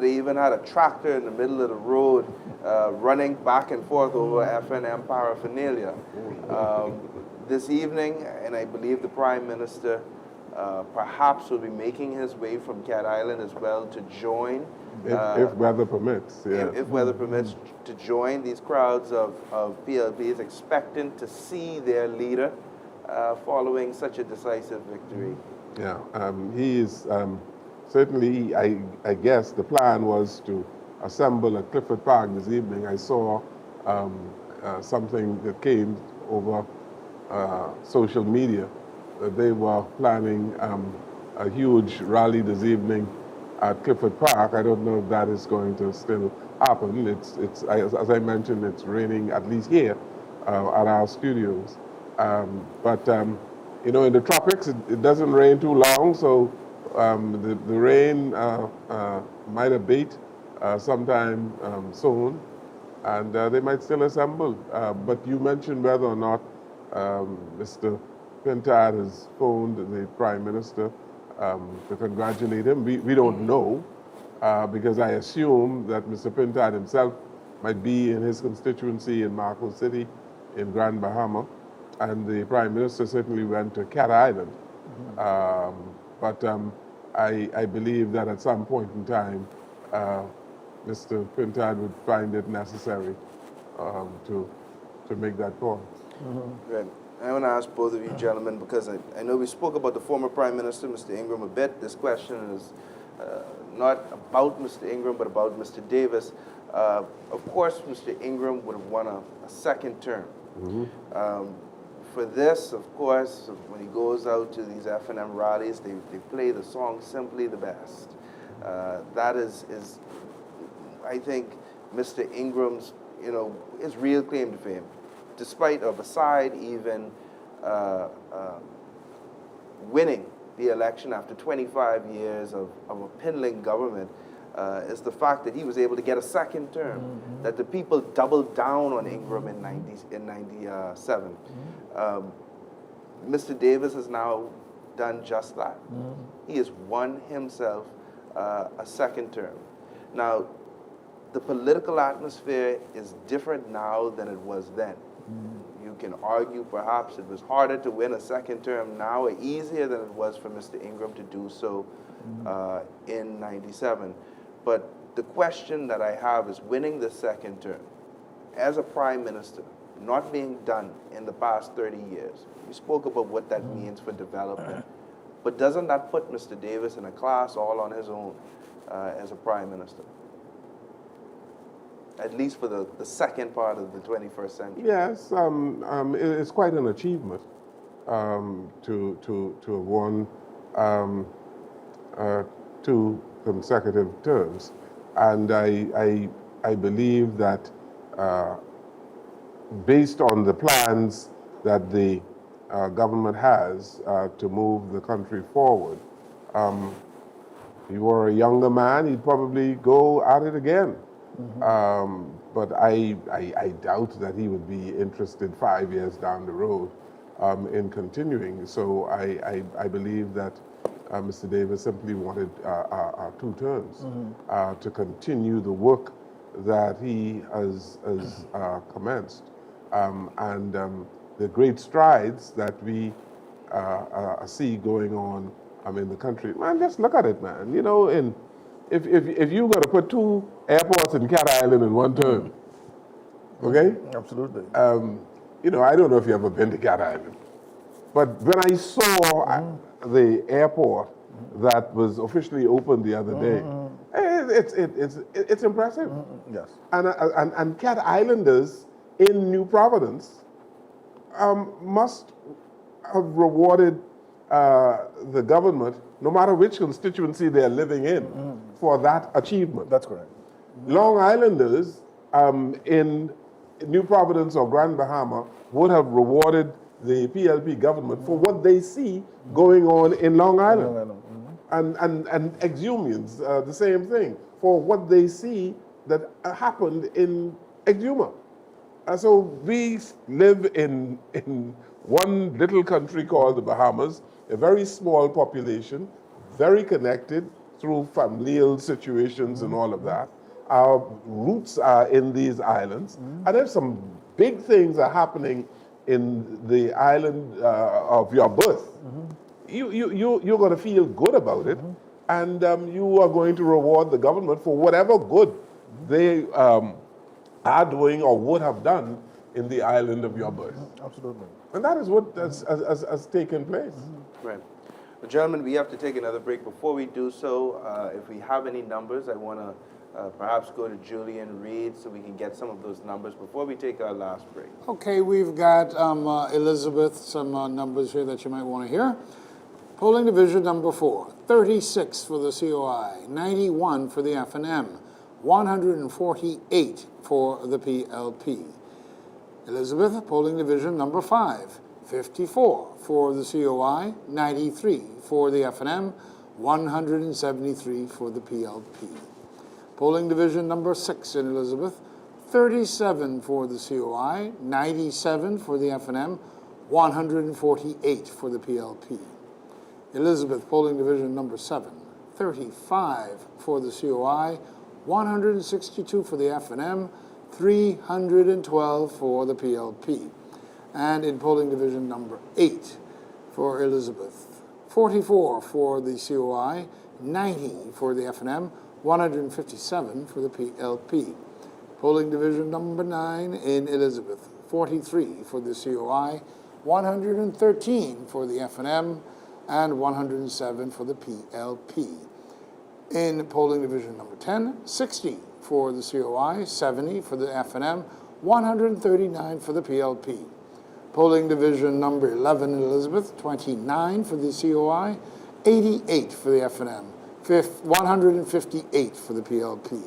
they even had a tractor in the middle of the road running back and forth over FNM paraphernalia. This evening, and I believe the Prime Minister perhaps will be making his way from Cat Island as well to join. If weather permits, yeah. If weather permits, to join these crowds of PLPs, expecting to see their leader following such a decisive victory. Yeah, he is certainly, I guess the plan was to assemble at Clifford Park this evening. I saw something that came over social media that they were planning a huge rally this evening at Clifford Park. I don't know if that is going to still happen. As I mentioned, it's raining at least here at our studios. But you know, in the tropics, it doesn't rain too long, so the rain might abate sometime soon, and they might still assemble. But you mentioned whether or not Mr. Pintard has phoned the Prime Minister to congratulate him. We don't know, because I assume that Mr. Pintard himself might be in his constituency in Marco City, in Grand Bahama, and the Prime Minister certainly went to Cat Island. But I believe that at some point in time, Mr. Pintard would find it necessary to make that call. Right. I want to ask both of you gentlemen, because I know we spoke about the former Prime Minister, Mr. Ingram, a bit. This question is not about Mr. Ingram, but about Mr. Davis. Of course, Mr. Ingram would have won a second term. For this, of course, when he goes out to these F&M rallies, they play the song Simply the Best. That is, I think, Mr. Ingram's, his real claim to fame. Despite or beside even winning the election after 25 years of a Pinling government, is the fact that he was able to get a second term, that the people doubled down on Ingram in 97. Mr. Davis has now done just that. He has won himself a second term. Now, the political atmosphere is different now than it was then. You can argue perhaps it was harder to win a second term now, or easier than it was for Mr. Ingram to do so in 97. But the question that I have is winning the second term as a prime minister, not being done in the past 30 years. We spoke about what that means for development. But doesn't that put Mr. Davis in a class all on his own as a prime minister? At least for the second part of the 21st century. Yes, it's quite an achievement to have won 2 consecutive terms. And I believe that based on the plans that the government has to move the country forward, if he were a younger man, he'd probably go at it again. But I doubt that he would be interested 5 years down the road in continuing. So I believe that Mr. Davis simply wanted 2 terms to continue the work that he has commenced. And the great strides that we see going on in the country. Man, just look at it, man. If you're going to put 2 airports in Cat Island in one term, okay? Absolutely. I don't know if you've ever been to Cat Island, but when I saw the airport that was officially opened the other day, it's impressive. Yes. And Cat Islanders in New Providence must have rewarded the government, no matter which constituency they're living in, for that achievement. That's correct. Long Islanders in New Providence or Grand Bahama would have rewarded the PLP government for what they see going on in Long Island. And Exhumians, the same thing, for what they see that happened in Exhuma. So we live in one little country called the Bahamas, a very small population, very connected through familial situations and all of that. Our roots are in these islands, and there's some big things are happening in the island of your birth. You're going to feel good about it, and you are going to reward the government for whatever good they are doing or would have done in the island of your birth. Absolutely. And that is what has taken place. Right. Well, gentlemen, we have to take another break. Before we do so, if we have any numbers, I want to perhaps go to Julian Reed so we can get some of those numbers before we take our last break. Okay, we've got Elizabeth, some numbers here that you might want to hear. Polling division number 4, 36 for the COI, 91 for the F&M, 148 for the PLP. Elizabeth, polling division number 5, 54 for the COI, 93 for the F&M, 173 for the PLP. Polling division number 6 in Elizabeth, 37 for the COI, 97 for the F&M, 148 for the PLP. Elizabeth, polling division number 7, 35 for the COI, 162 for the F&M, 312 for the PLP. And in polling division number 8 for Elizabeth, 44 for the COI, 90 for the FNM, 157 for the PLP. Polling division number 9 in Elizabeth, 43 for the COI, 113 for the FNM, and 107 for the PLP. In polling division number 10, 60 for the COI, 70 for the FNM, 139 for the PLP. Polling division number 11 in Elizabeth, 29 for the COI, 88 for the FNM, 158 for the PLP.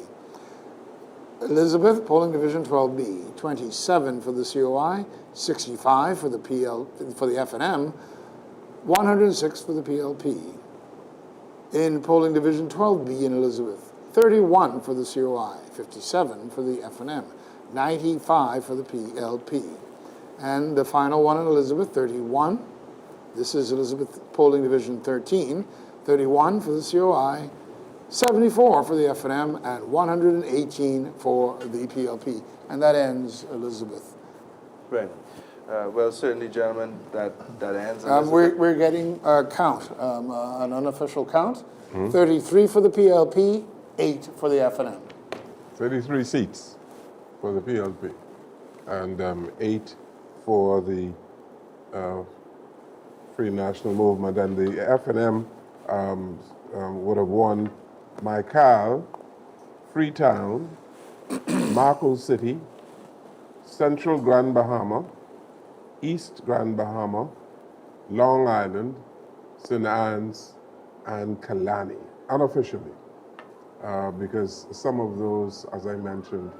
Elizabeth, polling division 12B, 27 for the COI, 65 for the FNM, 106 for the PLP. In polling division 12B in Elizabeth, 31 for the COI, 57 for the FNM, 95 for the PLP. And the final one in Elizabeth, 31. This is Elizabeth polling division 13, 31 for the COI, 74 for the FNM, and 118 for the PLP. And that ends Elizabeth. Right. Well, certainly, gentlemen, that ends. We're getting a count, an unofficial count. 33 for the PLP, 8 for the FNM. 33 seats for the PLP, and 8 for the Free National Movement. And the FNM would have won Michael, Freetown, Marco City, Central Grand Bahama, East Grand Bahama, Long Island, St. Anne's, and Kalani, unofficially, because some of those, as I mentioned,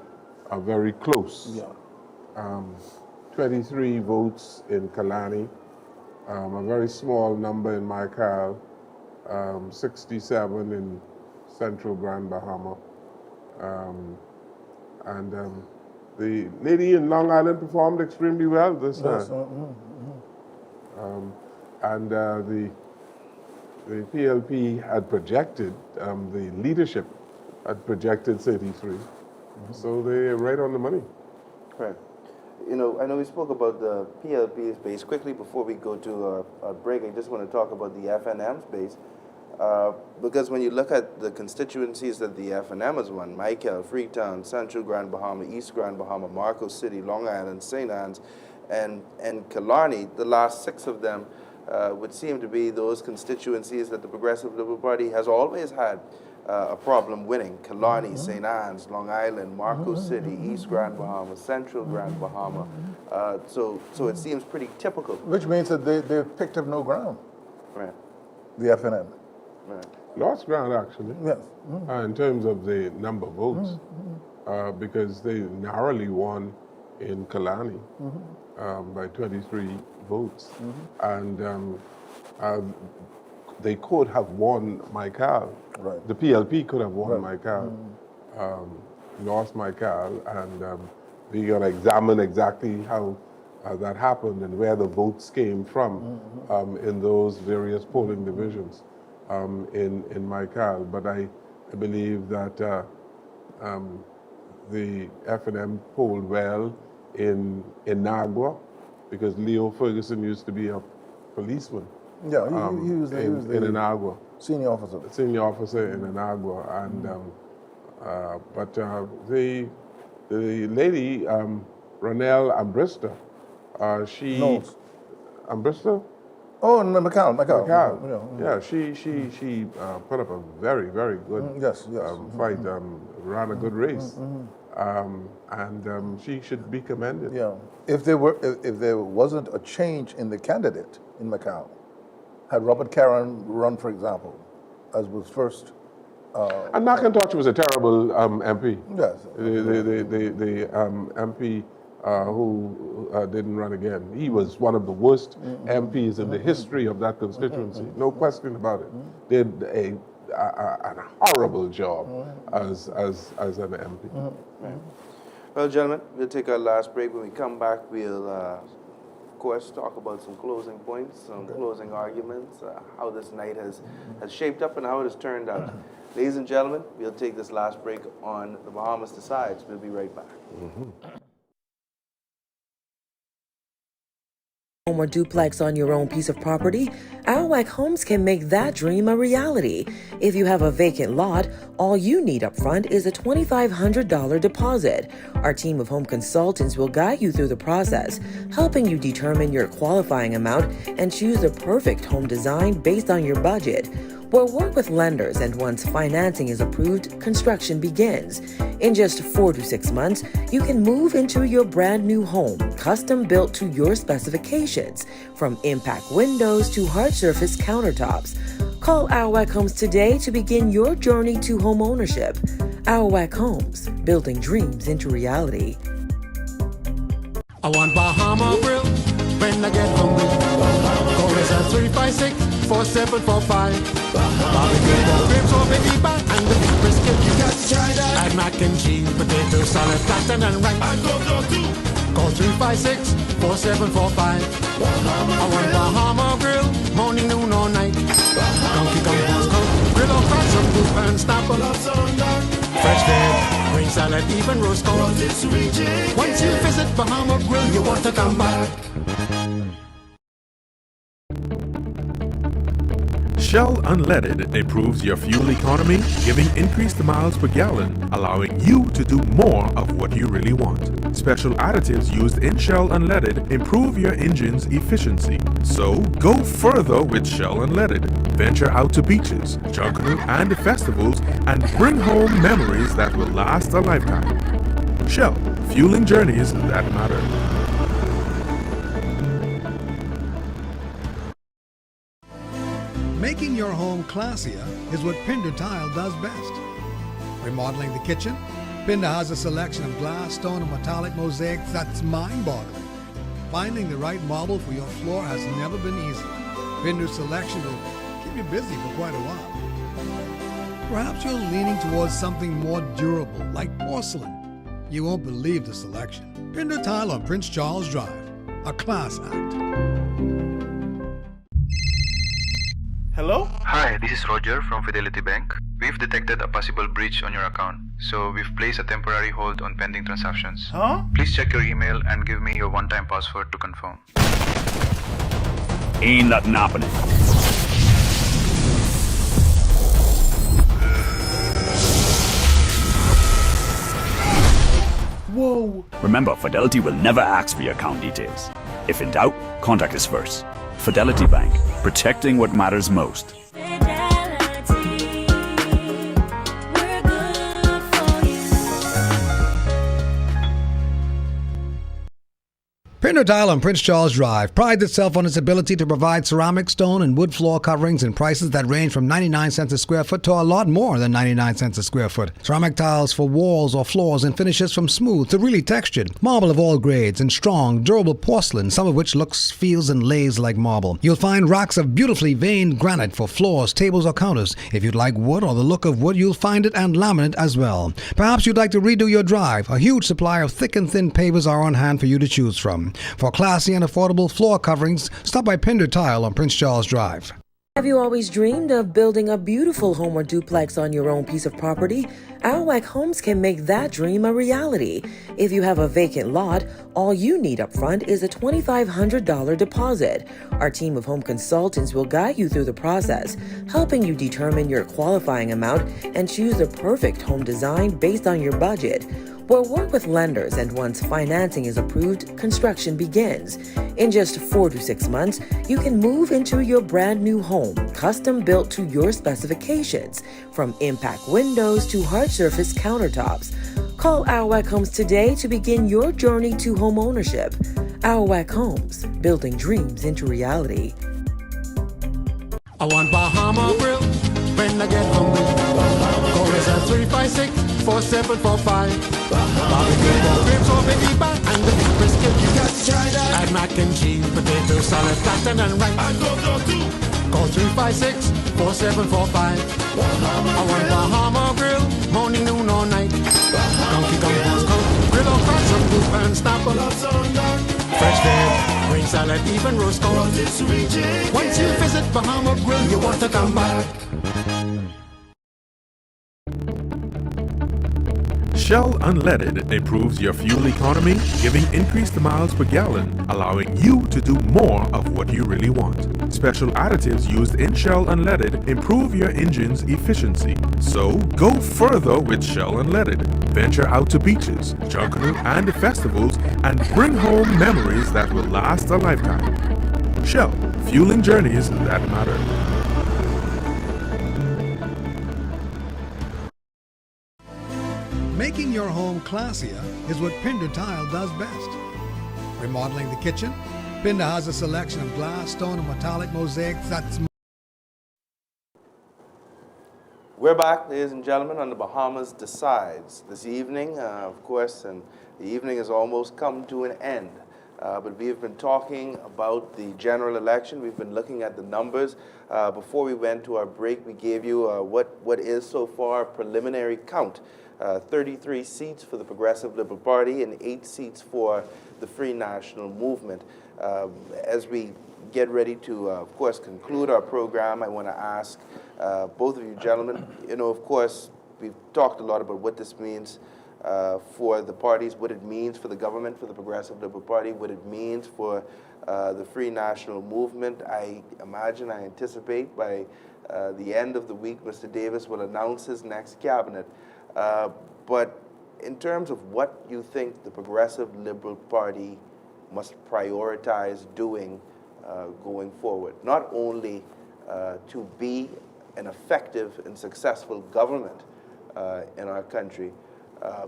are very close. Yeah. 23 votes in Kalani, a very small number in Michael, 67 in Central Grand Bahama, and the lady in Long Island performed extremely well this time. And the PLP had projected, the leadership had projected 33. So they're right on the money. Right. You know, I know we spoke about the PLP space. Quickly, before we go to a break, I just want to talk about the FNM space. Because when you look at the constituencies that the FNM has won, Michael, Freetown, Central Grand Bahama, East Grand Bahama, Marco City, Long Island, St. Anne's, and Killarney, the last 6 of them would seem to be those constituencies that the Progressive Liberal Party has always had a problem winning. Killarney, St. Anne's, Long Island, Marco City, East Grand Bahama, Central Grand Bahama. So it seems pretty typical. Which means that they've picked up no ground, Right. the FNM. Right. Lost ground, actually, Yes. in terms of the number of votes, because they narrowly won in Kalani by 23 votes. And they could have won Michael. Right. The PLP could have won Right. Michael, lost Michael, and we're going to examine exactly how that happened and where the votes came from in those various polling divisions in Michael. But I believe that the FNM polled well in Nagua, because Leo Ferguson used to be a policeman. Yeah, he was in Inagua. senior officer. Senior officer in Inagua, and but the lady Ronelle Ambrista, she Knowles. Ambrista. Oh, and Macau. Yeah, she put up a very good Yes. fight, ran a good race, and she should be commended. Yeah. If there wasn't a change in the candidate in Macau, had Robert Caron run, for example, as was first. And McIntosh was a terrible MP. Yes. The MP who didn't run again. He was one of the worst MPs in the history of that constituency. No question about it. Did a horrible job as an MP. Right. Well, gentlemen, we'll take our last break. When we come back, we'll, of course, talk about some closing points, some closing arguments, how this night has shaped up and how it has turned out. Ladies and gentlemen, we'll take this last break on The Bahamas Decides. We'll be right back. Home or duplex on your own piece of property, Alwac Homes can make that dream a reality. If you have a vacant lot, all you need up front is a $2,500 deposit. Our team of home consultants will guide you through the process, helping you determine your qualifying amount and choose the perfect home design based on your budget. We'll work with lenders, and once financing is approved, construction begins. In just 4 to 6 months, you can move into your brand new home, custom built to your specifications, from impact windows to hard surface countertops. Call Alwac Homes today to begin your journey to home ownership. Alwac Homes, building dreams into reality. I want Bahama Grill when I get hungry. Call us at 356-4745. Barbecue pork ribs or baby back and the beef brisket. You got to try that. Add mac and cheese, potato salad, platter and rice. And go too. Call 356-4745. I want Bahama Grill, morning, noon or night. Donkey Kong Balls cook, grill or fry some soup and snapper. Fresh veg, green salad, even roast corn. Once you visit Bahama Grill, you want to come back. Shell Unleaded improves your fuel economy, giving increased miles per gallon, allowing you to do more of what you really want. Special additives used in Shell Unleaded improve your engine's efficiency. So go further with Shell Unleaded. Venture out to beaches, jungle, and festivals and bring home memories that will last a lifetime. Shell, fueling journeys that matter. Making your home classier is what Pinder Tile does best. Remodeling the kitchen, Pinder has a selection of glass, stone, and metallic mosaics that's mind-boggling. Finding the right marble for your floor has never been easier. Pinder's selection will keep you busy for quite a while. Perhaps you're leaning towards something more durable, like porcelain. You won't believe the selection. Pinder Tile on Prince Charles Drive, a class act. Hello? Hi, this is Roger from Fidelity Bank. We've detected a possible breach on your account, so we've placed a temporary hold on pending transactions. Huh? Please check your email and give me your one-time password to confirm. Ain't nothing happening. Whoa. Remember, Fidelity will never ask for your account details. If in doubt, contact us first. Fidelity Bank, protecting what matters most. Pinder Tile on Prince Charles Drive prides itself on its ability to provide ceramic, stone, and wood floor coverings in prices that range from 99 cents a square foot to a lot more than 99 cents a square foot. Ceramic tiles for walls or floors in finishes from smooth to really textured, marble of all grades, and strong, durable porcelain, some of which looks, feels, and lays like marble. You'll find racks of beautifully veined granite for floors, tables, or counters. If you'd like wood or the look of wood, you'll find it and laminate as well. Perhaps you'd like to redo your drive. A huge supply of thick and thin pavers are on hand for you to choose from. For classy and affordable floor coverings, stop by Pinder Tile on Prince Charles Drive. Have you always dreamed of building a beautiful home or duplex on your own piece of property? Alwac Homes can make that dream a reality. If you have a vacant lot, all you need up front is a $2,500 deposit. Our team of home consultants will guide you through the process, helping you determine your qualifying amount and choose the perfect home design based on your budget. We'll work with lenders, and once financing is approved, construction begins. In just 4 to 6 months, you can move into your brand new home, custom built to your specifications, from impact windows to hard surface countertops. Call Alwac Homes today to begin your journey to home ownership. Alwac Homes, building dreams into reality. I want Bahama Grill when I get hungry. Call us at 356-4745. Barbecue pork ribs or baby back and the beef brisket. You got to try that. Add mac and cheese, potato salad, platter and rice. And go too. Call 356-4745. I want Bahama Grill, morning, noon or night. Donkey Kong Balls cook, grill or fry some soup and snapper. Fresh veg, green salad, even roast corn. Once you visit Bahama Grill, you want to come back. Shell Unleaded improves your fuel economy, giving increased miles per gallon, allowing you to do more of what you really want. Special additives used in Shell Unleaded improve your engine's efficiency. So go further with Shell Unleaded. Venture out to beaches, jungle, and festivals and bring home memories that will last a lifetime. Shell, fueling journeys that matter. Making your home classier is what Pinder Tile does best. Remodeling the kitchen, Pinder has a selection of glass, stone, and metallic mosaics that's We're back, ladies and gentlemen, on the Bahamas Decides this evening, of course, and the evening has almost come to an end. But we have been talking about the general election. We've been looking at the numbers. Before we went to our break, we gave you what is so far a preliminary count. 33 seats for the Progressive Liberal Party and 8 seats for the Free National Movement. As we get ready to, of course, conclude our program, I want to ask both of you gentlemen, of course, we've talked a lot about what this means for the parties, what it means for the government, for the Progressive Liberal Party, what it means for the Free National Movement. I anticipate by the end of the week, Mr. Davis will announce his next cabinet. But in terms of what you think the Progressive Liberal Party must prioritize doing going forward, not only to be an effective and successful government in our country,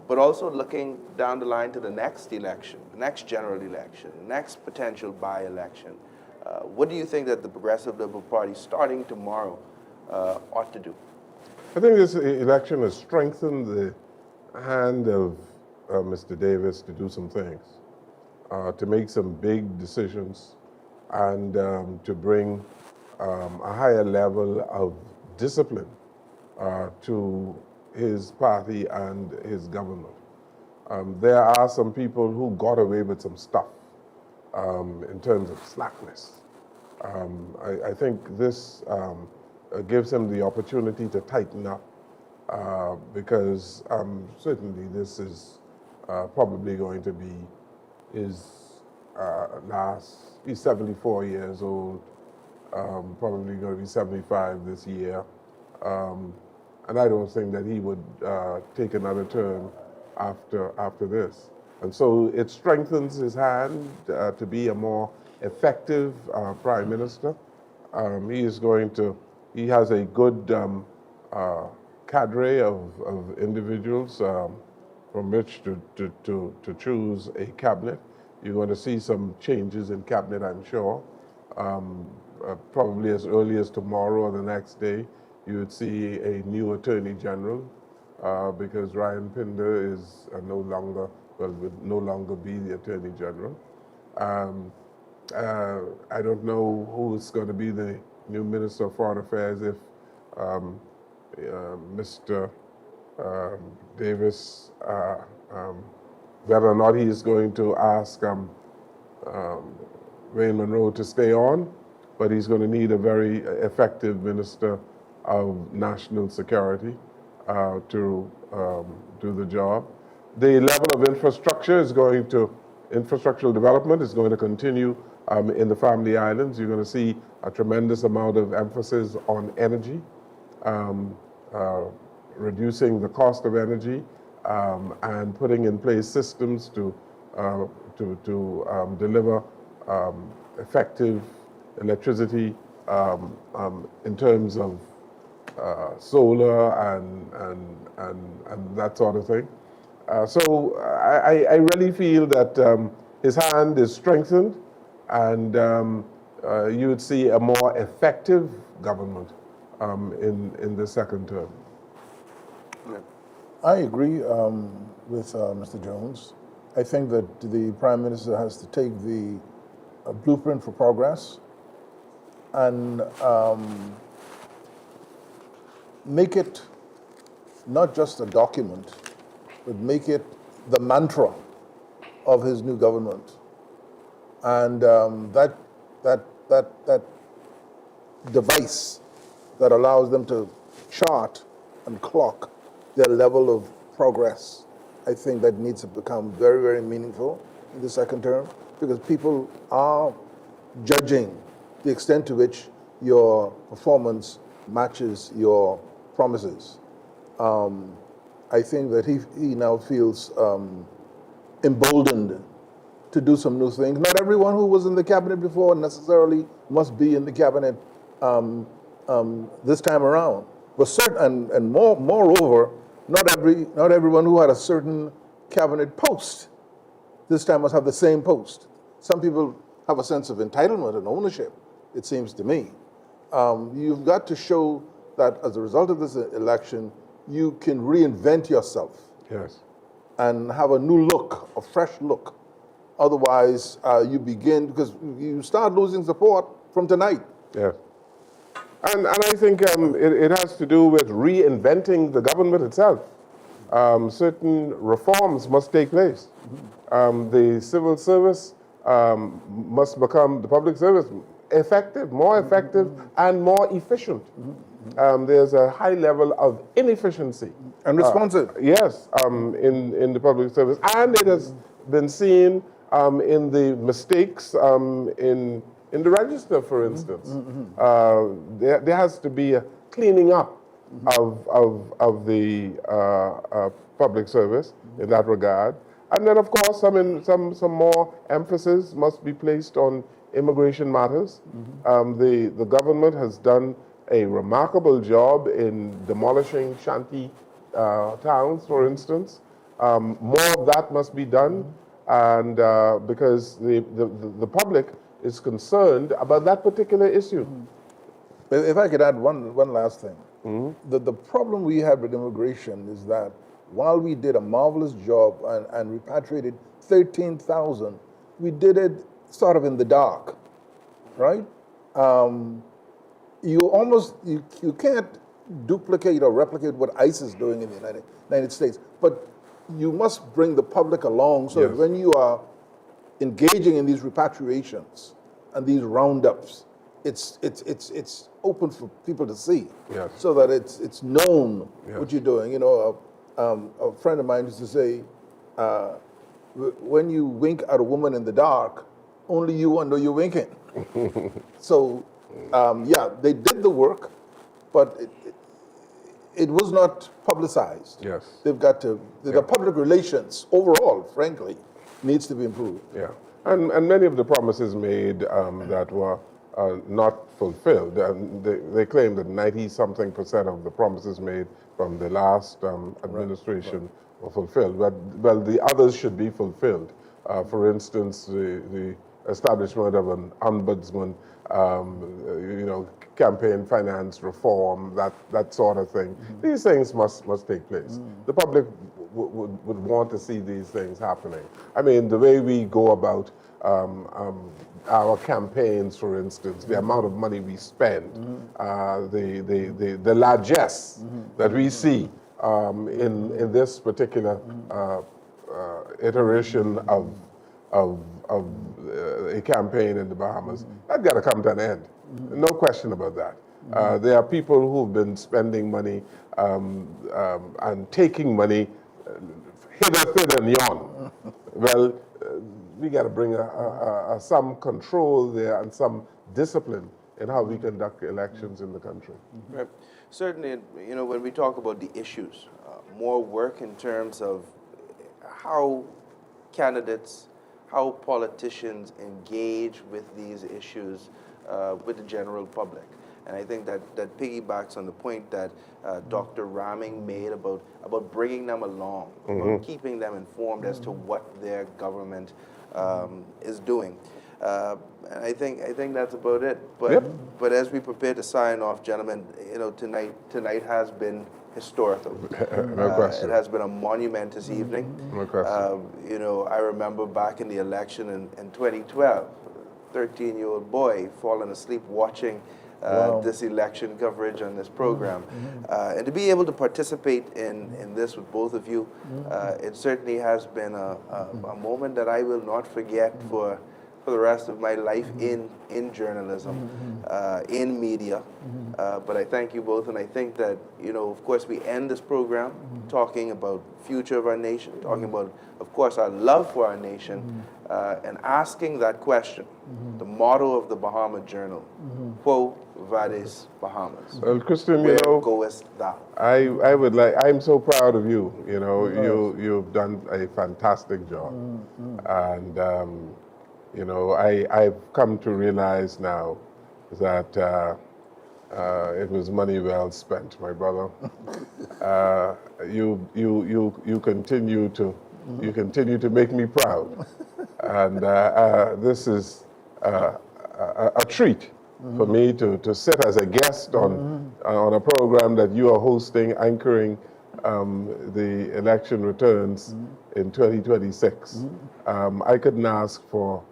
but also looking down the line to the next election, the next general election, the next potential by-election. What do you think that the Progressive Liberal Party, starting tomorrow, ought to do? I think this election has strengthened the hand of Mr. Davis to do some things, to make some big decisions, and to bring a higher level of discipline to his party and his government. There are some people who got away with some stuff in terms of slackness. I think this gives him the opportunity to tighten up because certainly this is probably going to be his he's 74 years old, probably going to be 75 this year. And I don't think that he would take another term after this. And so it strengthens his hand to be a more effective prime minister. He has a good cadre of individuals from which to choose a cabinet. You're going to see some changes in cabinet, I'm sure. Probably as early as tomorrow or the next day, you would see a new Attorney General because Ryan Pinder is would no longer be the Attorney General. I don't know who's going to be the new Minister of Foreign Affairs if Mr. Davis, whether or not he is going to ask Wayne Monroe to stay on, but he's going to need a very effective Minister of National Security to do the job. The level of infrastructural development is going to continue in the Family Islands. You're going to see a tremendous amount of emphasis on energy, reducing the cost of energy, and putting in place systems to deliver effective electricity in terms of solar and that sort of thing. So I really feel that his hand is strengthened, and you would see a more effective government in the second term. I agree with Mr. Jones. I think that the Prime Minister has to take the blueprint for progress and make it not just a document, but make it the mantra of his new government. And that device that allows them to chart and clock their level of progress I think that needs to become very, very meaningful in the second term, because people are judging the extent to which your performance matches your promises. I think that he now feels emboldened to do some new things. Not everyone who was in the cabinet before necessarily must be in the cabinet this time around. But moreover, not everyone who had a certain cabinet post this time must have the same post. Some people have a sense of entitlement and ownership, it seems to me. You've got to show that as a result of this election, you can reinvent yourself. Yes. And have a new look, a fresh look. Otherwise, you begin, because you start losing support from tonight. Yes. And I think it has to do with reinventing the government itself. Certain reforms must take place. The civil service must become, the public service, effective, more effective, and more efficient. There's a high level of inefficiency. And responsive. Yes, in the public service. And it has been seen in the mistakes in the register, for instance. There has to be a cleaning up of the public service in that regard. And then, of course, some more emphasis must be placed on immigration matters. The government has done a remarkable job in demolishing shanty towns, for instance. More of that must be done, and because the public is concerned about that particular issue. If I could add one last thing. The problem we have with immigration is that while we did a marvelous job and repatriated 13,000, we did it sort of in the dark, right? You can't duplicate or replicate what ICE is doing in the United States, but you must bring the public along so that when you are engaging in these repatriations and these roundups, it's open for people to see, so that it's known what you're doing. You know, a friend of mine used to say, when you wink at a woman in the dark, only you know you're winking. So, yeah, they did the work, but it was not publicized. Yes. They've got to, the public relations overall, frankly, needs to be improved. Yeah, and many of the promises made that were not fulfilled. They claim that 90-something% of the promises made from the last administration were fulfilled, but well, the others should be fulfilled. For instance, the establishment of an ombudsman, campaign finance reform, that sort of thing. These things must take place. The public would want to see these things happening. I mean, the way we go about our campaigns, for instance, the amount of money we spend, the largesse that we see in this particular iteration of a campaign in the Bahamas, that's got to come to an end. No question about that. There are people who've been spending money and taking money hither, thither, and yon. Well, we got to bring some control there and some discipline in how we conduct elections in the country. Right. Certainly, when we talk about the issues, more work in terms of how candidates, how politicians engage with these issues with the general public. And I think that piggybacks on the point that Dr. Raming made about bringing them along, about keeping them informed as to what their government is doing. And I think that's about it. But as we prepare to sign off, gentlemen, tonight has been historical. No question. It has been a monumentous evening. No question. I remember back in the election in 2012, 13-year-old boy falling asleep watching this election coverage on this program. And to be able to participate in this with both of you, it certainly has been a moment that I will not forget for for the rest of my life in journalism, in media. But I thank you both, and I think that, you know, of course, we end this program talking about future of our nation, talking about, of course, our love for our nation, and asking that question, the motto of the Bahama Journal, Quo Vadis Bahamas? Well, Christian, Where you know, goest thou? I would like, I'm so proud of you. You know, you've done a fantastic job. And, you know, I've come to realize now that it was money well spent, my brother. You continue to make me proud. And this is a treat for me to sit as a guest on a program that you are hosting, anchoring the election returns in 2026. I couldn't ask for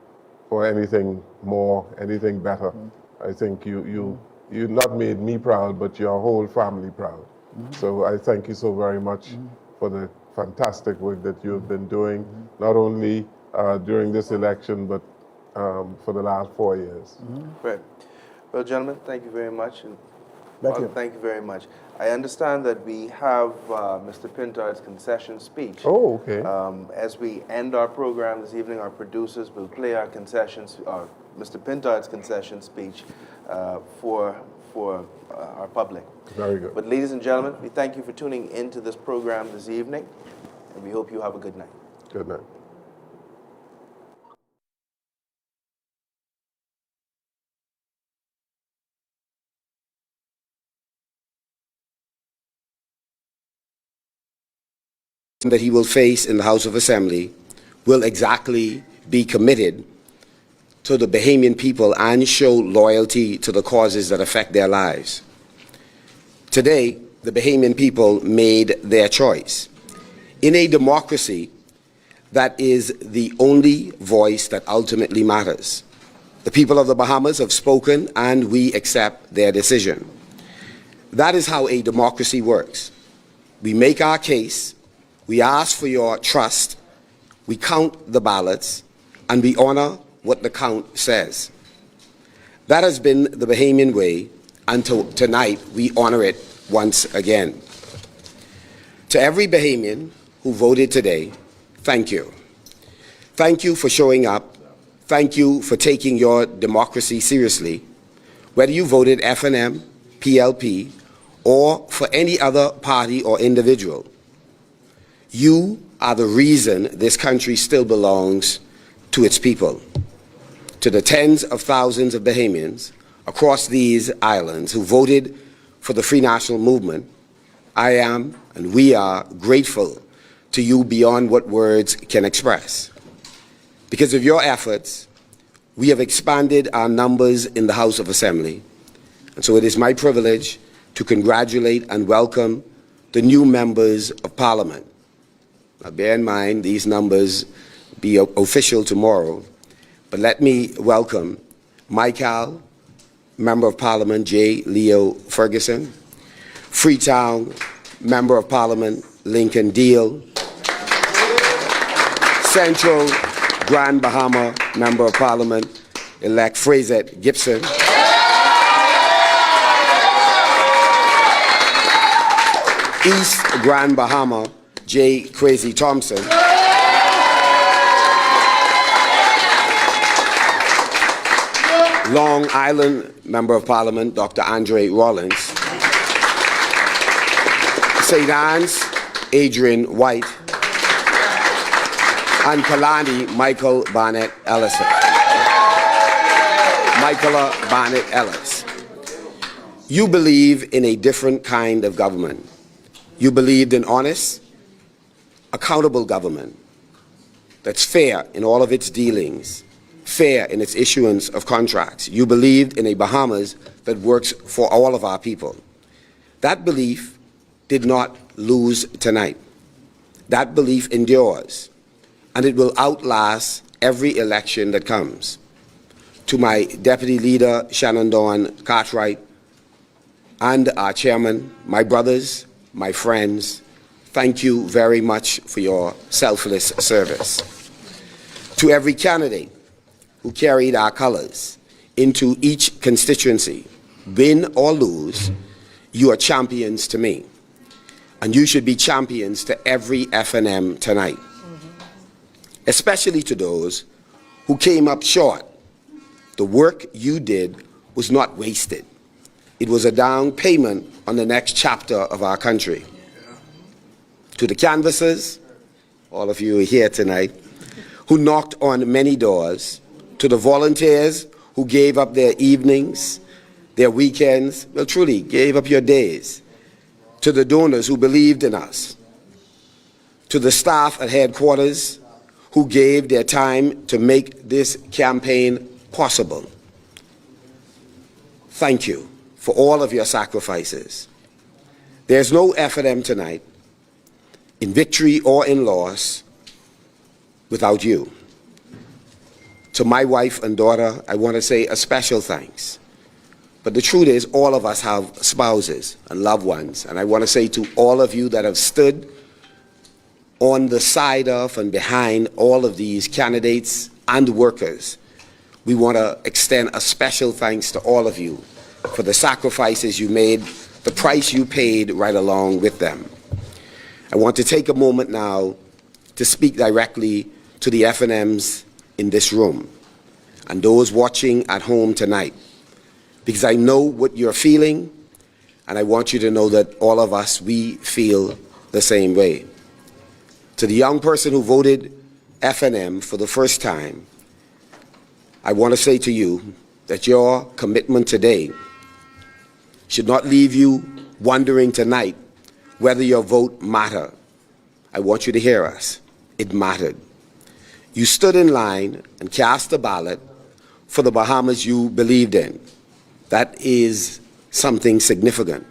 anything more, anything better. I think you not made me proud, but your whole family proud. So I thank you so very much for the fantastic work that you've been doing, not only during this election, but for the last 4 years. Right. Well, gentlemen, thank you very much. And Thank you. Thank you very much. I understand that we have Mr. Pintard's concession speech. Oh, okay. As we end our program this evening, our producers will play our concessions, Mr. Pintard's concession speech for our public. Very good. But ladies and gentlemen, we thank you for tuning into this program this evening, and we hope you have a good night. Good night. That he will face in the House of Assembly will exactly be committed to the Bahamian people and show loyalty to the causes that affect their lives. Today, the Bahamian people made their choice. In a democracy, that is the only voice that ultimately matters. The people of the Bahamas have spoken, and we accept their decision. That is how a democracy works. We make our case, we ask for your trust, we count the ballots, and we honor what the count says. That has been the Bahamian way, and tonight we honor it once again. To every Bahamian who voted today, thank you. Thank you for showing up. Thank you for taking your democracy seriously. Whether you voted FNM, PLP, or for any other party or individual, you are the reason this country still belongs to its people. To the tens of thousands of Bahamians across these islands who voted for the Free National Movement, I am and we are grateful to you beyond what words can express. Because of your efforts, we have expanded our numbers in the House of Assembly. And so it is my privilege to congratulate and welcome the new members of Parliament. Now, bear in mind, these numbers be official tomorrow, but let me welcome Michael, Member of Parliament J. Leo Ferguson, Freetown Member of Parliament Lincoln Deal, Central Grand Bahama Member of Parliament elect Fraser Gibson, East Grand Bahama J. Crazy Thompson, Long Island Member of Parliament Dr. Andre Rollins, St. Anne's Adrian White, and Kalani Michael Barnett Ellison. Michaela Barnett Ellis. You believe in a different kind of government. You believed in honest, accountable government that's fair in all of its dealings, fair in its issuance of contracts. You believed in a Bahamas that works for all of our people. That belief did not lose tonight. That belief endures, and it will outlast every election that comes. To my Deputy Leader, Shannon Dawn Cartwright, and our Chairman, my brothers, my friends, thank you very much for your selfless service. To every candidate, who carried our colors into each constituency, win or lose, you are champions to me. And you should be champions to every FNM tonight, especially to those who came up short. The work you did was not wasted. It was a down payment on the next chapter of our country. To the canvassers, all of you are here tonight, who knocked on many doors, to the volunteers who gave up their evenings, their weekends, well, truly gave up your days, to the donors who believed in us, to the staff at headquarters who gave their time to make this campaign possible. Thank you for all of your sacrifices. There's no FNM tonight, in victory or in loss, without you. To my wife and daughter, I want to say a special thanks. But the truth is, all of us have spouses and loved ones. And I want to say to all of you that have stood on the side of and behind all of these candidates and workers, we want to extend a special thanks to all of you for the sacrifices you made, the price you paid right along with them. I want to take a moment now to speak directly to the FNMs in this room and those watching at home tonight, because I know what you're feeling, and I want you to know that all of us, we feel the same way. To the young person who voted FNM for the first time, I want to say to you that your commitment today should not leave you wondering tonight whether your vote mattered. I want you to hear us. It mattered. You stood in line and cast a ballot for the Bahamas you believed in. That is something significant.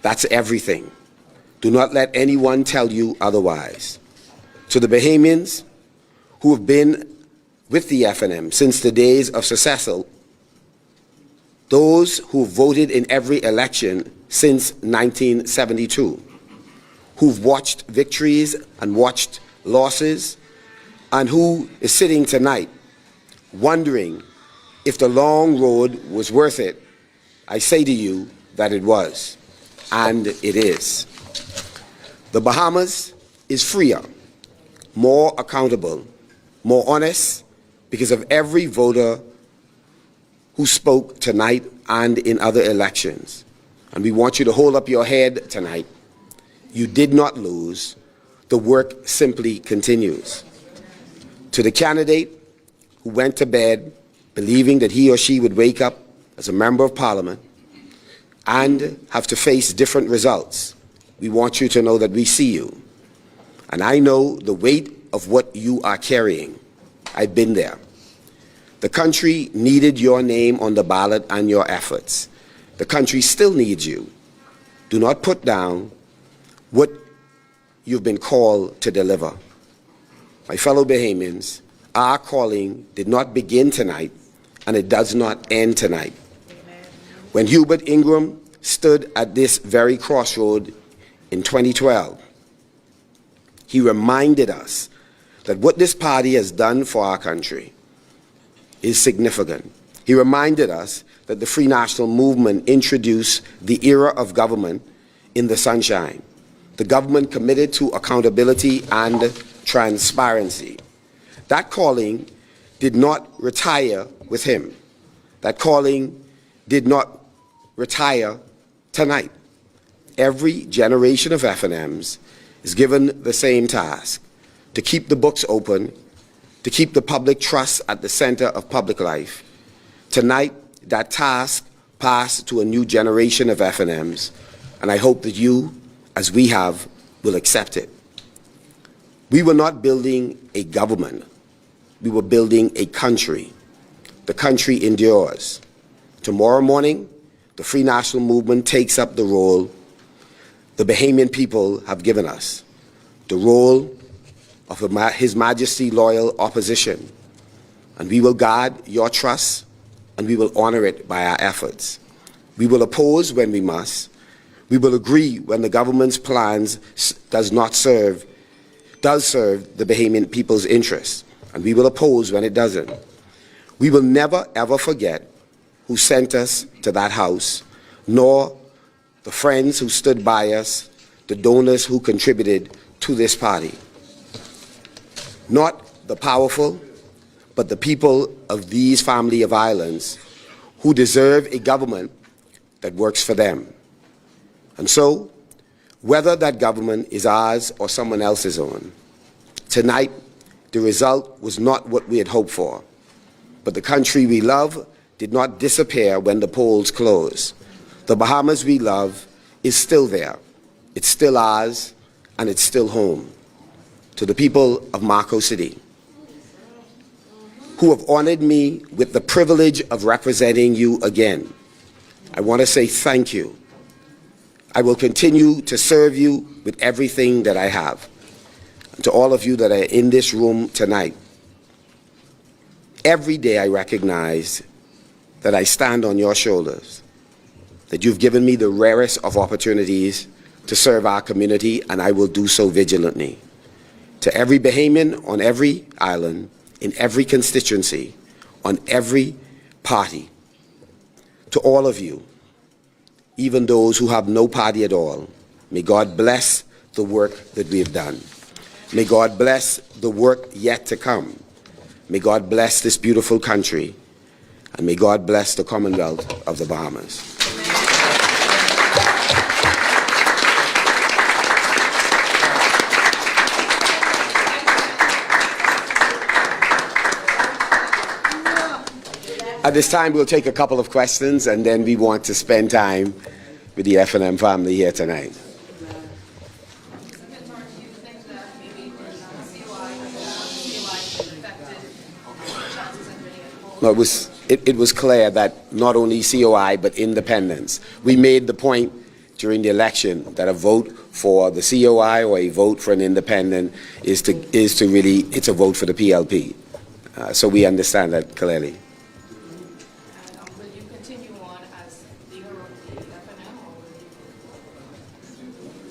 That's everything. Do not let anyone tell you otherwise. To the Bahamians who have been with the FNM since the days of Cecil, those who voted in every election since 1972, who've watched victories and watched losses, and who is sitting tonight wondering if the long road was worth it, I say to you that it was, and it is. The Bahamas is freer, more accountable, more honest, because of every voter who spoke tonight and in other elections. And we want you to hold up your head tonight. You did not lose. The work simply continues. To the candidate who went to bed believing that he or she would wake up as a member of Parliament and have to face different results, we want you to know that we see you. And I know the weight of what you are carrying. I've been there. The country needed your name on the ballot and your efforts. The country still needs you. Do not put down what you've been called to deliver. My fellow Bahamians, our calling did not begin tonight, and it does not end tonight. When Hubert Ingram stood at this very crossroad in 2012, he reminded us that what this party has done for our country is significant. He reminded us that the Free National Movement introduced the era of government in the sunshine, the government committed to accountability and transparency. That calling did not retire with him. That calling did not retire tonight. Every generation of FNMs is given the same task: to keep the books open, to keep the public trust at the center of public life. Tonight, that task passed to a new generation of FNMs, and I hope that you, as we have, will accept it. We were not building a government. We were building a country. The country endures. Tomorrow morning, the Free National Movement takes up the role the Bahamian people have given us, the role of His Majesty loyal opposition. And we will guard your trust, and we will honor it by our efforts. We will oppose when we must. We will agree when the government's plans does serve the Bahamian people's interests, and we will oppose when it doesn't. We will never, ever forget who sent us to that house, nor the friends who stood by us, the donors who contributed to this party. Not the powerful, but the people of these family of islands who deserve a government that works for them. And so, whether that government is ours or someone else's own, tonight the result was not what we had hoped for. But the country we love did not disappear when the polls closed. The Bahamas we love is still there. It's still ours, and it's still home. To the people of Marco City, who have honored me with the privilege of representing you again, I want to say thank you. I will continue to serve you with everything that I have. And to all of you that are in this room tonight, every day I recognize that I stand on your shoulders, that you've given me the rarest of opportunities to serve our community, and I will do so vigilantly. To every Bahamian on every island, in every constituency, on every party, to all of you, even those who have no party at all, may God bless the work that we have done. May God bless the work yet to come. May God bless this beautiful country, and may God bless the Commonwealth of the Bahamas. At this time, we'll take a couple of questions, and then we want to spend time with the F&M family here tonight. No, it was clear that not only COI, but independents. We made the point during the election that a vote for the COI or a vote for an independent is to really, it's a vote for the PLP. So we understand that clearly.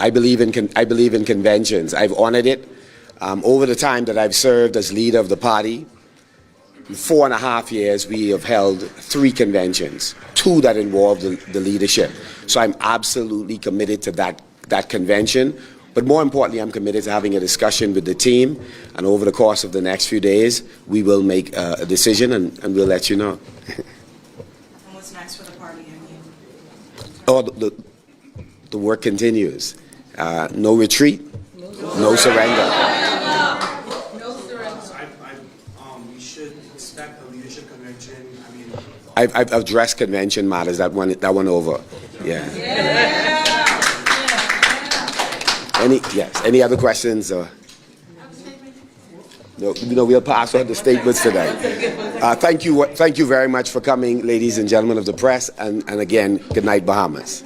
I believe in conventions. I've honored it. Over the time that I've served as leader of the party, in 4.5 years, we have held 3 conventions, 2 that involved the leadership. So I'm absolutely committed to that convention. But more importantly, I'm committed to having a discussion with the team. And over the course of the next few days, we will make a decision, and we'll let you know. And what's next for the party? Oh, the work continues. No retreat, no surrender. We should expect a leadership convention. I mean, I've addressed convention matters. That one over. Yeah. Any other questions? No, we'll pass on the statements today. Thank you very much for coming, ladies and gentlemen of the press, and again, good night, Bahamas.